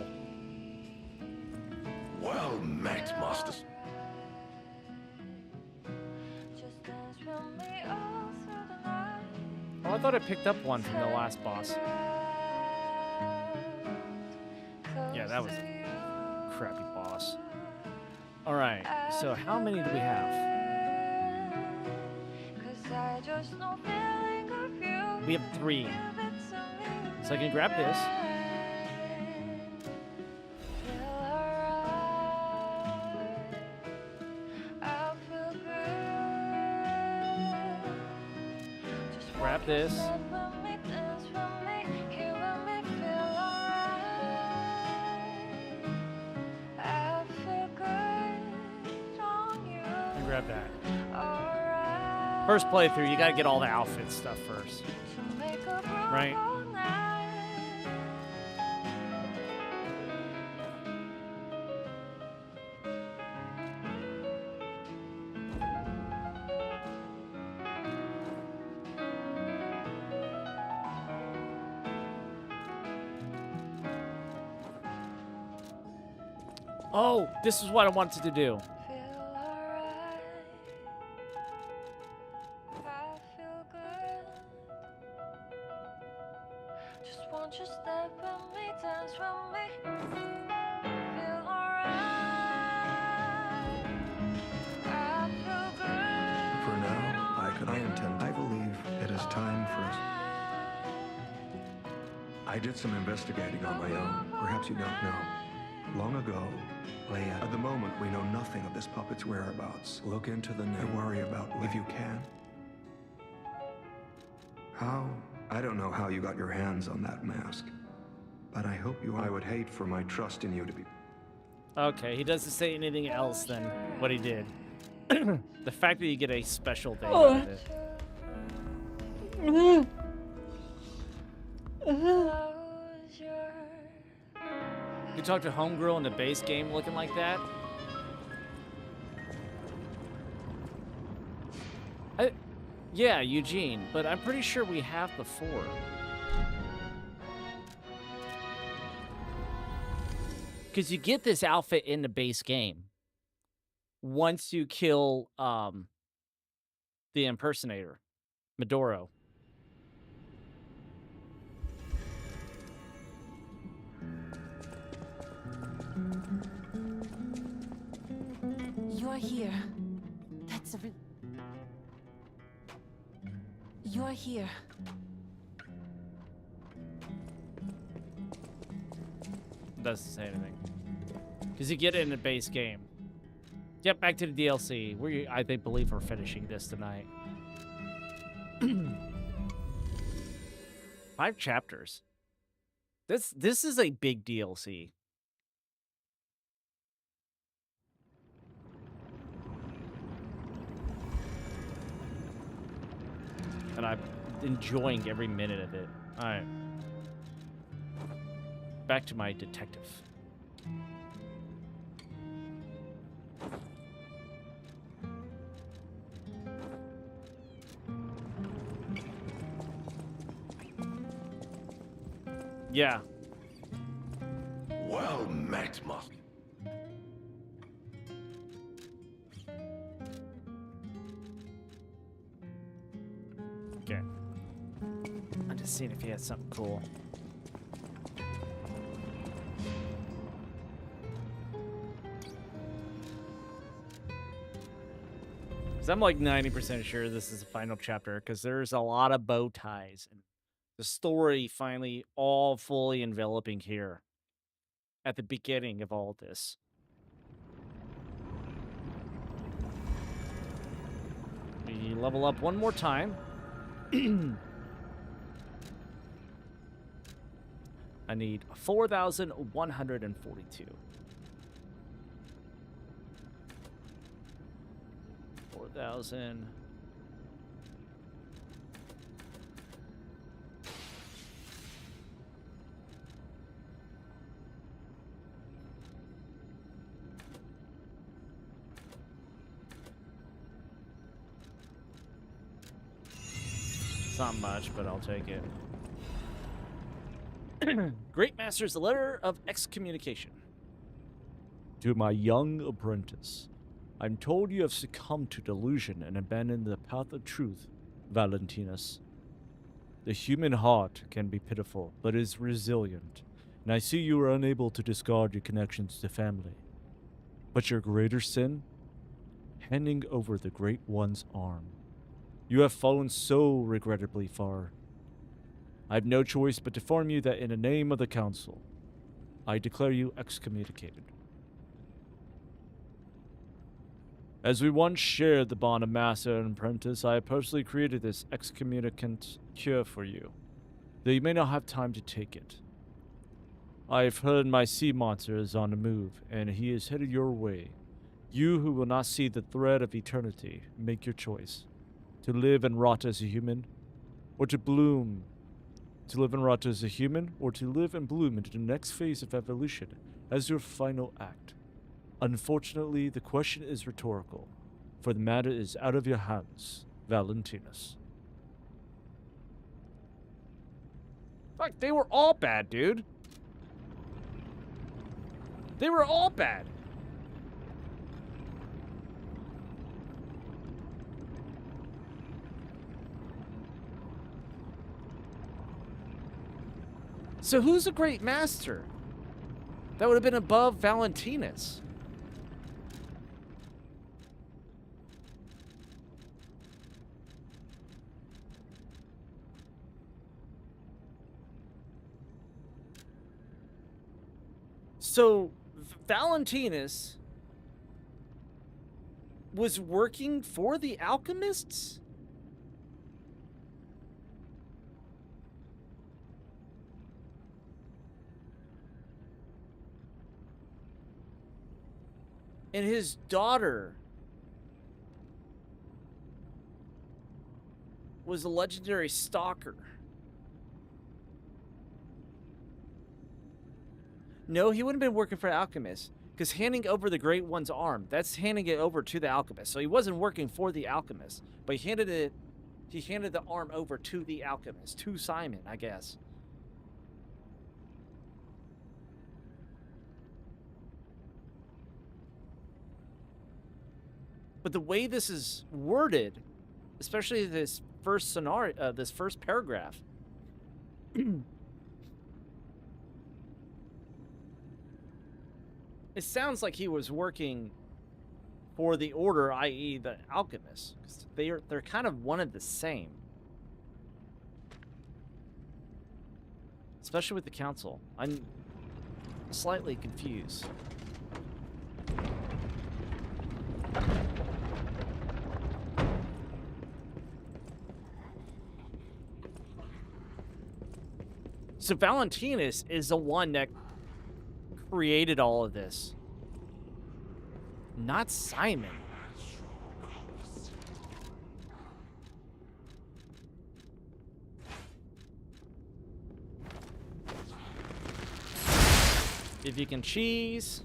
Well met, Masters. Oh, I thought I picked up one from the last boss. Yeah, that was a crappy boss. Alright, so how many do we have? We have 3. So I can grab this. Grab this. And grab that. First playthrough, you gotta get all the outfit stuff first. Right? Oh, this is what I wanted to do. I did some investigating on my own. Perhaps you don't know. Long ago, Leia, at the moment we know nothing of this puppet's whereabouts. Look into the net and worry about Leia. If you can. How? I don't know how you got your hands on that mask. But I hope you. I would hate for my trust in you to be. Okay, he doesn't say anything else than what he did. The fact that you get a special thing out of it. You talk to Homegirl in the base game looking like that? Yeah, Eugene, but I'm pretty sure we have before. Because you get this outfit in the base game once you kill the impersonator, Medoro. You're here. That's a... You're here. Doesn't say anything. Because you get it in the base game. Yep, back to the DLC. I believe we're finishing this tonight. 5 chapters. This is a big DLC. And I'm enjoying every minute of it. Alright. Back to my detective. Yeah. Well met, Master. Okay. I'm just seeing if he has something cool. Because I'm like 90% sure this is the final chapter, because there's a lot of bow ties and the story finally all fully enveloping here at the beginning of all this. We level up one more time. I need 4,142. 4,000. It's not much, but I'll take it. Great Master's letter of excommunication. To my young apprentice, I'm told you have succumbed to delusion and abandoned the path of truth, Valentinus. The human heart can be pitiful, but is resilient, and I see you are unable to discard your connections to family. But your greater sin? Handing over the Great One's arm. You have fallen so regrettably far. I have no choice but to inform you that in the name of the Council, I declare you excommunicated. As we once shared the bond of master and apprentice, I have personally created this excommunicant cure for you, though you may not have time to take it. I have heard my sea monster is on the move, and he is headed your way. You who will not see the thread of eternity, make your choice. To live and rot as a human, or to bloom. To live and rot as a human, or to live and bloom into the next phase of evolution as your final act. Unfortunately, the question is rhetorical, for the matter is out of your hands, Valentinus. Fuck, they were all bad, dude. They were all bad. So who's a great master? That would have been above Valentinus. So Valentinus was working for the alchemists? And his daughter was a legendary stalker. No, he wouldn't have been working for alchemists, because handing over the Great One's arm, that's handing it over to the alchemist. So he wasn't working for the alchemist, but he handed it He handed the arm over to the alchemist, to Simon, I guess. But the way this is worded, especially this first scenario, this first paragraph, it sounds like he was working for the Order, i.e. the Alchemists. 'Cause they're kind of one and the same. Especially with the Council. I'm slightly confused. So Valentinus is the one that created all of this. Not Simon. If you can cheese.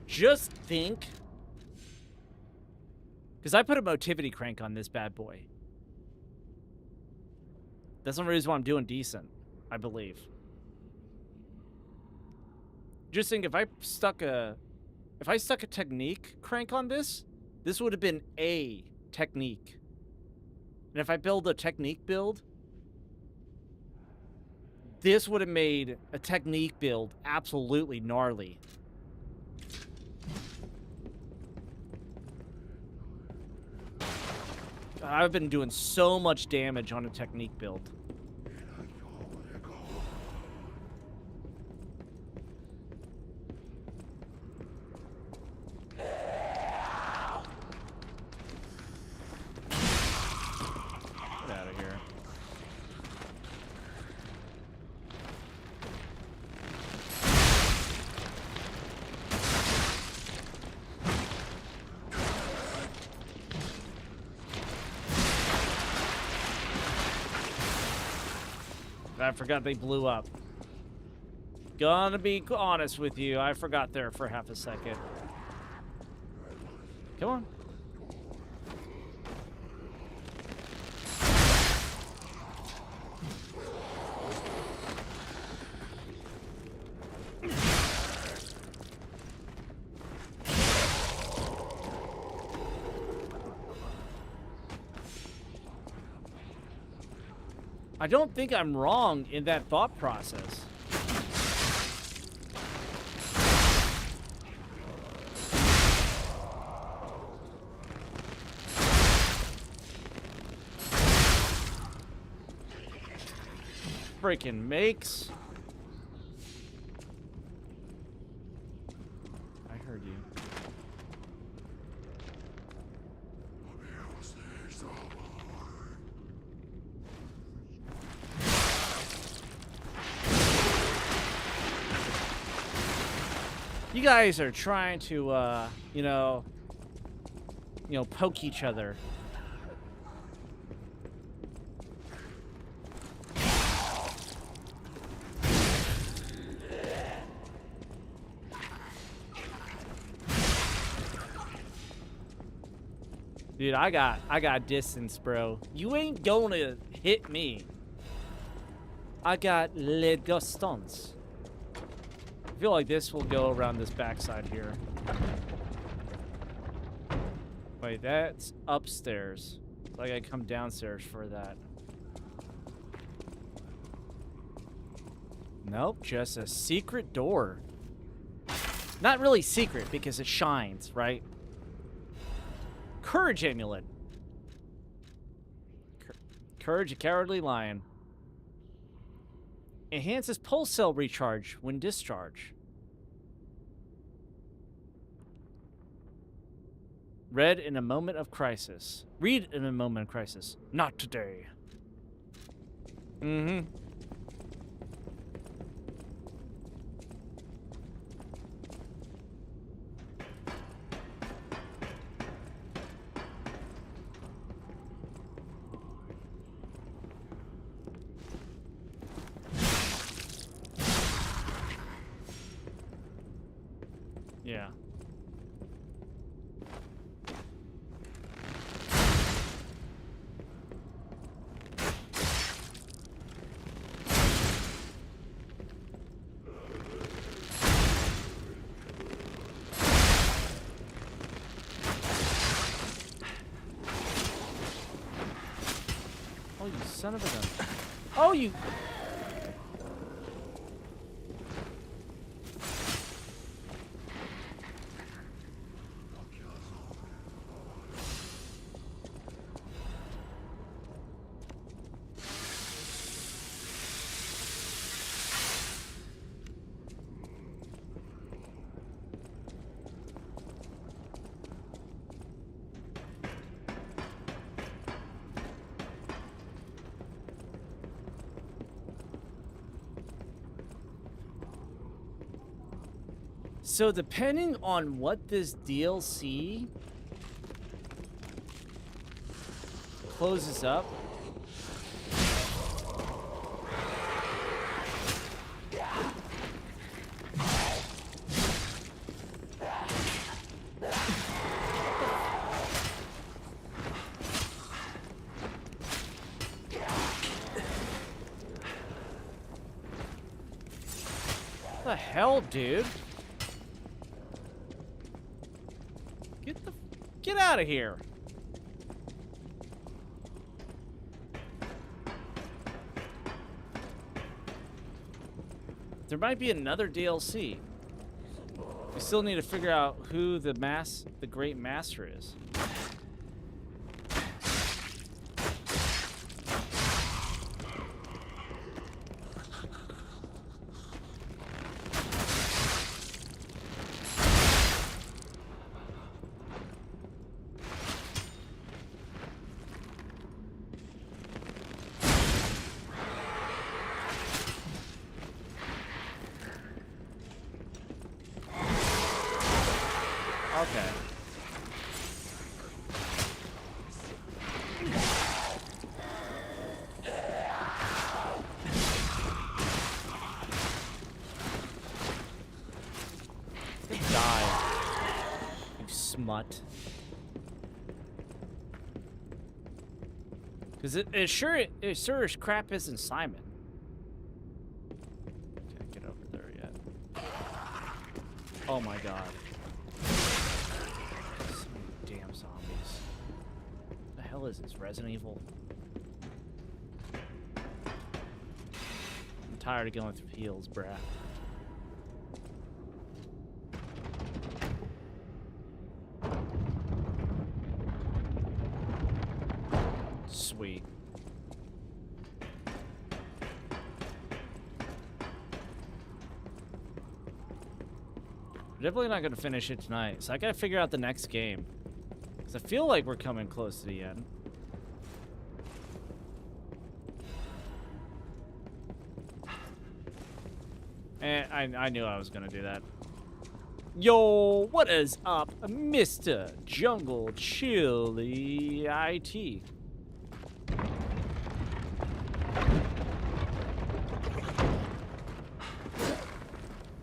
Just think, because I put a motivity crank on this bad boy. That's the reason why I'm doing decent, I believe. Just think, if I stuck a technique crank on this, this would have been a technique. And if I build a technique build, this would have made a technique build absolutely gnarly. I've been doing so much damage on a technique build. Get out of here. I forgot they blew up. Gonna be honest with you, I forgot there for half a second. Come on. I don't think I'm wrong in that thought process. Freaking makes. I heard you. You guys are trying to, you know, poke each other. Dude, I got distance, bro. You ain't gonna hit me. I got le distance. I feel like this will go around this backside here. Wait, that's upstairs. So I gotta come downstairs for that. Nope, just a secret door. Not really secret because it shines, right? Courage amulet. Courage, a cowardly lion. Enhances pulse cell recharge when discharged. Read in a moment of crisis. Read in a moment of crisis. Not today. Mm-hmm. Yeah. Oh, you son of a gun. Oh, you... So depending on what this DLC closes up, what the hell, dude? Get out of here. There might be another DLC. We still need to figure out who the Great Master is. Okay. Die, you smut. Because it sure as crap isn't Simon. Can't get over there yet. Oh my god. Damn zombies. What the hell is this, Resident Evil? I'm tired of going through heals, bruh. Sweet. We're definitely not going to finish it tonight, so I gotta figure out the next game. Because I feel like we're coming close to the end. And I knew I was going to do that. Yo, what is up, Mr. Jungle Chili IT?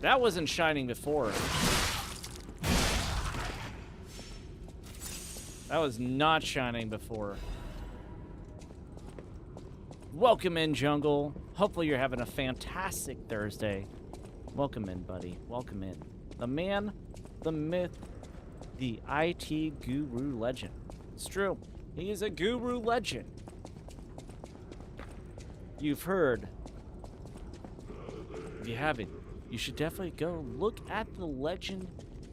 That wasn't shining before. That was not shining before. Welcome in, Jungle. Hopefully you're having a fantastic Thursday. Welcome in, buddy. Welcome in. The man, the myth, the IT guru legend. It's true. He is a guru legend. You've heard. If you haven't, you should definitely go look at the legend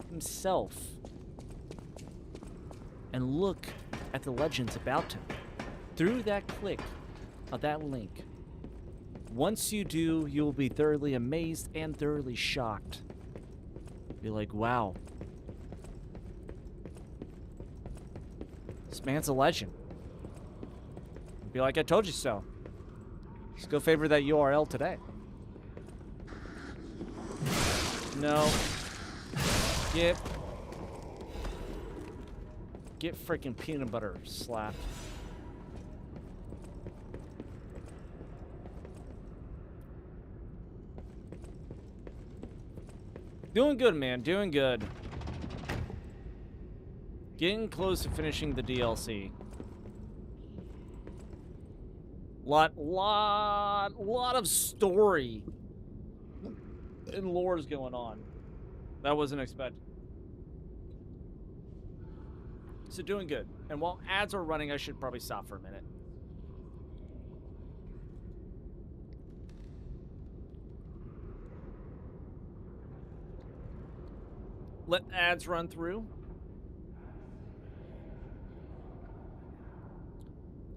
himself. And look at the legends about him. Through that click of that link. Once you do, you'll be thoroughly amazed and thoroughly shocked. Be like, wow. This man's a legend. Be like, I told you so. Just go favor that URL today. No. Get freaking peanut butter slapped. Doing good, man. Doing good. Getting close to finishing the DLC. Lot of story and lore's going on. That wasn't expected. So doing good. And while ads are running, I should probably stop for a minute. Let ads run through.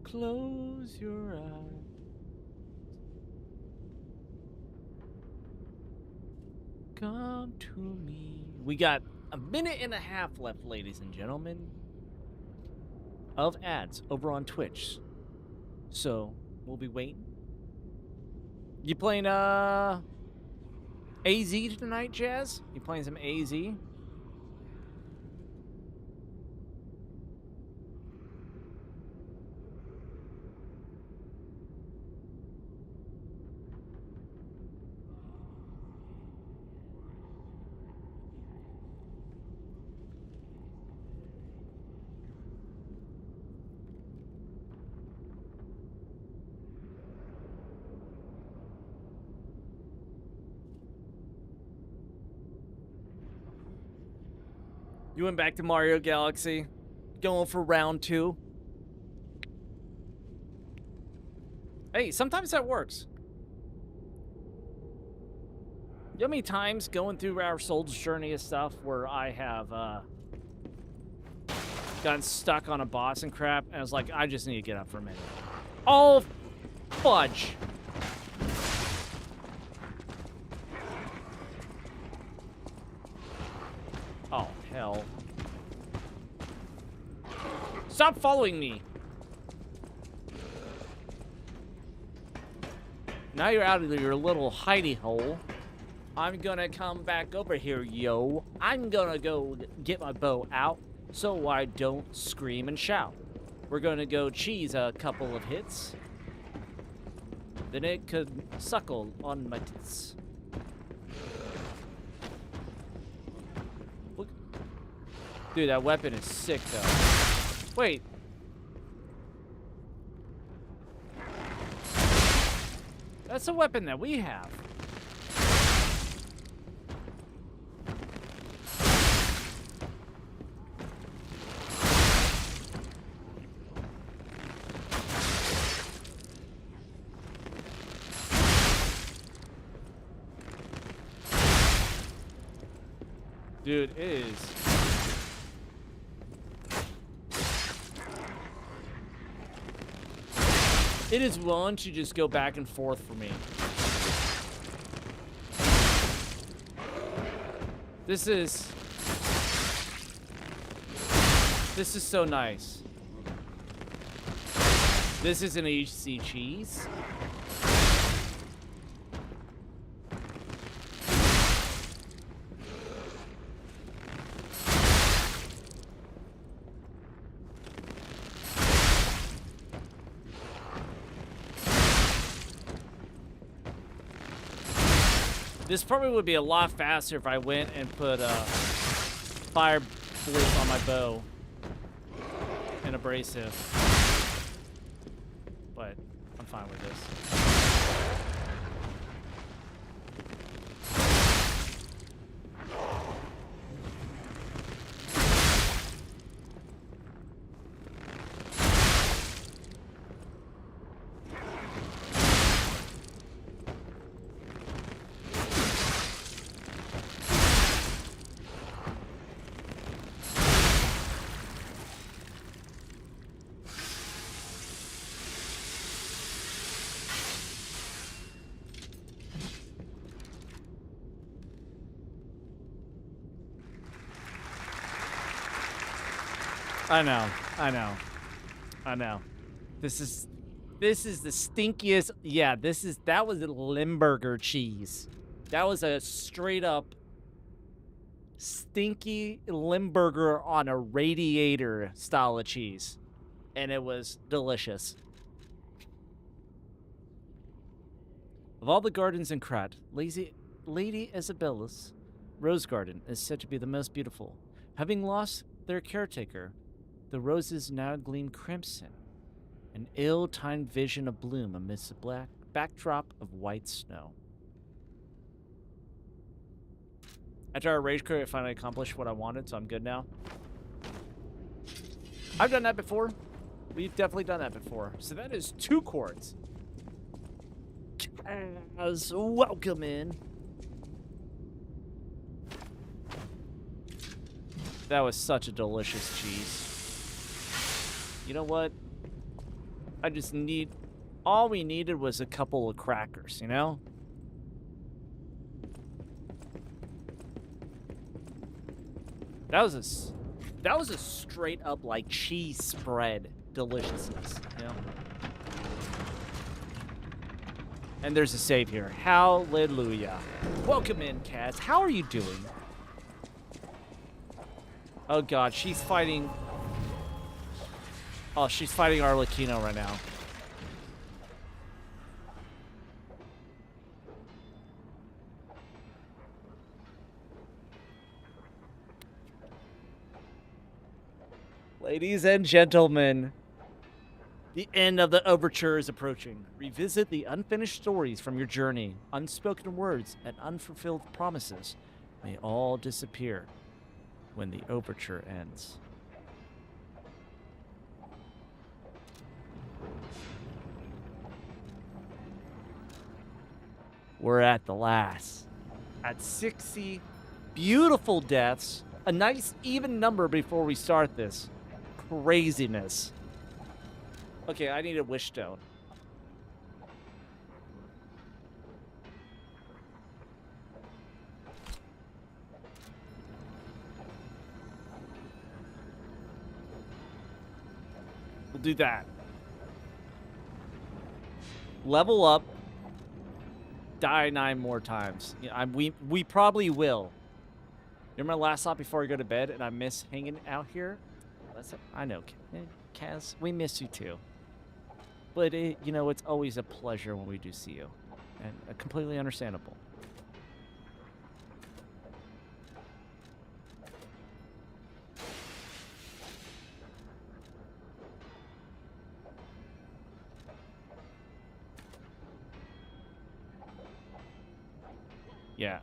Close your eyes. Come to me. We got a minute and a half left, ladies and gentlemen, of ads over on Twitch. So, we'll be waiting. You playing AZ tonight, Jazz? You playing some AZ? You went back to Mario Galaxy, going for round 2. Hey, sometimes that works. You know how many times going through our Soul's Journey and stuff where I have gotten stuck on a boss and crap, and I was like, I just need to get up for a minute. Oh, fudge. Oh, hell. Stop following me. Now you're out of your little hidey hole. I'm gonna come back over here, yo. I'm gonna go get my bow out so I don't scream and shout. We're gonna go cheese a couple of hits. Then it could suckle on my tits. Look. Dude, that weapon is sick, though. Wait. That's a weapon that we have. Dude, it is. It is one to just go back and forth for me. This is so nice. This is an HC cheese. This probably would be a lot faster if I went and put fire blitz on my bow and abrasive. But I'm fine with this. I know. I know. This is the stinkiest. Yeah, that was a Limburger cheese. That was a straight up stinky Limburger on a radiator style of cheese. And it was delicious. Of all the gardens in Krat, Lady Isabella's rose garden is said to be the most beautiful. Having lost their caretaker, the roses now gleam crimson, an ill-timed vision of bloom amidst a black backdrop of white snow. After our rage quit, I finally accomplished what I wanted, so I'm good now. I've done that before. We've definitely done that before. So that is 2 quartz. As welcome in. That was such a delicious cheese. You know what? I just need... All we needed was a couple of crackers, you know? That was a straight up like cheese spread deliciousness, you know? And there's a save here. Hallelujah. Welcome in, Kaz. How are you doing? Oh god, she's fighting... Oh, she's fighting Arlecchino right now. Ladies and gentlemen, the end of the overture is approaching. Revisit the unfinished stories from your journey. Unspoken words and unfulfilled promises may all disappear when the overture ends. We're at the last. At 60 beautiful deaths. A nice even number before we start this. Craziness. Okay, I need a wish stone. We'll do that. Level up. Die 9 more times. Yeah, we probably will. You're my last stop before I go to bed, and I miss hanging out here. I know, Kaz, we miss you too. But, you know, it's always a pleasure when we do see you. And completely understandable. Yeah.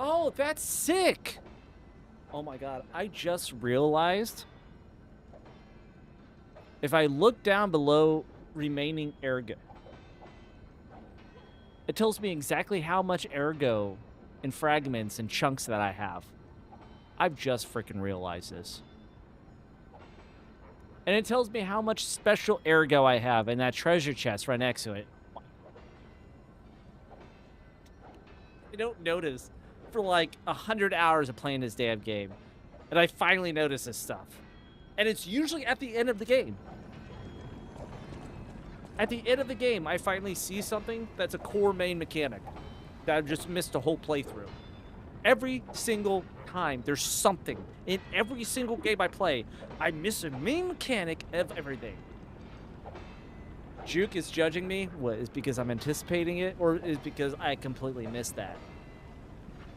Oh, that's sick! Oh my god, I just realized if I look down below remaining ergo, it tells me exactly how much ergo and fragments and chunks that I have. I've just freaking realized this. And it tells me how much special ergo I have in that treasure chest right next to it. I don't notice for like 100 hours of playing this damn game. And I finally notice this stuff. And it's usually at the end of the game. At the end of the game, I finally see something that's a core main mechanic that I've just missed a whole playthrough. Every single time, there's something. In every single game I play, I miss a main mechanic of everything. Juke is judging me. What, is because I'm anticipating it, or is because I completely missed that?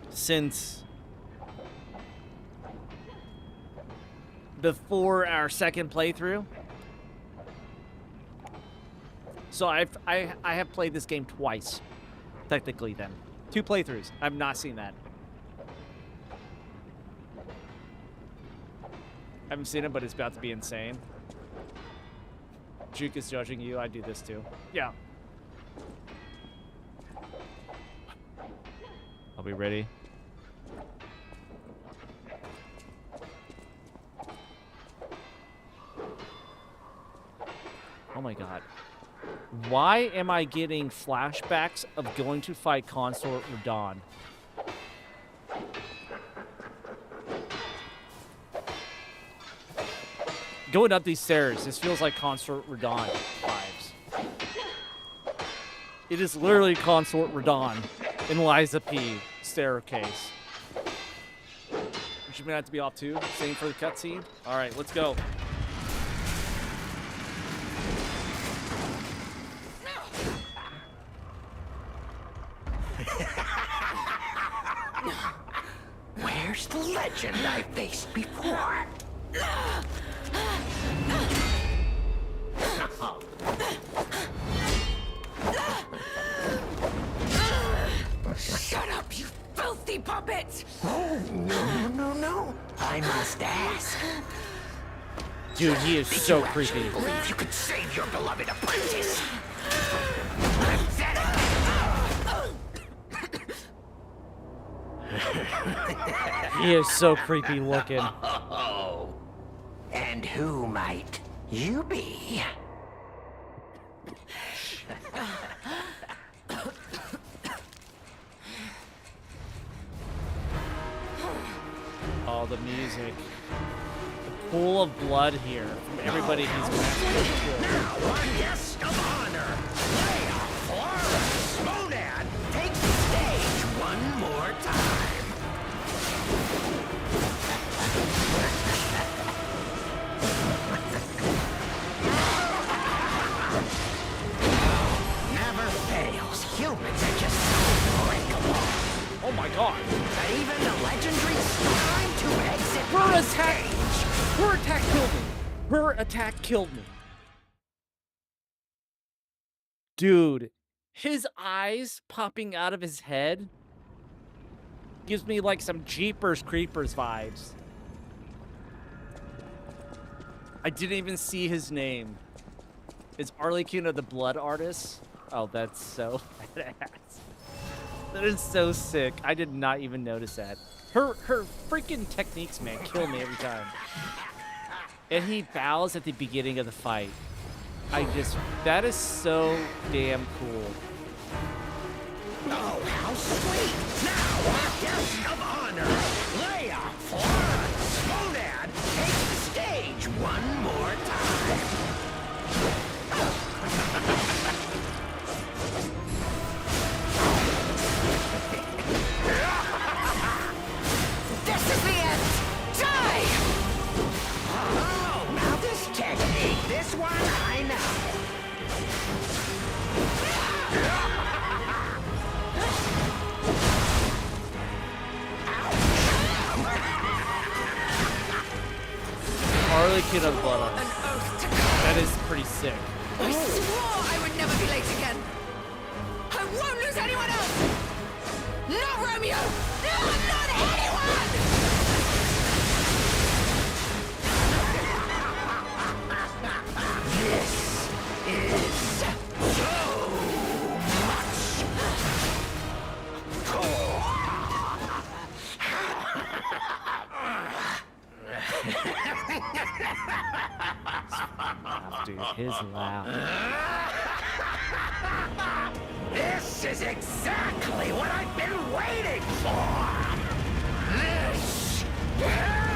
Since before our second playthrough. So I have played this game twice, technically then. 2 playthroughs. I've not seen that. I haven't seen it, but it's about to be insane. Juke is judging you. I do this too. Yeah. Are we ready? Oh my god. Why am I getting flashbacks of going to fight Consort Radahn? Going up these stairs, this feels like Consort Radahn vibes. It is literally Consort Radahn in Liza P. staircase. Which you may have to be off too. Same for the cutscene. All right, let's go. Where's the legend I faced before? Shut up, you filthy puppet! Oh, no. I must ask. Dude, he is so creepy. You believe you could save your beloved apprentice? He is so creepy looking. Oh. And who might you be? Oh, the music. The pool of blood here from everybody he's massacred. Now, our guest of honor, Leia Florence Monad, takes the stage one more time. Never fails. Humans are just so breakable. Oh my god. That even the legendary time to exit Her on attack. stage. Her attack killed me. Her attack killed me. Dude, his eyes popping out of his head gives me like some Jeepers Creepers vibes. I didn't even see his name. Is Arlecchino the blood artist? Oh, that's so badass. That is so sick. I did not even notice that. Her freaking techniques, man, kill me every time. And he bows at the beginning of the fight. That is so damn cool. Oh, how sweet! Now, our guest of honor, Leia Florence Monad, takes the stage one more time. This is the end! Die! Oh, now this technique, this one I know. Arlecchino the blood An artist. oath to That is pretty sick. I swore I would never be late again. I won't lose anyone else! Not Romeo! No, not anyone! This is so much. Dude, his laugh. This is exactly what I've been waiting for. This pain.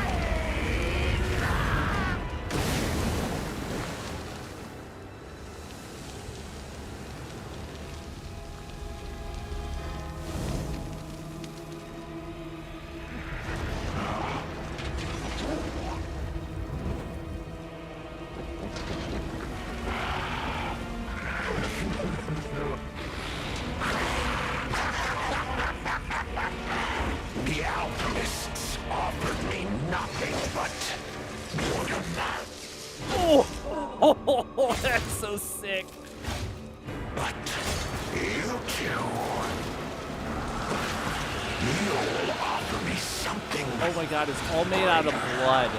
The alchemists offered me nothing but water. Oh, that's so sick. But you two, you'll offer me something. Oh my god, it's all made out of blood.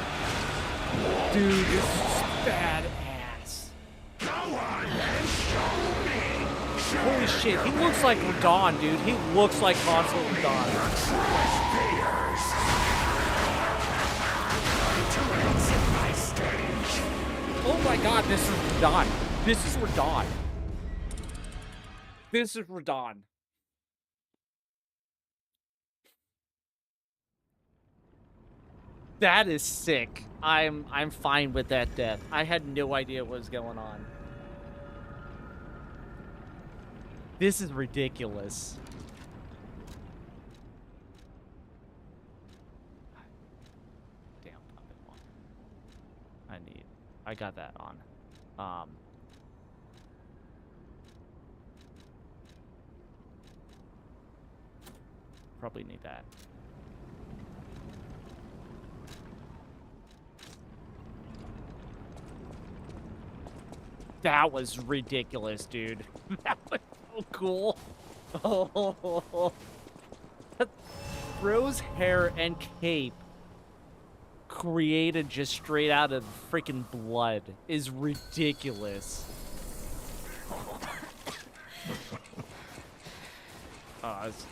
Dude, this is badass. Go on and show me. Holy shit, he looks like Radahn, dude. He looks like Consort Radahn. To exit my stage. Oh my god, this is Radahn. This is Radahn. This is Radon. That is sick. I'm fine with that death. I had no idea what was going on. This is ridiculous. Damn puppet one. I got that on. Probably need that. That was ridiculous, dude. That was so cool. Oh, Rose hair and cape created just straight out of freaking blood is ridiculous. Oh, it's...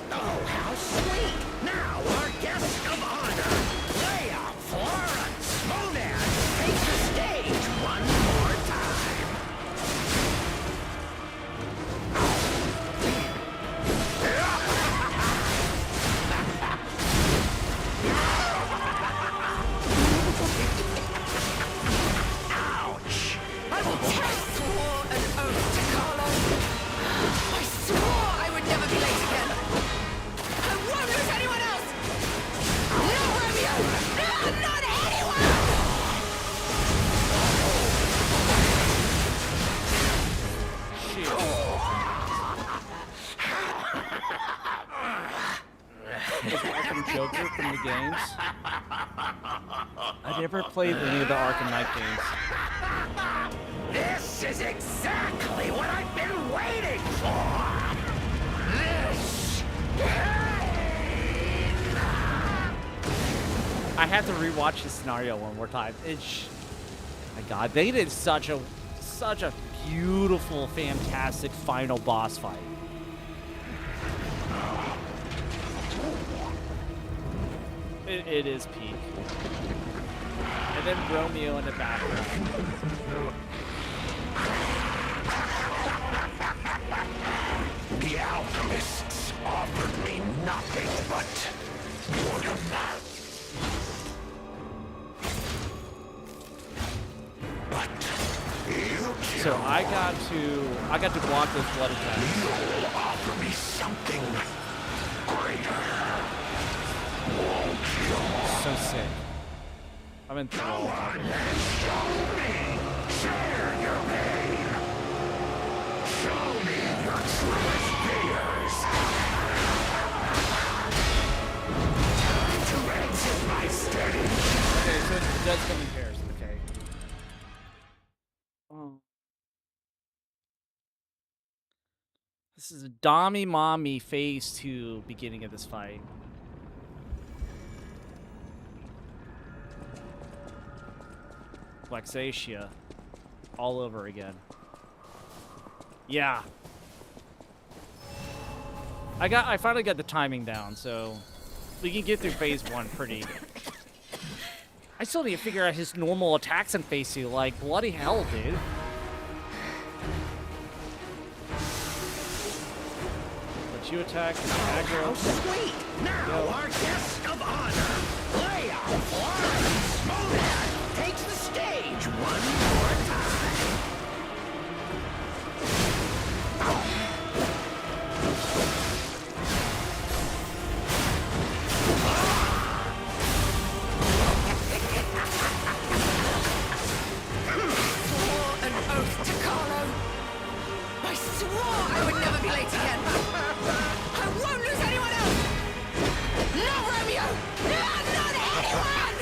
Oh, how sweet! Now our guest of honor, Leia, Florence, Monad, take the stage one more time. Ouch! I swore an oath to Carlo. I swore I would never be late again. I won't lose anyone else! No, Romeo! No, not anyone! Was Arkham Joker from the games? I never played any of the Arkham Knight games. This is exactly what I've been waiting for! This pain! I had to rewatch the scenario one more time. My God, they did such a beautiful, fantastic final boss fight. It is peak. And then Romeo in the background. The alchemists offered me nothing but boredom. But you So I got to block this blood attack. will offer me something greater. Won't you? So sick. I'm enthralled. Show me. Share your pain. Show me your truest fears. Time to exit my stage. Okay, so it does come in pairs. Okay. Oh. This is a Dami Mommy phase 2 beginning of this fight. Flexatia. All over again. Yeah. I finally got the timing down, so we can get through phase 1 pretty. I still need to figure out his normal attacks in phase 2. Like, bloody hell, dude. Let you attack aggro. How sweet! Now our guest of honor, Leia Florence Monad, takes the stage one more time. Swore an oath to Carlo. I swore I would never be late again. I won't lose anyone else. No, Romeo. No, not anyone.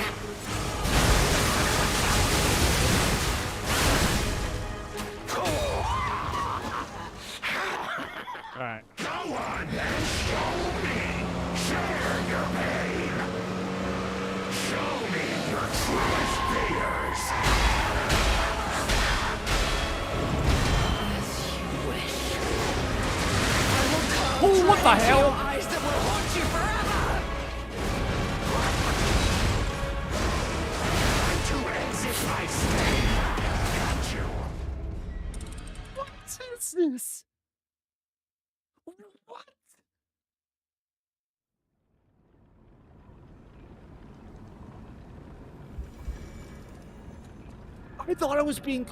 All right. Go on then, show me. Share your pain. Show me your truest fears. As you wish. Oh, what the hell? Eyes that will haunt you forever. What's this? What? I thought I was being...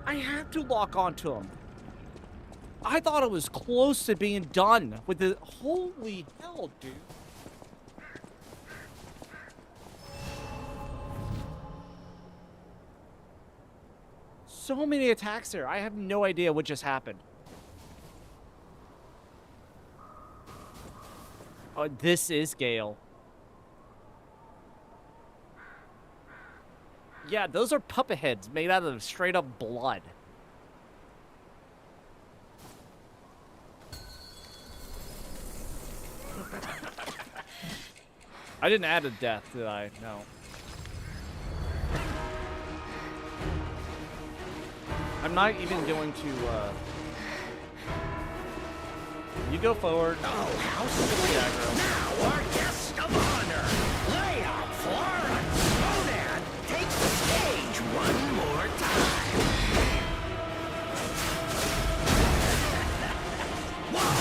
I had to lock onto him. I thought I was close to being done with the... Holy hell, dude. So many attacks there. I have no idea what just happened. Oh, this is Gale. Yeah, those are puppet heads made out of straight up blood. I didn't add a death, did I? No. I'm not even going to, You go forward. Oh, how sweet! Now our guest of honor, Leia Florence Monan, takes the stage one more time. Whoa!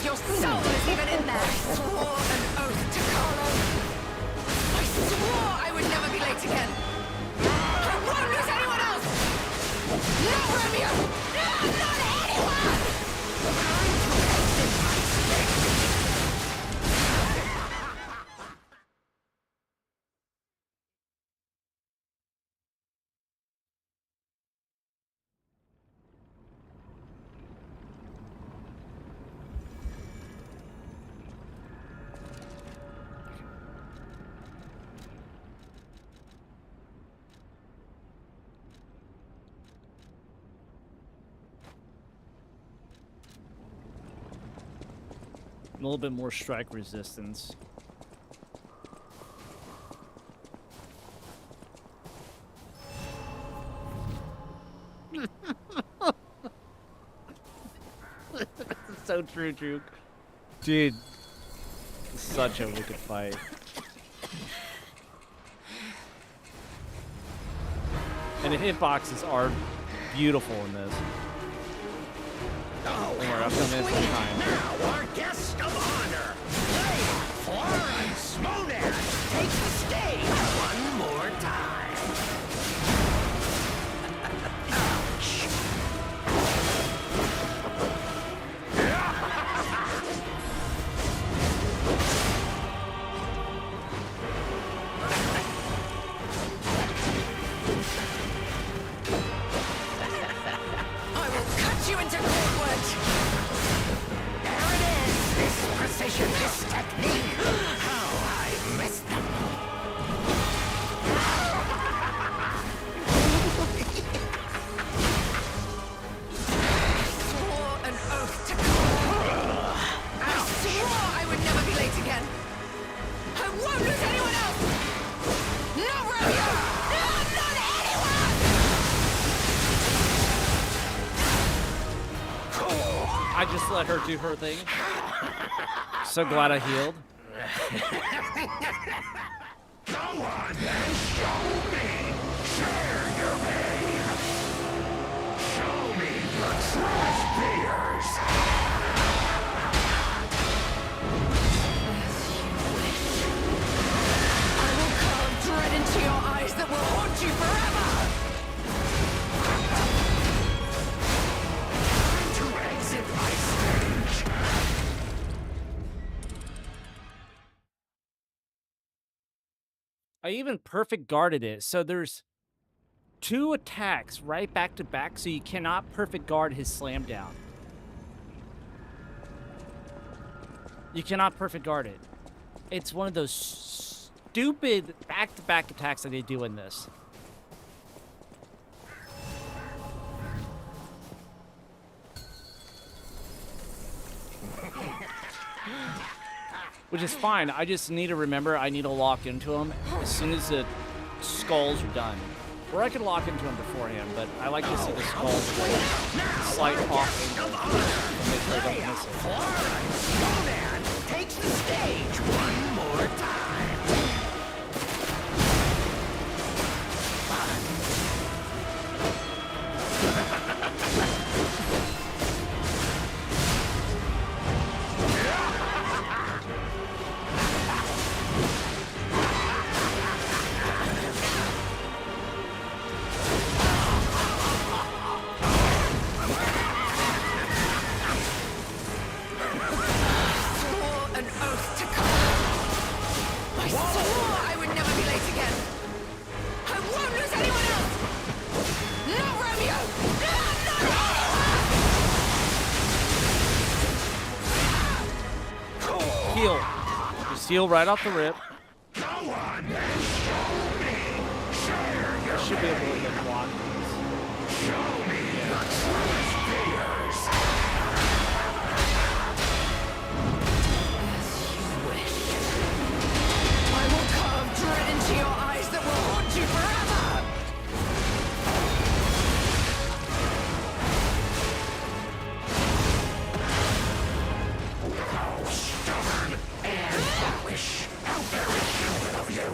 Your soul is even in there. I swore an oath to Carlo. I swore I would never be late again. I won't lose anyone else. Not Romeo. No, not anyone. A little bit more strike resistance. So true, Juke. Dude, such a wicked fight. And the hitboxes are beautiful in this. Oh, Don't worry, I've done this in time. Now our guest of honor, Leia Florence Monan, takes the stage one more time. Ouch! I will cut you into cordwood. There it is, this precision, this technique. How I missed them. I swore an oath to Carlo. I swore I would never be late again. I won't lose anyone else. Not Romeo. No, not anyone. I just let her do her thing. So glad I healed. Come on, then, show me. Share your pain. Show me your truest fears. I will carve dread into your eyes that will haunt you forever. To exit my stage. I even perfect guarded it, so there's 2 attacks right back to back, so you cannot perfect guard his slam down. You cannot perfect guard it. It's one of those stupid back-to-back attacks that they do in this. which is fine. I just need to remember I need to lock into them as soon as the skulls are done. Or I could lock into them beforehand, but I like to see the skulls slight off angle to make sure I don't miss it. Snowman takes the stage one more time. Heal. Just heal right off the rip. Should be able to get blocked. I will carve dread into your eyes that will haunt you forever! How stubborn and foolish! How very human of you!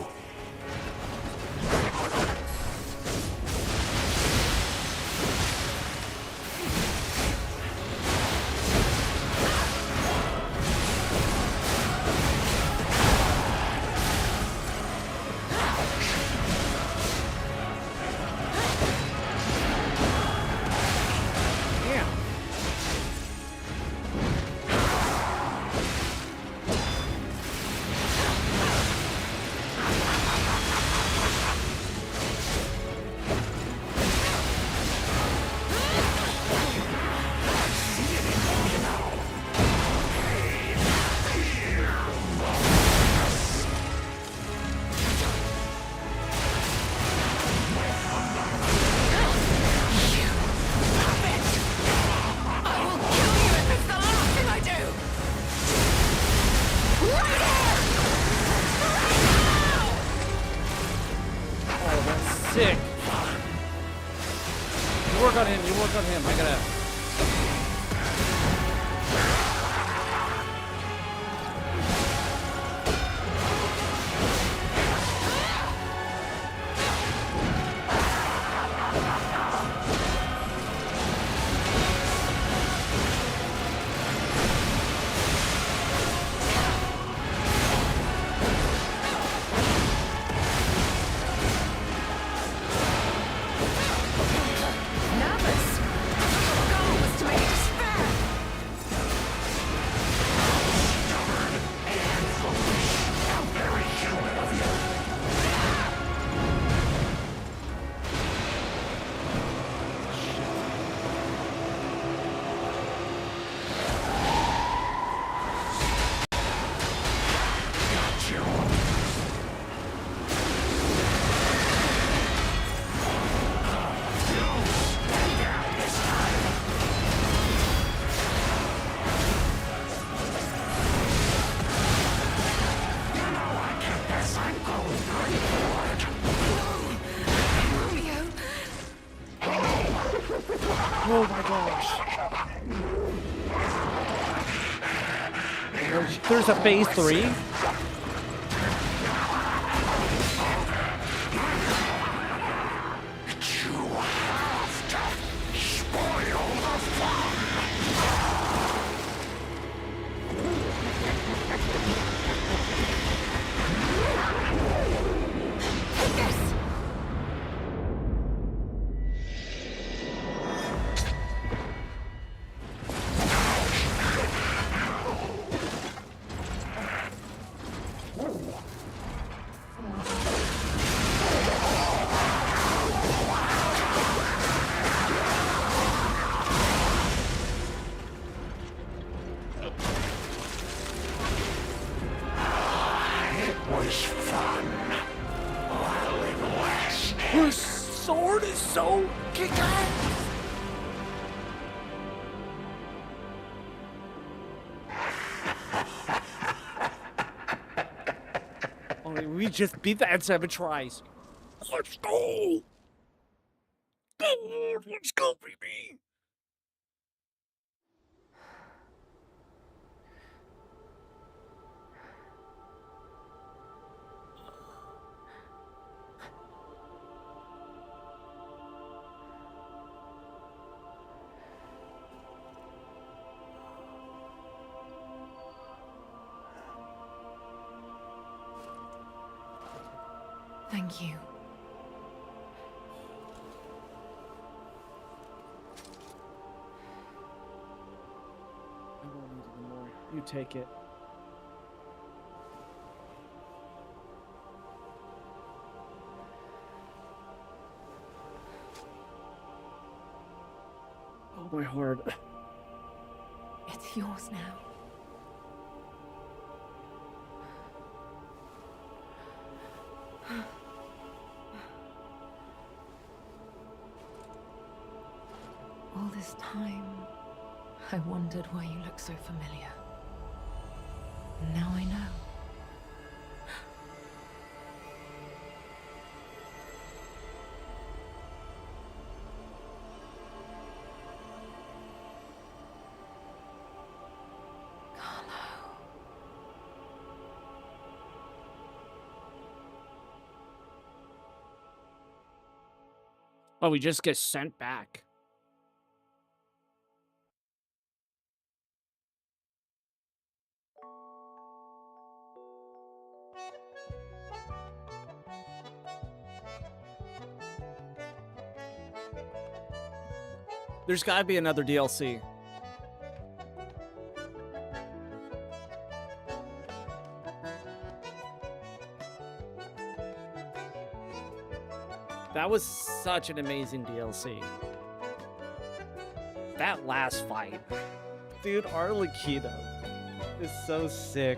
Sick. You work on him. You work on him. I gotta. Oh my gosh. There's a phase 3? Her sword is so kick-ass! We just beat that in 7 tries. Let's go! Let's go, baby! Thank you. I won't need it anymore. You take it. Oh, my heart. It's yours now. All this time, I wondered why you look so familiar. Now I know. Oh, we just get sent back. There's gotta be another DLC. That was such an amazing DLC. That last fight. Dude, Arlecchino is so sick.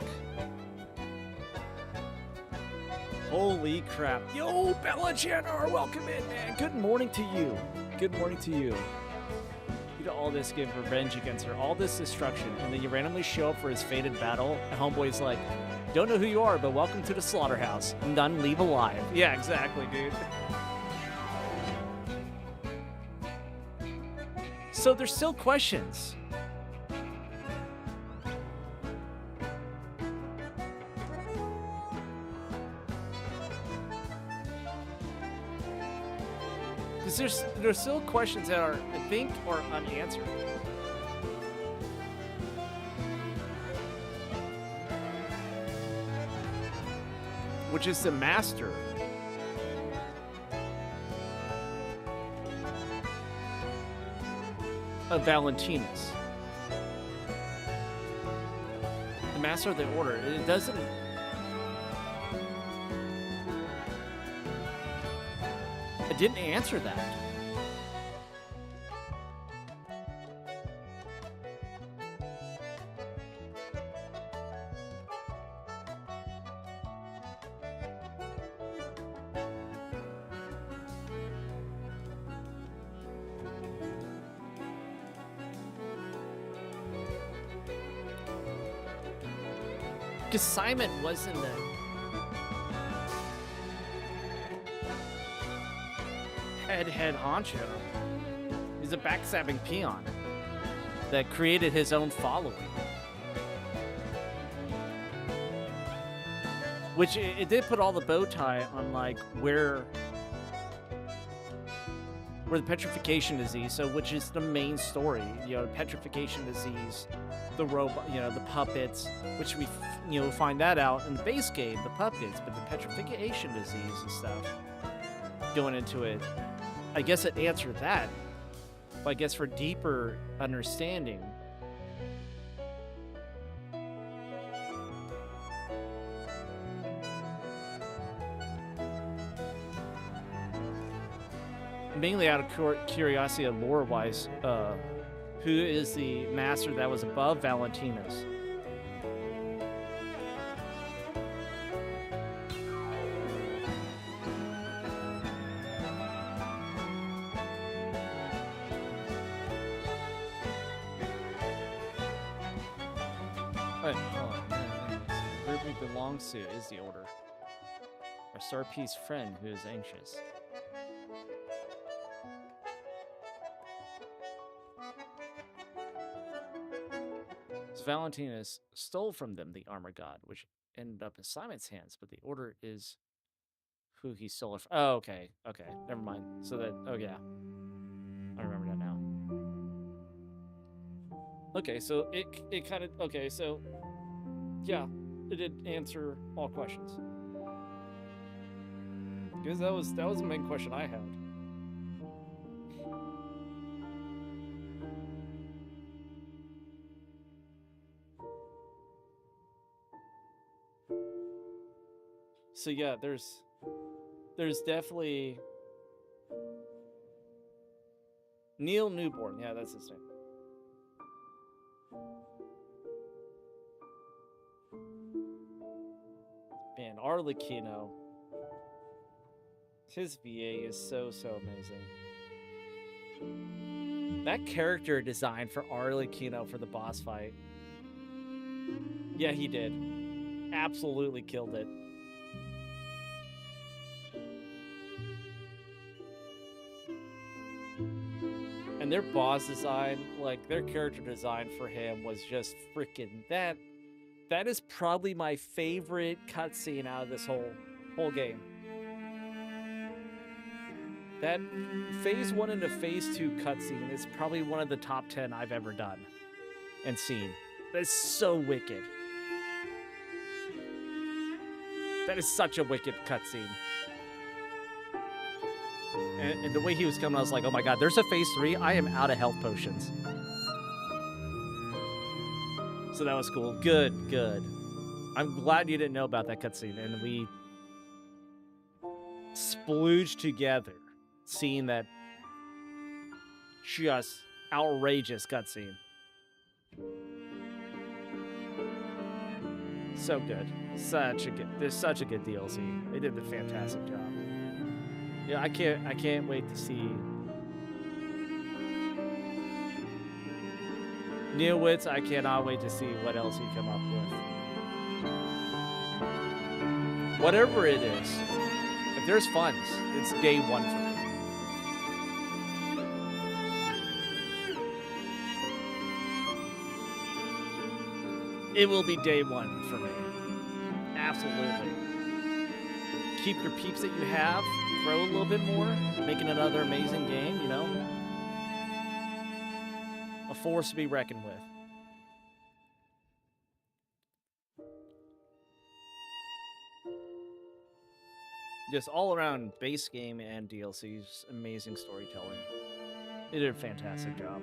Holy crap. Yo, Bella Jannar, welcome in, man. Good morning to you. Good morning to you. You do all this, give revenge against her, all this destruction, and then you randomly show up for his fated battle, and Homeboy's like, don't know who you are, but welcome to the slaughterhouse. None leave alive. Yeah, exactly, dude. So there's still questions. Because there's still questions that are, I think, are unanswered. Which is the master. Of Valentinus. The master of the order. It doesn't... It didn't answer that. Because Simon wasn't a head honcho. He's a backstabbing peon that created his own following. Which it did put all the bow tie on like where the petrification disease, so which is the main story, you know, petrification disease, the robot, you know, the puppets, which we, you know, find that out in the base game, the puppets, but the petrification disease and stuff going into it, I guess it answered that, but I guess for deeper understanding, mainly out of curiosity of lore-wise, who is the master that was above Valentinus? But, oh, man, where it belongs to is the order. Our Star Peace friend who is anxious. So Valentinus stole from them the armor god, which ended up in Simon's hands, but the order is who he stole it from. Oh, okay. Okay. Never mind. So that, oh yeah. I remember that now. Okay, so it kind of, okay, so yeah, it did answer all questions. Because that was the main question I had. So yeah, there's definitely Neil Newborn. Yeah, that's his name. Man, Arlecchino. His VA is so amazing. That character design for Arlecchino for the boss fight. Yeah, he did. Absolutely killed it. And their boss design, like their character design for him was just freaking that is probably my favorite cutscene out of this whole game. That phase 1 into phase 2 cutscene is probably one of the top 10 I've ever done and seen. That's so wicked. That is such a wicked cutscene. And the way he was coming, I was like, oh my god, there's a phase 3. I am out of health potions. So that was cool. Good. I'm glad you didn't know about that cutscene. And we splooged together seeing that just outrageous cutscene. So good. There's such a good DLC. They did a fantastic job. Yeah, I can't wait to see Neil Witz. I cannot wait to see what else he come up with. Whatever it is, if there's funds, it's day one for me. It will be day one for me. Absolutely. Keep your peeps that you have. Grow a little bit more, making another amazing game, you know? A force to be reckoned with. Just all around base game and DLCs, amazing storytelling. They did a fantastic job.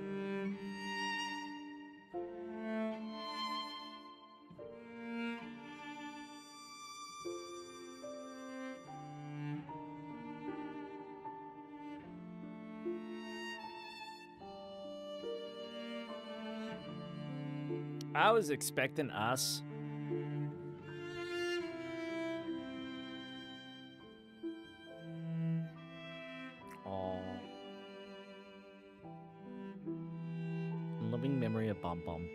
I was expecting us. Oh. Loving memory of Bom Bom.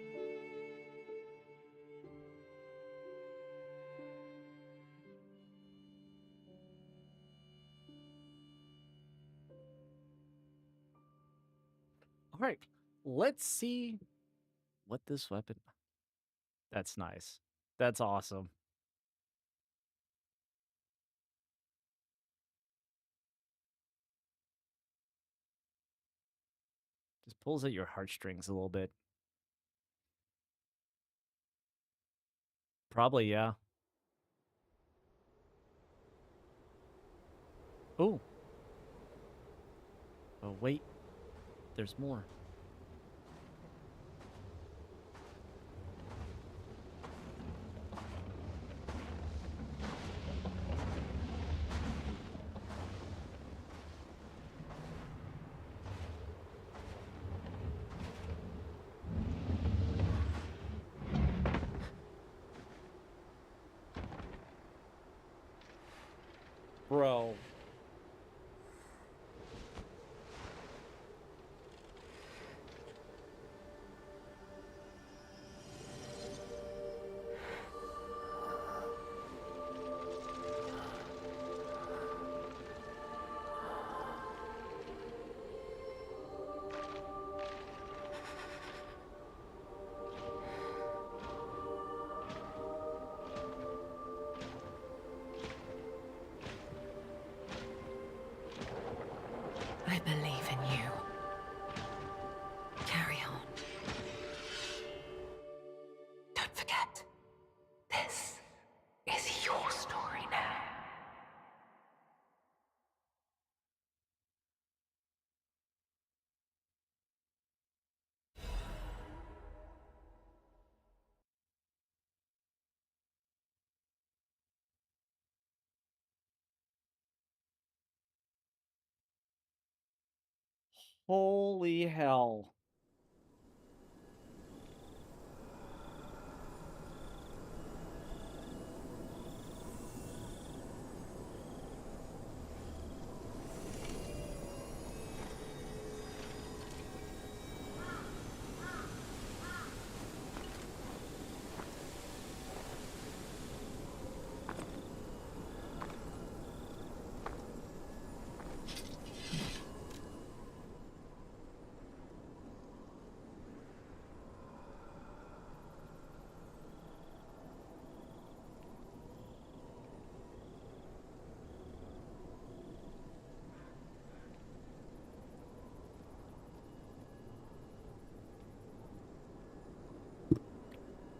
All right, let's see what this weapon. That's nice. That's awesome. Just pulls at your heartstrings a little bit. Probably, yeah. Oh. Oh, wait. There's more. Bro. Holy hell.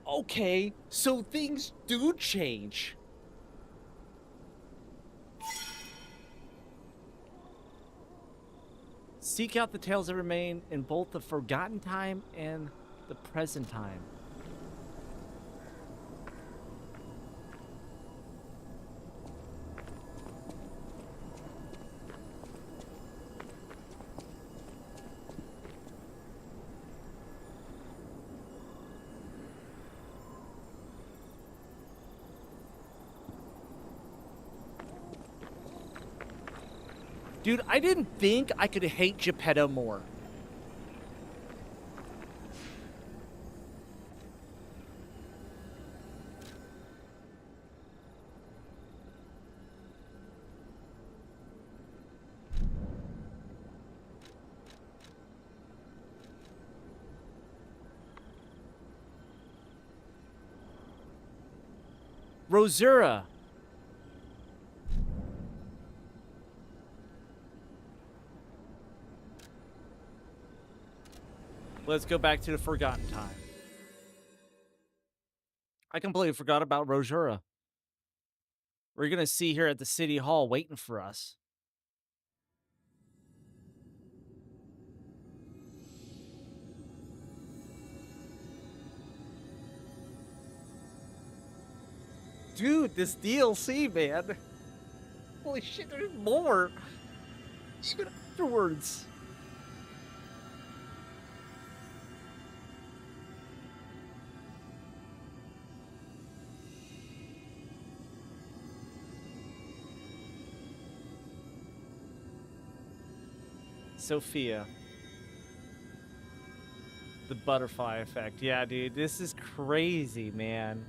Okay, so things do change. Seek out the tales that remain in both the forgotten time and the present time. Dude, I didn't think I could hate Geppetto more. Rosura. Let's go back to the forgotten time. I completely forgot about Rosura. We're going to see here at the city hall waiting for us. Dude, this DLC, man. Holy shit, there's more. Even afterwards. Sophia. The butterfly effect. Yeah, dude, this is crazy, man.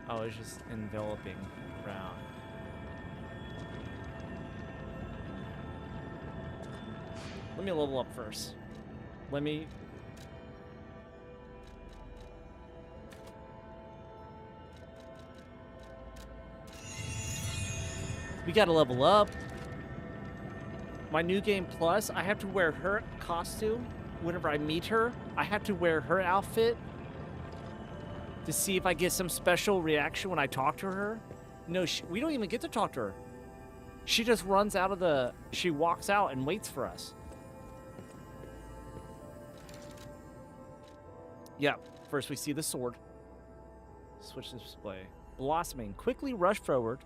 Oh, it's just enveloping around. Let me level up first. Let me... We gotta level up. My New Game Plus, I have to wear her costume whenever I meet her. I have to wear her outfit to see if I get some special reaction when I talk to her. No, we don't even get to talk to her. She just runs out of the... She walks out and waits for us. Yeah, first we see the sword. Switch the display. Blossoming. Quickly rush forward,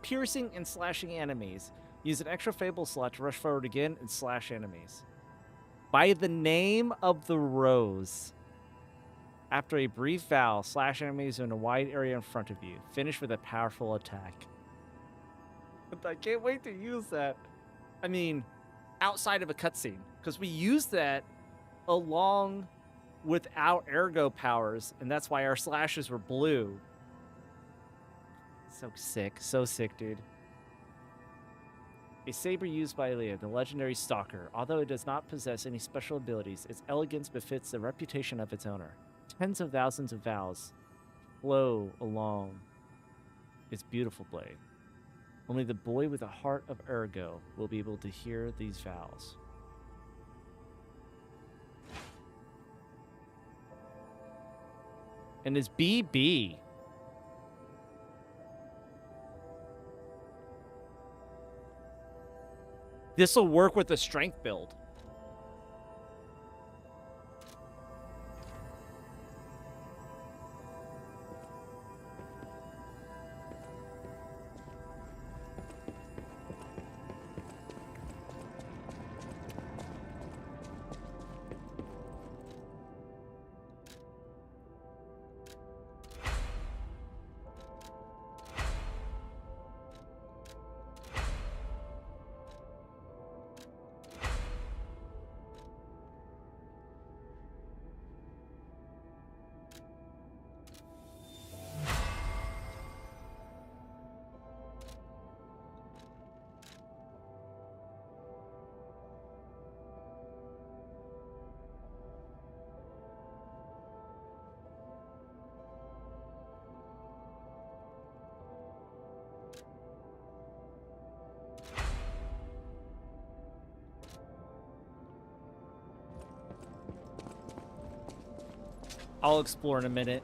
piercing and slashing enemies. Use an extra Fable slot to rush forward again and slash enemies. By the name of the rose. After a brief vow, slash enemies in a wide area in front of you. Finish with a powerful attack. I can't wait to use that. I mean, outside of a cutscene. Because we use that along with our ergo powers, and that's why our slashes were blue. So sick, dude. A saber used by Leah, the legendary stalker. Although it does not possess any special abilities, its elegance befits the reputation of its owner. Tens of thousands of vows flow along its beautiful blade. Only the boy with a heart of ergo will be able to hear these vows. And his BB. This will work with the strength build. I'll explore in a minute.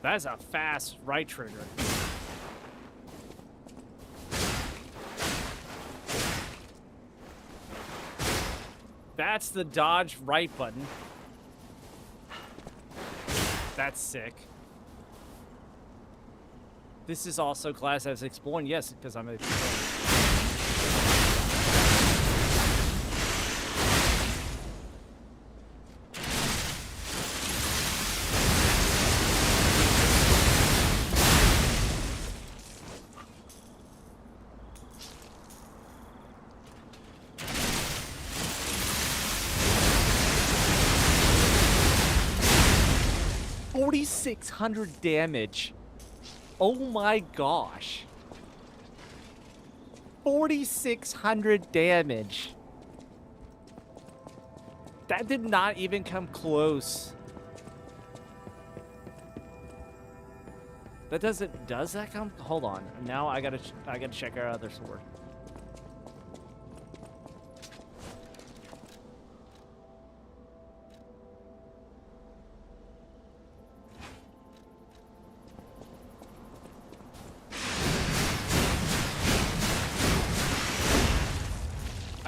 That's a fast right trigger. That's the dodge right button. That's sick. This is also class as exploring. Yes, because I'm a... $4,600 damage. Oh my gosh. 4,600 damage. That did not even come close. That doesn't, does that come? Hold on. Now I gotta check our other sword.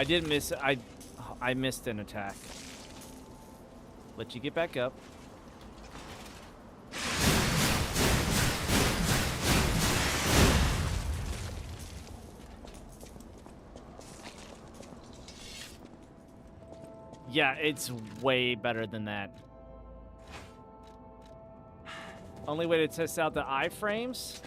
I did miss, I missed an attack. Let you get back up. Yeah, it's way better than that. Only way to test out the iframes?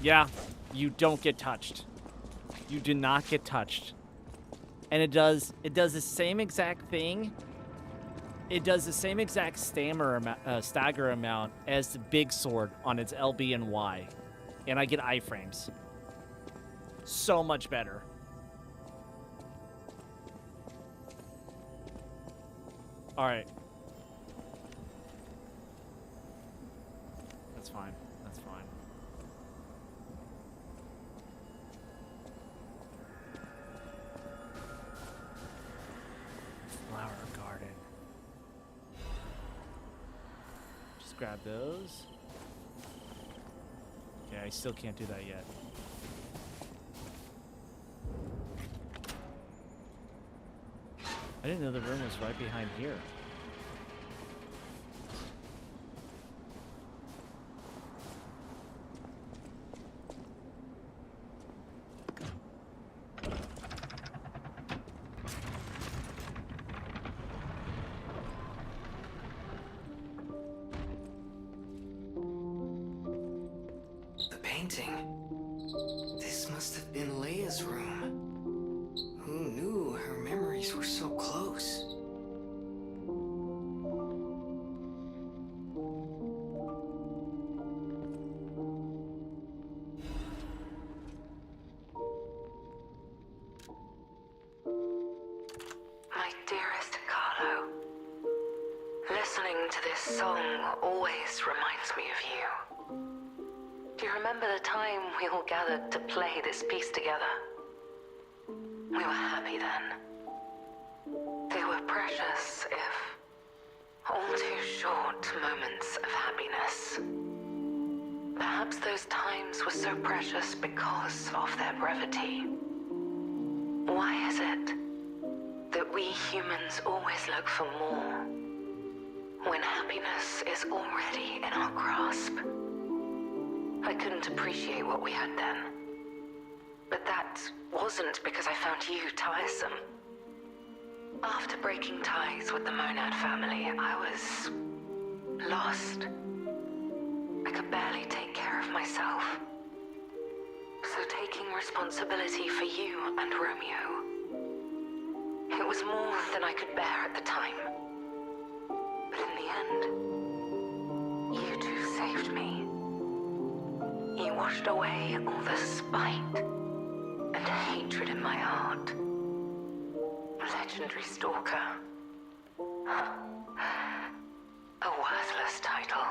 Yeah, you don't get touched. You do not get touched. And it does the same exact thing. It does the same exact stagger amount as the big sword on its LB and Y. And I get iframes. So much better. Alright. That's fine. That's fine. Flower garden. Just grab those. Okay, I still can't do that yet. I didn't know the room was right behind here. The painting. This must have been Leia's room. Who knew her memories were so close? My dearest Carlo, listening to this song always reminds me of you. Do you remember the time we all gathered to play this piece together? We were happy then. They were precious, if all too short moments of happiness. Perhaps those times were so precious because of their brevity. Why is it that we humans always look for more when happiness is already in our grasp? I couldn't appreciate what we had then. But that wasn't because I found you tiresome. After breaking ties with the Monad family, I was lost. I could barely take care of myself. So taking responsibility for you and Romeo, it was more than I could bear at the time. But in the end, you two saved me. You washed away all the spite and hatred in my heart. Legendary Stalker. A worthless title.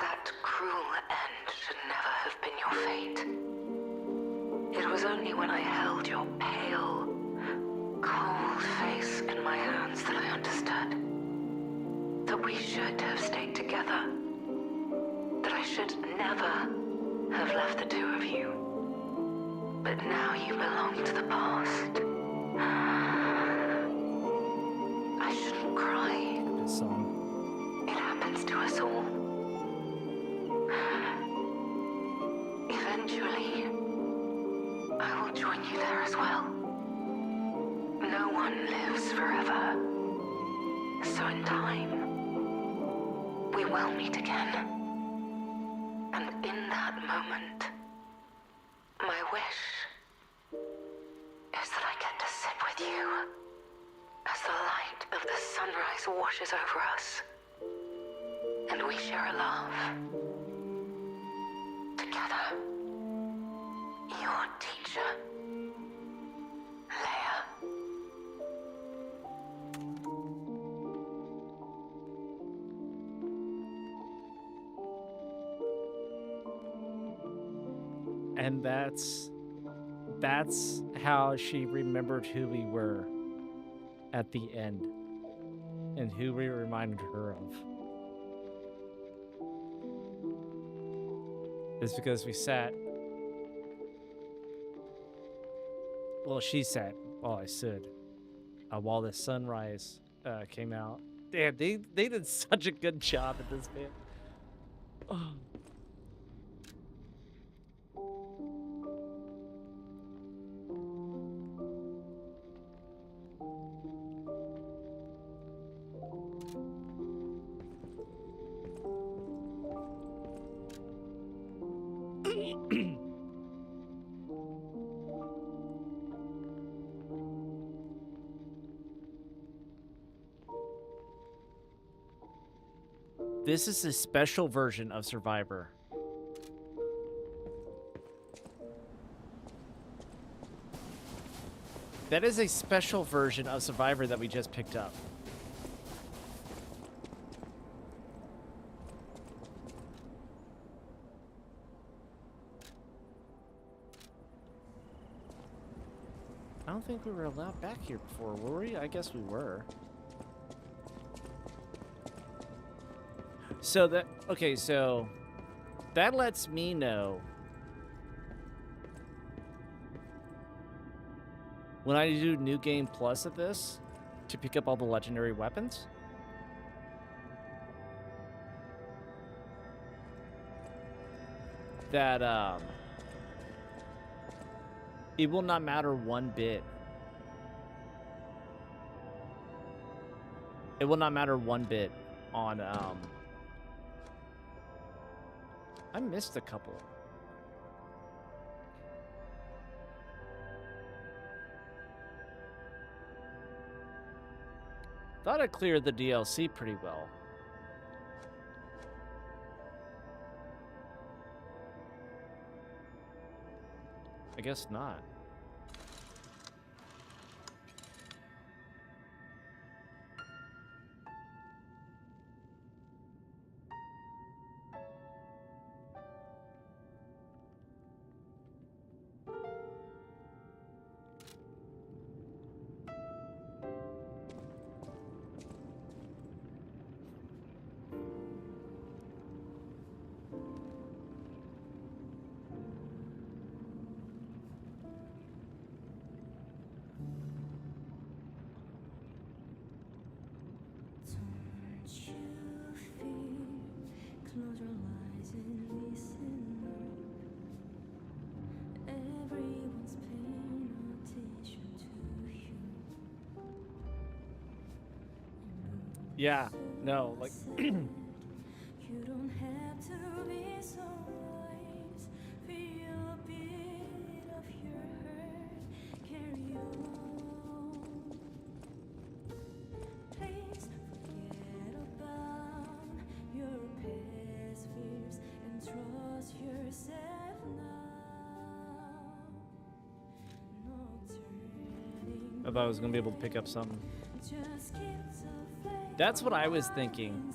That cruel end should never have been your fate. It was only when I held your pale, cold face in my hands that I understood that we should have stayed together. That I should never have left the two of you. But now you belong to the past. I shouldn't cry. This song. It happens to us all. Eventually, I will join you there as well. No one lives forever. So in time, we will meet again. And in that moment, my wish is that I get to sit with you as the light of the sunrise washes over us, and we share a laugh together. Your teacher, Leia. And that's how she remembered who we were at the end and who we reminded her of. It's because we sat. Well, she sat while I stood while the sunrise came out. Damn, they did such a good job at this, man. Oh. This is a special version of Survivor. That is a special version of Survivor that we just picked up. I don't think we were allowed back here before, were we? I guess we were. So that, okay, so that lets me know when I do New Game Plus of this to pick up all the legendary weapons. That, it will not matter one bit. It will not matter one bit on, I missed a couple. Thought I cleared the DLC pretty well. I guess not. Close your eyes and listen up. Everyone's paying attention to you. Yeah, no, like You don't have to be so wise. Feel a bit of your hurt. Carry on. Please forget about your past fears and trust your if I was gonna be able to pick up something. That's what I was thinking.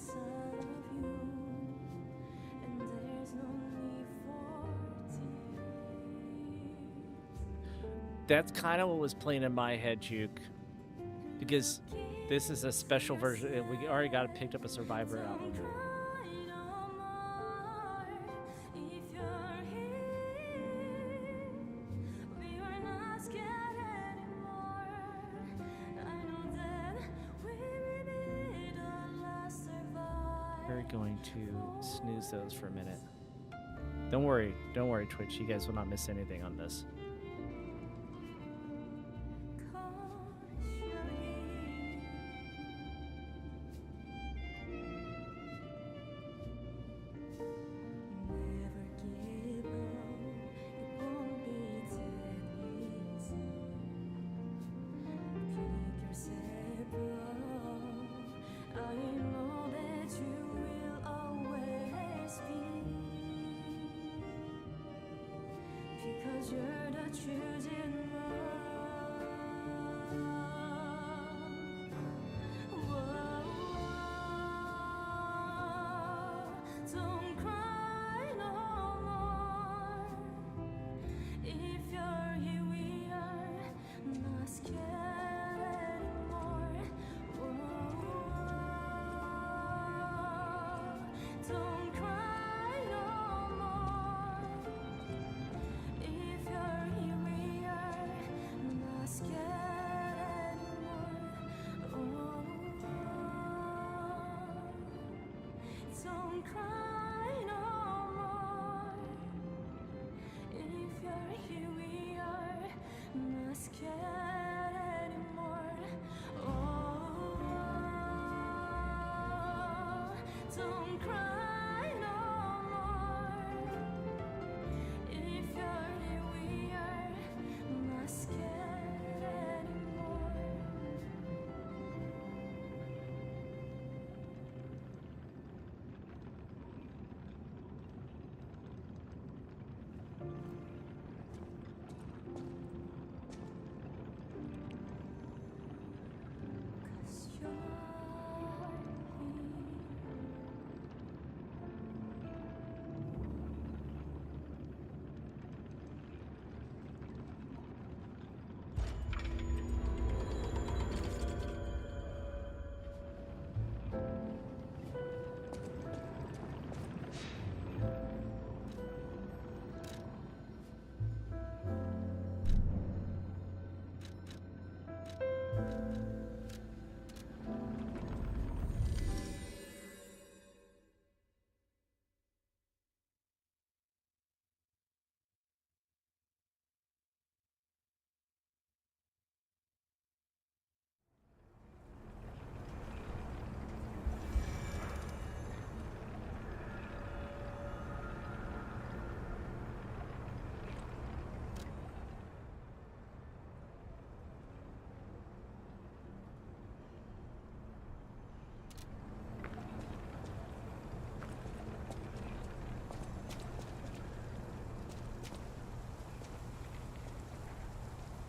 That's kind of what was playing in my head, Juke. Because this is a special version. We already got picked up a Survivor album. We're going to snooze those for a minute. Don't worry, Twitch. You guys will not miss anything on this. Because you're the choosing one. Don't cry no more. If you're here, we are not scared anymore. Don't cry no more. If you're here, we are not scared anymore. Don't cry no more. If you're here, we are not scared anymore. Don't cry no more. If you're here, we are not scared anymore.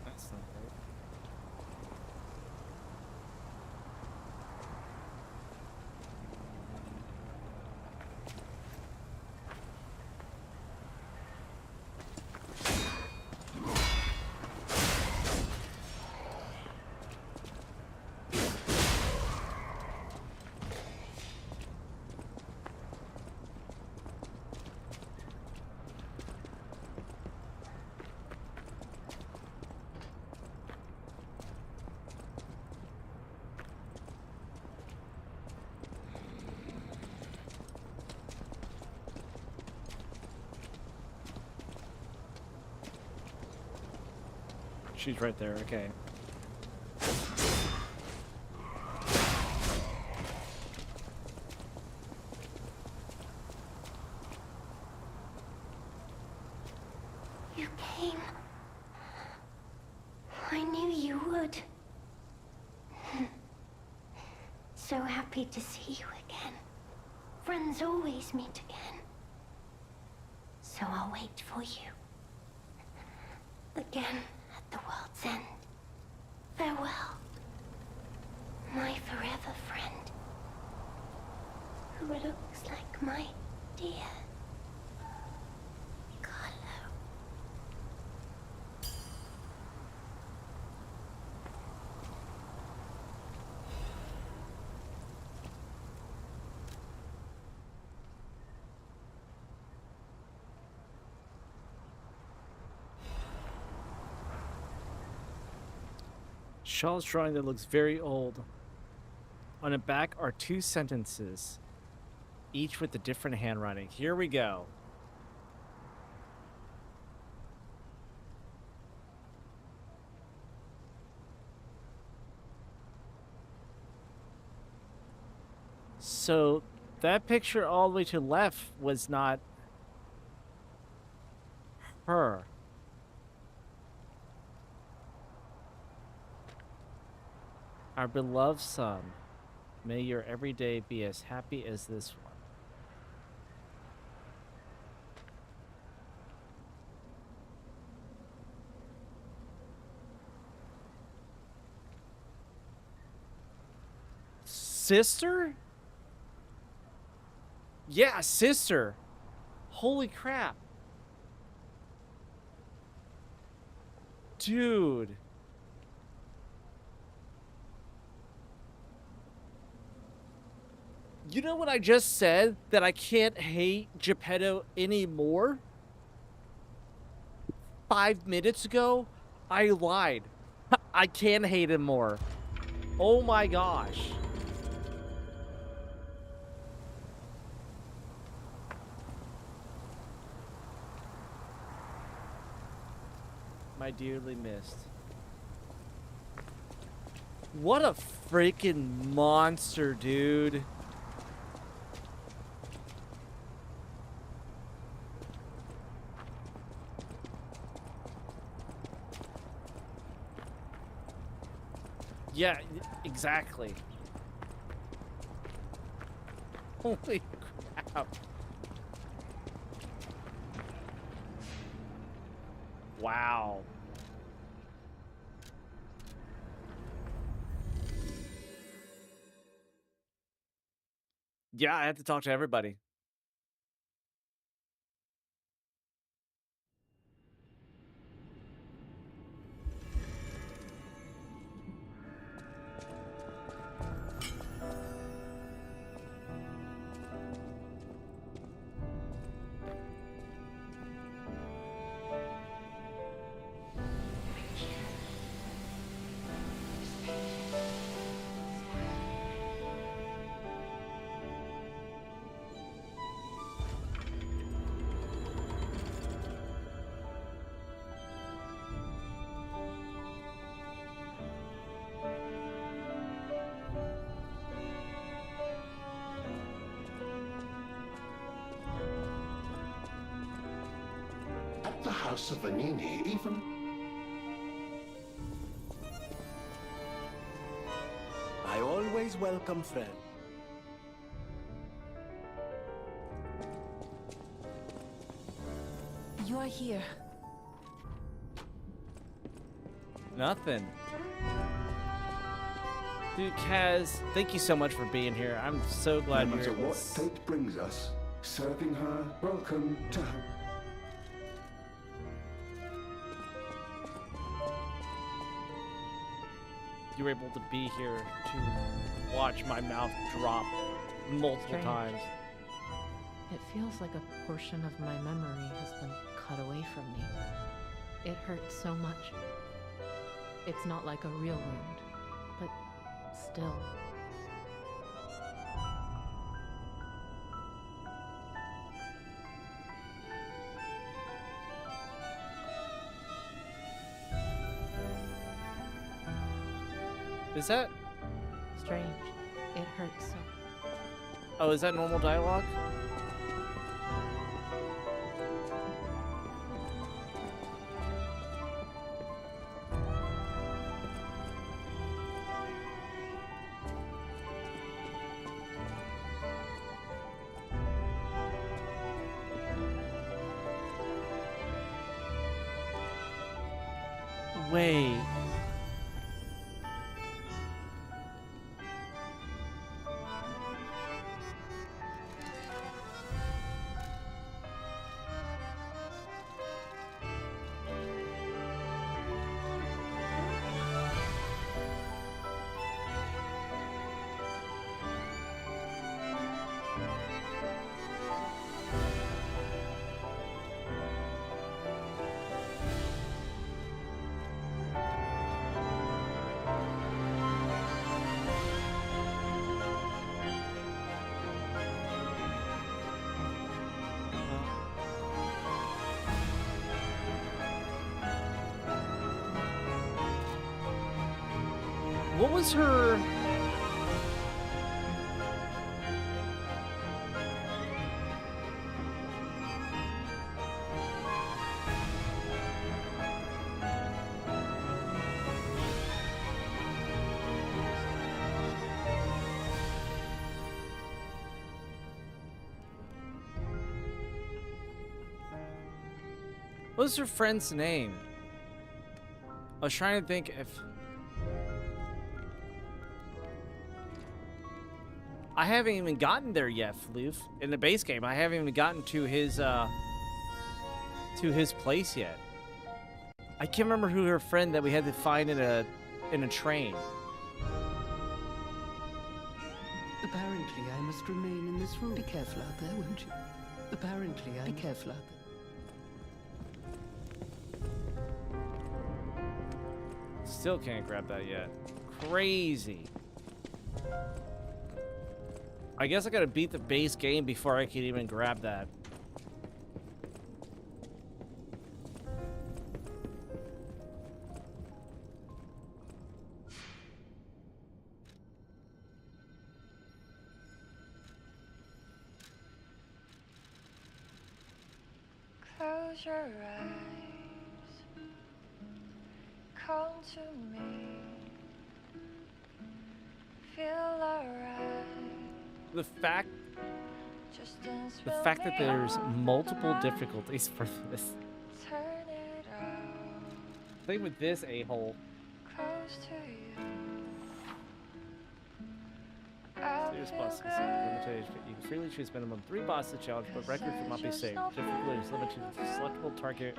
That's not right. She's right there, okay. You came. I knew you would. So happy to see you again. Friends always meet again. So I'll wait for you. Again at the world's end. Farewell, my forever friend, who looks like my dear Carlo. Shaw's drawing that looks very old. On the back are 2 sentences, each with a different handwriting. Here we go. So that picture all the way to the left was not her. Our beloved son, may your every day be as happy as this one. Sister? Yeah, sister. Holy crap. Dude. You know what I just said? That I can't hate Geppetto anymore? 5 minutes ago? I lied. I can hate him more. Oh my gosh. My dearly missed. What a freaking monster, dude. Yeah, exactly. Holy crap. Wow. Yeah, I have to talk to everybody. At the House of Vanini, even... I always welcome friends. You are here. Nothing. Dude, Kaz, thank you so much for being here. I'm so glad No you're matter able what to fate brings us, serving her, welcome to her. you were able to be here to watch my mouth drop multiple Strange. times. It feels like a portion of my memory has been cut away from me. It hurts so much. It's not like a real wound, but still. Is that... Strange. It hurts so. Oh, is that normal dialogue? Wait. What was her... What was her friend's name? I was trying to think if... I haven't even gotten there yet, Floof. In the base game, I haven't even gotten to his place yet. I can't remember who her friend that we had to find in a train. Apparently, I must remain in this room. Be careful out there, won't you? Apparently, Be careful out there. Still can't grab that yet. Crazy. I guess I gotta beat the base game before I can even grab that. Close your eyes, come to me, feel alright. The fact that there's multiple difficulties for this. Turn it out, Play with this a-hole. close to you. Serious bosses limited. You can freely choose minimum 3 bosses challenge, but records will not be saved. Difficulty is limited to selectable target,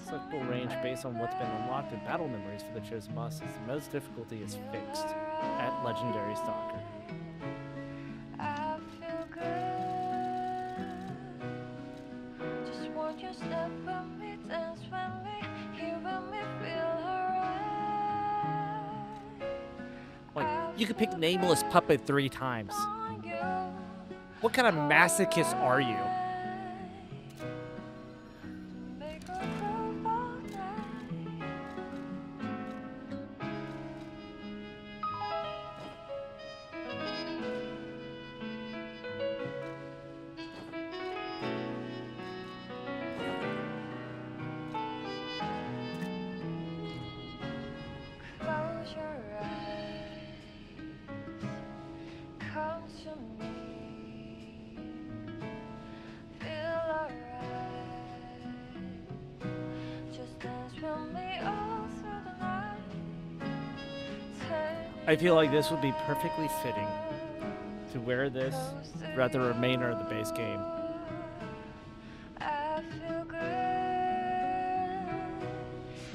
selectable range based on what's been unlocked in battle memories for the chosen bosses. The most difficulty is fixed at Legendary Stalker. I feel good. Just want you step with me, dance with me, hear with me, feel alright. Like, you could pick Nameless Puppet 3 times. What kind of masochist are you? Make a groove all night. Close your eyes, come to me, feel alright. Just dance with me all through the night. I feel like this would be perfectly fitting to wear this throughout the remainder of the base game. I feel good,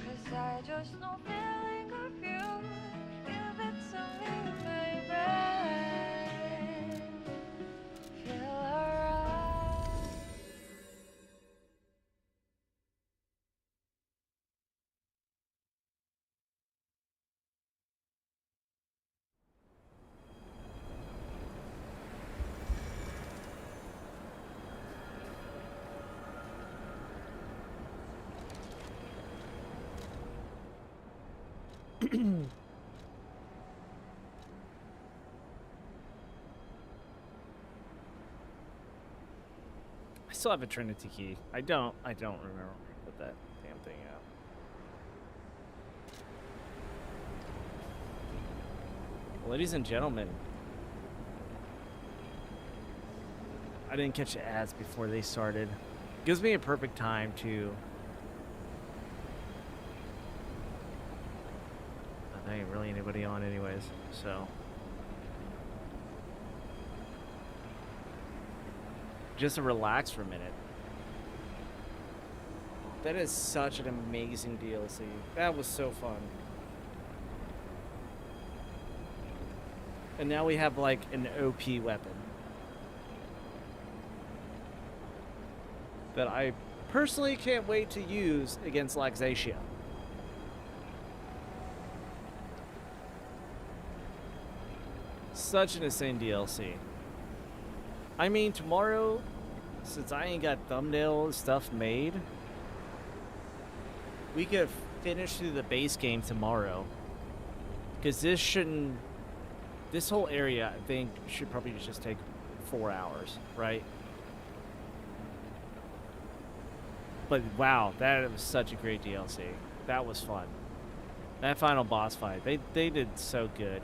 'cause I just know feeling of you. Give it to me, baby. Feel alright. I still have a Trinity key. I don't remember where I put that damn thing out. Ladies and gentlemen, I didn't catch the ads before they started. Gives me a perfect time to... There ain't really anybody on anyways, so... Just to relax for a minute. That is such an amazing DLC. That was so fun. And now we have like an OP weapon that I personally can't wait to use against Laxatia. Such an insane DLC. I mean, tomorrow, since I ain't got thumbnail stuff made, we could finish through the base game tomorrow. Because this whole area, I think, should probably just take 4 hours, right? But wow, that was such a great DLC. That was fun. That final boss fight, they did so good.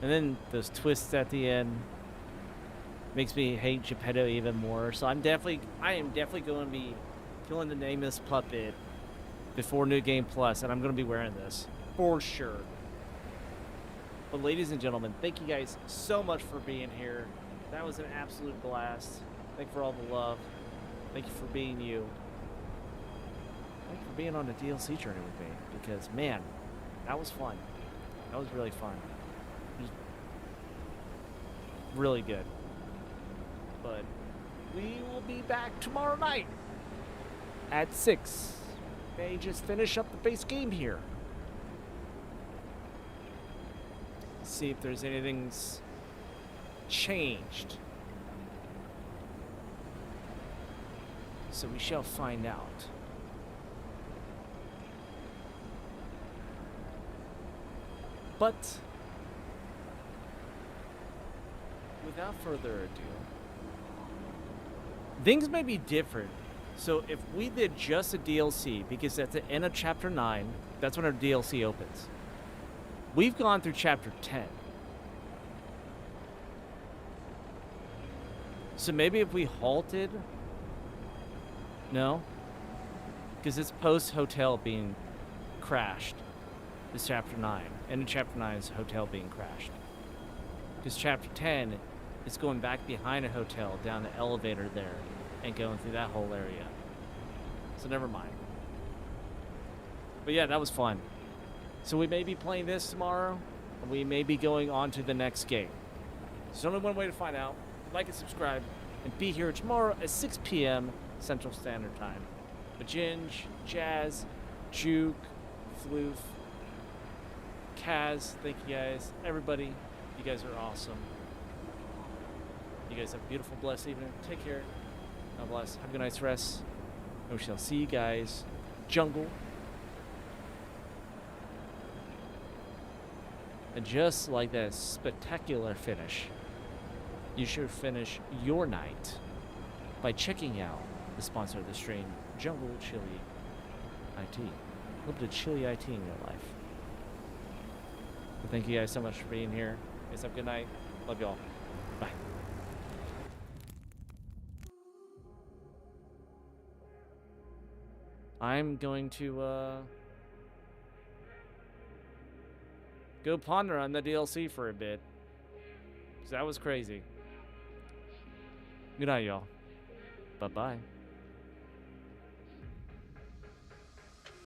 And then those twists at the end makes me hate Geppetto even more. So I am definitely going to be going to name this puppet before New Game Plus, and I'm going to be wearing this for sure. But ladies and gentlemen, thank you guys so much for being here. That was an absolute blast. Thank you for all the love. Thank you for being you. Thank you for being on the DLC journey with me, because man, that was fun. That was really fun. It was really good. But we will be back tomorrow night at 6. May just finish up the base game here. See if there's anything's changed. So we shall find out. But without further ado, things may be different. So if we did just a DLC, because at the end of chapter 9, that's when our DLC opens. We've gone through chapter 10. So maybe if we halted, no, because it's post hotel being crashed. This chapter 9, and in chapter 9 is hotel being crashed. Because chapter 10 is going back behind a hotel, down the elevator there, and going through that whole area. So never mind. But yeah, that was fun. So we may be playing this tomorrow, and we may be going on to the next game. There's only one way to find out. Like and subscribe, and be here tomorrow at 6 p.m. Central Standard Time. With Ginge, Jazz, Juke, Floof, Kaz, thank you guys. Everybody, you guys are awesome. You guys have a beautiful, blessed evening. Take care. God bless. Have a good night's rest. And we shall see you guys. Jungle. And just like that spectacular finish, you should finish your night by checking out the sponsor of the stream, Jungle Chili IT. A little bit of chili IT in your life. But thank you guys so much for being here. You guys have a good night. Love y'all. Bye. I'm going to go ponder on the DLC for a bit. 'Cause that was crazy. Good night, y'all. Bye-bye.